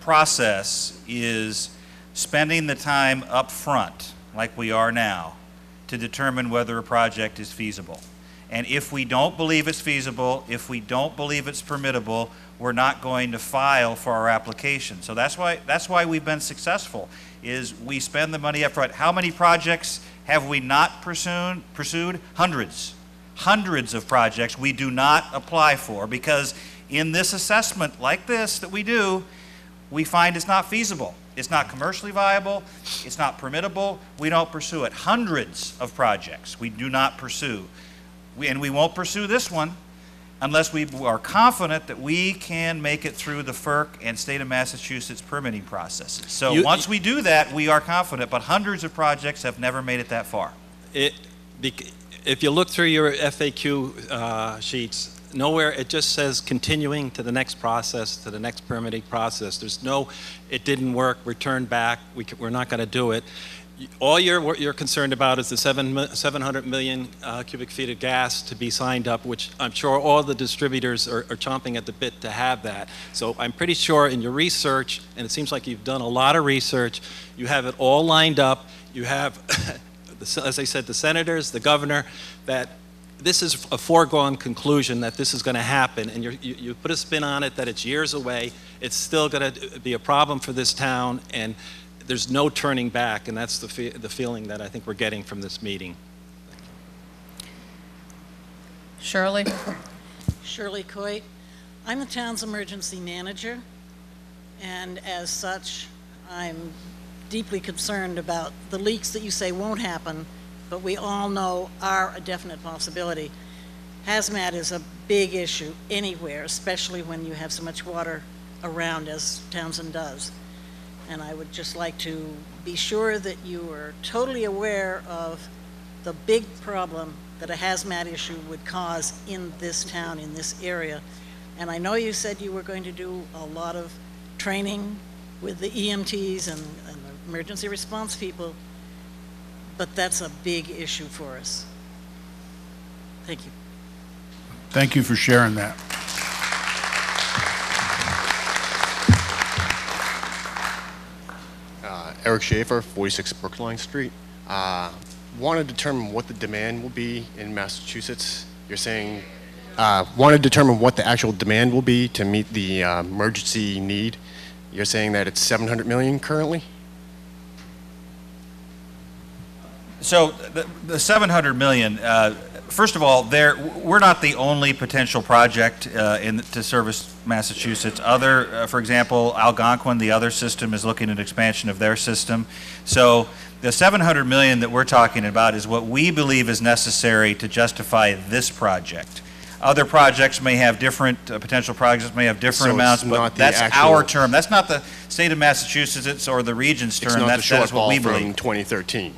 S2: process is spending the time up front, like we are now, to determine whether a project is feasible. And if we don't believe it's feasible, if we don't believe it's permittable, we're not going to file for our application. So that's why we've been successful, is we spend the money up front. How many projects have we not pursued? Hundreds. Hundreds of projects we do not apply for, because in this assessment like this that we do, we find it's not feasible. It's not commercially viable. It's not permittable. We don't pursue it. Hundreds of projects we do not pursue. And we won't pursue this one unless we are confident that we can make it through the FERC and state of Massachusetts permitting processes. So once we do that, we are confident, but hundreds of projects have never made it that far.
S19: If you look through your FAQ sheets, nowhere it just says continuing to the next process, to the next permitting process. There's no, it didn't work, we're turned back, we're not going to do it. All you're concerned about is the 700 million cubic feet of gas to be signed up, which I'm sure all the distributors are chomping at the bit to have that. So I'm pretty sure in your research, and it seems like you've done a lot of research, you have it all lined up. You have, as I said, the senators, the governor, that this is a foregone conclusion that this is going to happen, and you put a spin on it that it's years away. It's still going to be a problem for this town, and there's no turning back, and that's the feeling that I think we're getting from this meeting.
S1: Shirley?
S14: Shirley Coit. I'm the town's emergency manager, and as such, I'm deeply concerned about the leaks that you say won't happen, but we all know are a definite possibility. Hazmat is a big issue anywhere, especially when you have so much water around as Townsend does. And I would just like to be sure that you are totally aware of the big problem that a hazmat issue would cause in this town, in this area. And I know you said you were going to do a lot of training with the EMTs and the emergency response people, but that's a big issue for us. Thank you.
S5: Thank you for sharing that.
S15: Eric Schaefer, 46 Brookline Street. Want to determine what the demand will be in Massachusetts. You're saying, want to determine what the actual demand will be to meet the emergency need. You're saying that it's 700 million currently?
S2: So the 700 million, first of all, we're not the only potential project to service Massachusetts. For example, Algonquin, the other system, is looking at expansion of their system. So the 700 million that we're talking about is what we believe is necessary to justify this project. Other projects may have different, potential projects may have different amounts, but that's our term. That's not the state of Massachusetts or the region's term. That is what we believe.
S15: From 2013.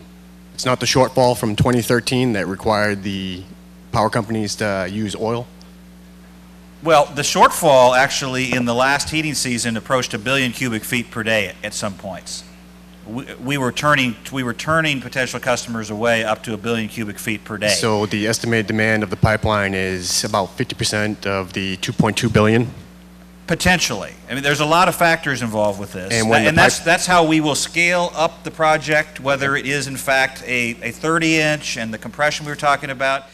S15: It's not the shortfall from 2013 that required the power companies to use oil?
S2: Well, the shortfall actually in the last heating season approached 1 billion cubic feet per day at some points. We were turning potential customers away up to 1 billion cubic feet per day.
S15: So the estimated demand of the pipeline is about 50% of the 2.2 billion?
S2: Potentially. I mean, there's a lot of factors involved with this. And that's how we will scale up the project, whether it is in fact a 30-inch and the compression we were talking about.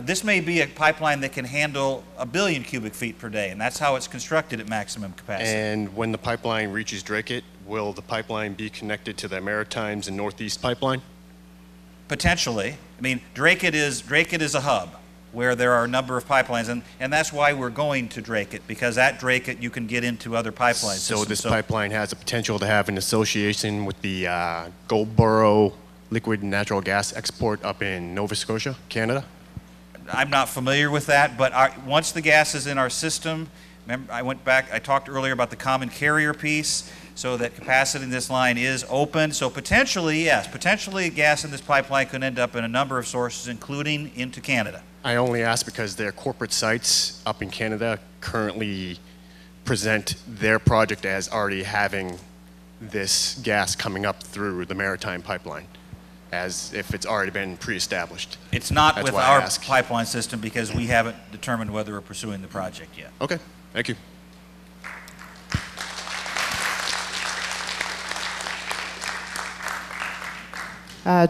S2: This may be a pipeline that can handle 1 billion cubic feet per day, and that's how it's constructed at maximum capacity.
S15: And when the pipeline reaches Drake, will the pipeline be connected to the Maritimes and Northeast pipeline?
S2: Potentially. I mean, Drake is a hub where there are a number of pipelines, and that's why we're going to Drake, because at Drake you can get into other pipelines.
S15: So this pipeline has the potential to have an association with the Goldboro liquid natural gas export up in Nova Scotia, Canada?
S2: I'm not familiar with that, but once the gas is in our system, remember I talked earlier about the common carrier piece, so that capacity in this line is open. So potentially, yes, potentially gas in this pipeline could end up in a number of sources, including into Canada.
S15: I only ask because their corporate sites up in Canada currently present their project as already having this gas coming up through the Maritime pipeline, as if it's already been pre-established.
S2: It's not with our pipeline system because we haven't determined whether we're pursuing the project yet.
S15: Okay, thank you.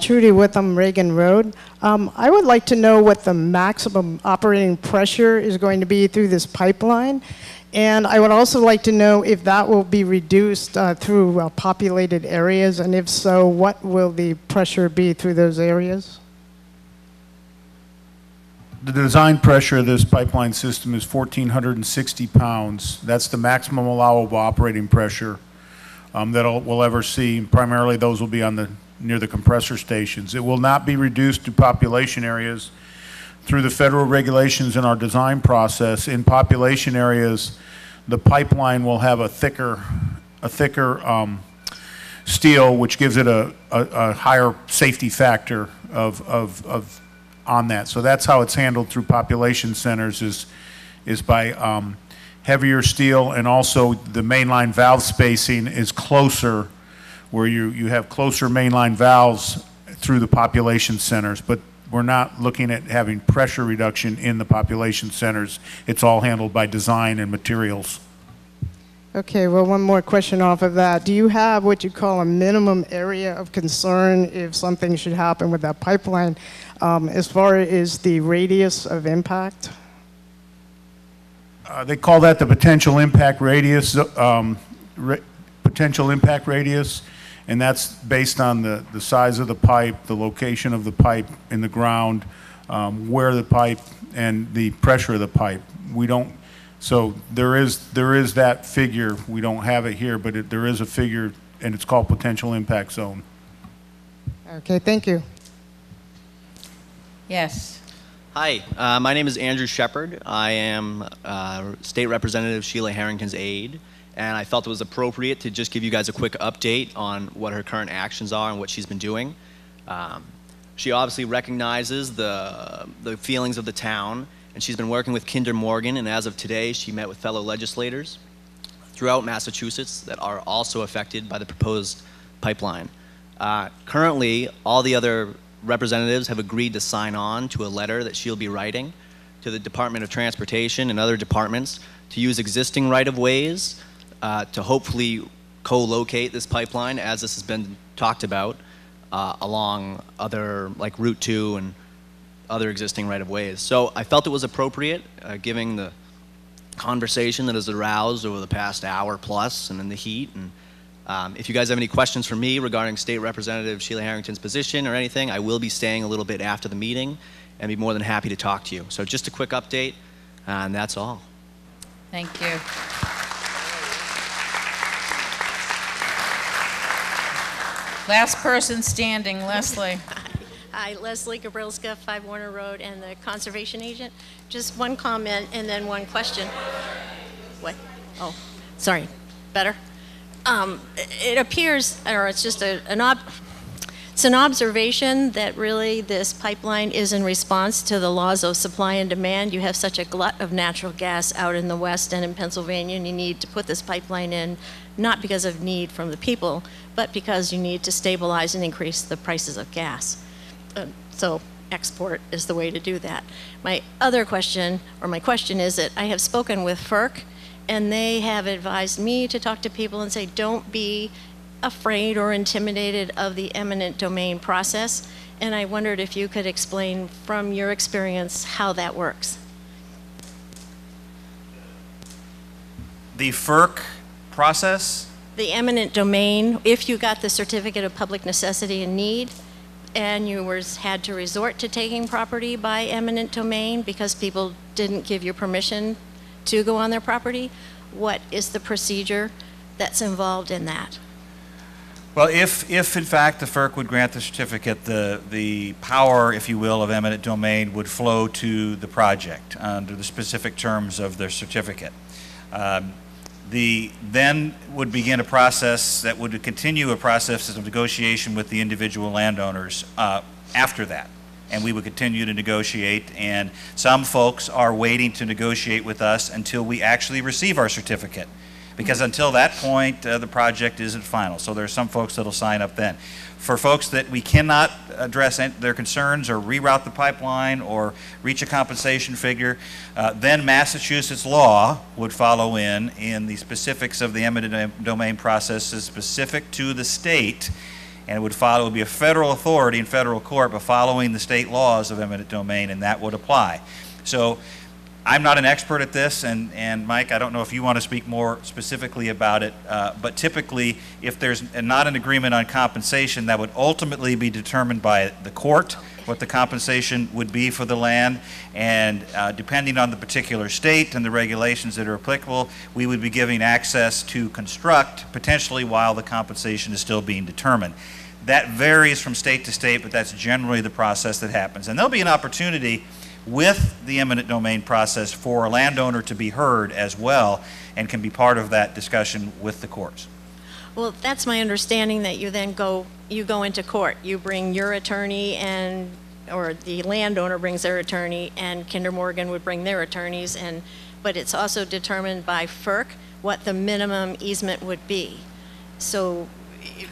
S17: Trudy Witham, Reagan Road. I would like to know what the maximum operating pressure is going to be through this pipeline. And I would also like to know if that will be reduced through populated areas, and if so, what will the pressure be through those areas?
S5: The design pressure of this pipeline system is 1,460 pounds. That's the maximum allowable operating pressure that we'll ever see. Primarily, those will be on near the compressor stations. It will not be reduced to population areas through the federal regulations in our design process. In population areas, the pipeline will have a thicker steel, which gives it a higher safety factor on that. So that's how it's handled through population centers is by heavier steel, and also the mainline valve spacing is closer, where you have closer mainline valves through the population centers, but we're not looking at having pressure reduction in the population centers. It's all handled by design and materials.
S17: Okay, well, one more question off of that. Do you have what you call a minimum area of concern if something should happen with that pipeline, as far as the radius of impact?
S5: They call that the potential impact radius, and that's based on the size of the pipe, the location of the pipe in the ground, where the pipe, and the pressure of the pipe. So there is that figure. We don't have it here, but there is a figure, and it's called potential impact zone.
S17: Okay, thank you.
S1: Yes.
S23: Hi, my name is Andrew Shepard. I am State Representative Sheila Harrington's aide,
S6: and I felt it was appropriate to just give you guys a quick update on what her current actions are and what she's been doing. She obviously recognizes the feelings of the town, and she's been working with Kinder Morgan, and as of today, she met with fellow legislators throughout Massachusetts that are also affected by the proposed pipeline. Currently, all the other representatives have agreed to sign on to a letter that she'll be writing to the Department of Transportation and other departments to use existing right-of-ways to hopefully co-locate this pipeline, as this has been talked about, along other, like Route 2 and other existing right-of-ways. So I felt it was appropriate, given the conversation that has aroused over the past hour plus and in the heat. And if you guys have any questions for me regarding State Representative Sheila Harrington's position or anything, I will be staying a little bit after the meeting and be more than happy to talk to you. So just a quick update, and that's all.
S1: Thank you. Last person standing, Leslie.
S18: Hi, Leslie Gabrilska, 5 Warner Road, and the conservation agent. Just one comment and then one question. What? Oh, sorry. Better? It appears, or it's just it's an observation that really this pipeline is in response to the laws of supply and demand. You have such a glut of natural gas out in the West and in Pennsylvania, and you need to put this pipeline in, not because of need from the people, but because you need to stabilize and increase the prices of gas. So export is the way to do that. My other question, or my question is that I have spoken with FERC, and they have advised me to talk to people and say, don't be afraid or intimidated of the eminent domain process. And I wondered if you could explain from your experience how that works.
S2: The FERC process?
S18: The eminent domain, if you got the certificate of public necessity and need, and you had to resort to taking property by eminent domain because people didn't give you permission to go on their property, what is the procedure that's involved in that?
S2: Well, if in fact the FERC would grant the certificate, the power, if you will, of eminent domain would flow to the project under the specific terms of their certificate. Then would begin a process that would continue a process of negotiation with the individual landowners after that. And we would continue to negotiate, and some folks are waiting to negotiate with us until we actually receive our certificate. Because until that point, the project isn't final. So there are some folks that'll sign up then. For folks that we cannot address their concerns or reroute the pipeline or reach a compensation figure, then Massachusetts law would follow in the specifics of the eminent domain process is specific to the state, and it would be a federal authority in federal court, but following the state laws of eminent domain, and that would apply. So I'm not an expert at this, and Mike, I don't know if you want to speak more specifically about it, but typically, if there's not an agreement on compensation, that would ultimately be determined by the court, what the compensation would be for the land, and depending on the particular state and the regulations that are applicable, we would be giving access to construct, potentially while the compensation is still being determined. That varies from state to state, but that's generally the process that happens. And there'll be an opportunity with the eminent domain process for a landowner to be heard as well, and can be part of that discussion with the courts.
S18: Well, that's my understanding, that you then go into court. You bring your attorney, or the landowner brings their attorney, and Kinder Morgan would bring their attorneys, but it's also determined by FERC what the minimum easement would be. So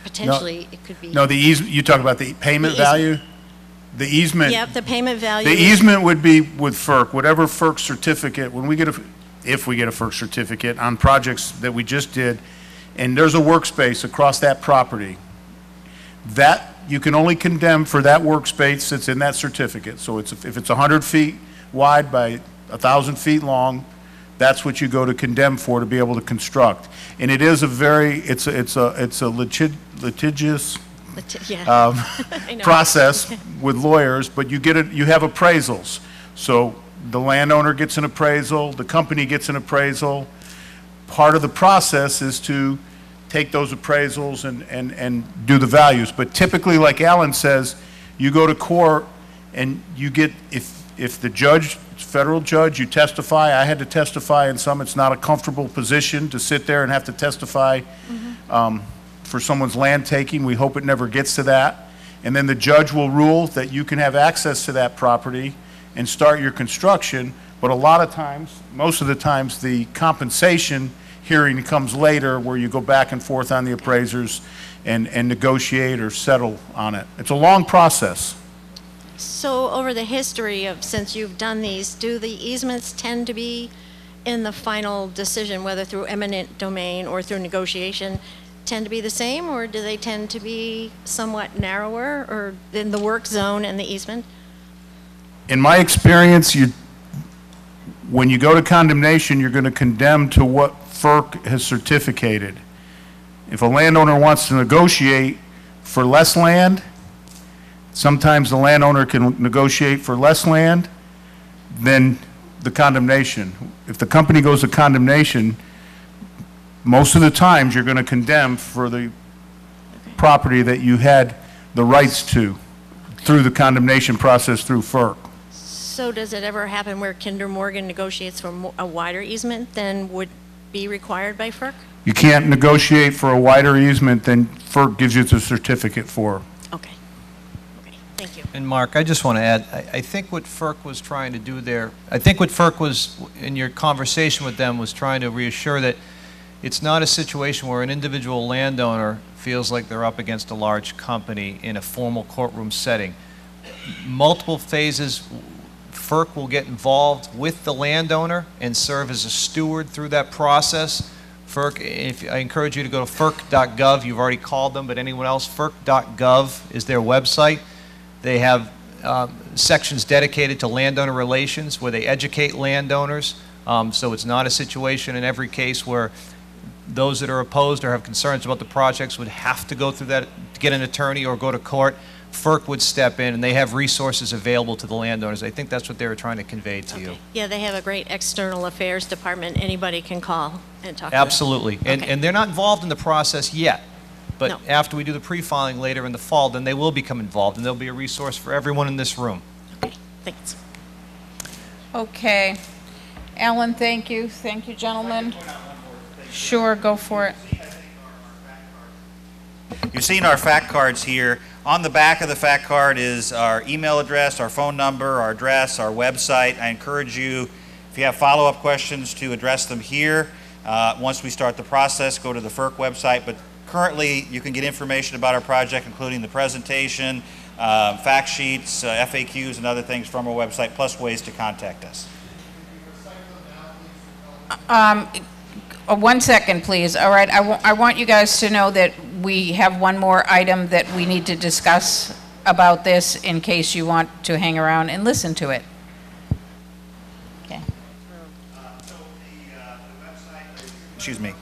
S18: potentially it could be. No,
S5: the easement, you talk about the payment value? The easement.
S18: Yep, the payment value.
S5: The easement would be with FERC, whatever FERC certificate, if we get a FERC certificate on projects that we just did, and there's a workspace across that property, that you can only condemn for that workspace that's in that certificate. So if it's 100 feet wide by 1,000 feet long, that's what you go to condemn for to be able to construct. And it is it's a litigious process with lawyers, but you have appraisals. So the landowner gets an appraisal, the company gets an appraisal. Part of the process is to take those appraisals and do the values. But typically, like Alan says, you go to court and you get, if the judge federal judge, you testify. I had to testify in some. It's not a comfortable position to sit there and have to testify for someone's land taking. We hope it never gets to that. And then the judge will rule that you can have access to that property and start your construction. But a lot of times, most of the times, the compensation hearing comes later, where you go back and forth on the appraisers and negotiate or settle on it. It's a long process.
S18: So over the history of, since you've done these, do the easements tend to be in the final decision, whether through eminent domain or through negotiation, tend to be the same, or do they tend to be somewhat narrower, or in the work zone and the easement?
S5: In my experience, when you go to condemnation, you're going to condemn to what FERC has certificated. If a landowner wants to negotiate for less land, sometimes the landowner can negotiate for less land than the condemnation. If the company goes to condemnation, most of the times you're going to condemn for the property that you had the rights to through the condemnation process through FERC.
S18: So does it ever happen where Kinder Morgan negotiates for a wider easement than would be required by FERC?
S5: You can't negotiate for a wider easement than FERC gives you the certificate for.
S18: Okay. Okay, thank you.
S16: And Mark, I just want to add, I think what FERC was trying to do there, I think what FERC was, in your conversation with them, was trying to reassure that it's not a situation where an individual landowner feels like they're up against a large company in a formal courtroom setting. Multiple phases, FERC will get involved with the landowner and serve as a steward through that process. FERC, I encourage you to go to ferc.gov. You've already called them, but anyone else, ferc.gov is their website. They have sections dedicated to landowner relations where they educate landowners. So it's not a situation in every case where those that are opposed or have concerns about the projects would have to go through that to get an attorney or go to court. FERC would step in, and they have resources available to the landowners. I think that's what they were trying to convey to you.
S18: Yeah, they have a great external affairs department anybody can call and talk
S16: Absolutely.
S18: to them.
S16: And they're not involved in the process yet. But
S18: No.
S16: after we do the pre-filing later in the fall, then they will become involved, and they'll be a resource for everyone in this room.
S18: Okay, thanks.
S1: Okay. Alan, thank you. Thank you, gentlemen. Sure, go for it.
S2: You've seen our fact cards here. On the back of the fact card is our email address, our phone number, our address, our website. I encourage you, if you have follow-up questions, to address them here. Once we start the process, go to the FERC website. But currently, you can get information about our project, including the presentation, fact sheets, FAQs, and other things from our website, plus ways to contact us.
S1: 1 second, please. All right, I want you guys to know that we have one more item that we need to discuss about this in case you want to hang around and listen to it. Okay.
S2: Excuse me.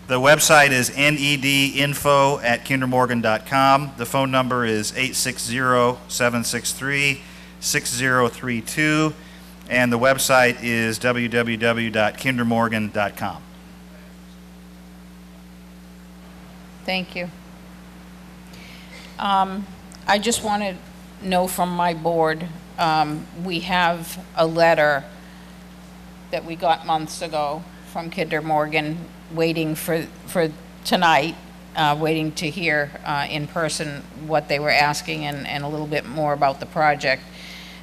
S2: The website is nedinfo@kindermorgan.com. The phone number is 860-763-6032, and the website is www.kindermorgan.com.
S1: Thank you. I just want to know from my board, we have a letter that we got months ago from Kinder Morgan, waiting for tonight, waiting to hear in person what they were asking and a little bit more about the project.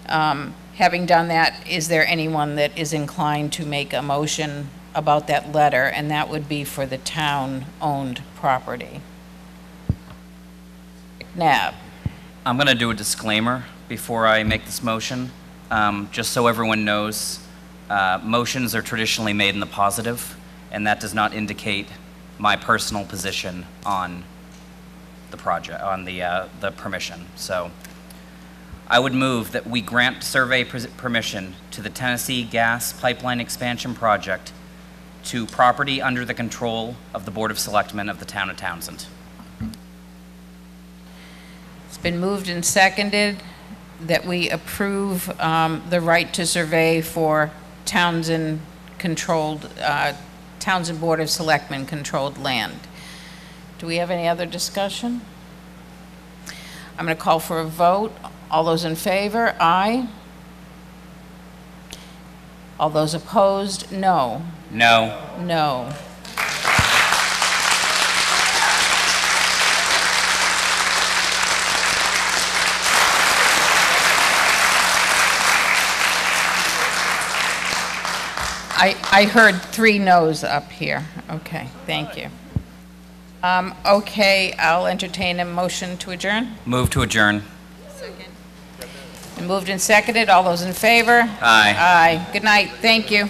S1: Having done that, is there anyone that is inclined to make a motion about that letter? And that would be for the town-owned property. McNabb.
S10: I'm going to do a disclaimer before I make this motion, just so everyone knows. Motions are traditionally made in the positive, and that does not indicate my personal position on the project, on the permission. So I would move that we grant survey permission to the Tennessee Gas Pipeline Expansion Project to property under the control of the Board of Selectmen of the Town of Townsend.
S1: It's been moved and seconded that we approve the right to survey for Townsend-controlled, Townsend Board of Selectmen controlled land. Do we have any other discussion? I'm going to call for a vote. All those in favor, aye. All those opposed, no.
S10: No.
S1: No. I heard 3 no's up here. Okay, thank you. Okay, I'll entertain a motion to adjourn.
S10: Move to adjourn.
S1: And moved and seconded. All those in favor?
S10: Aye.
S1: Aye. Good night. Thank you.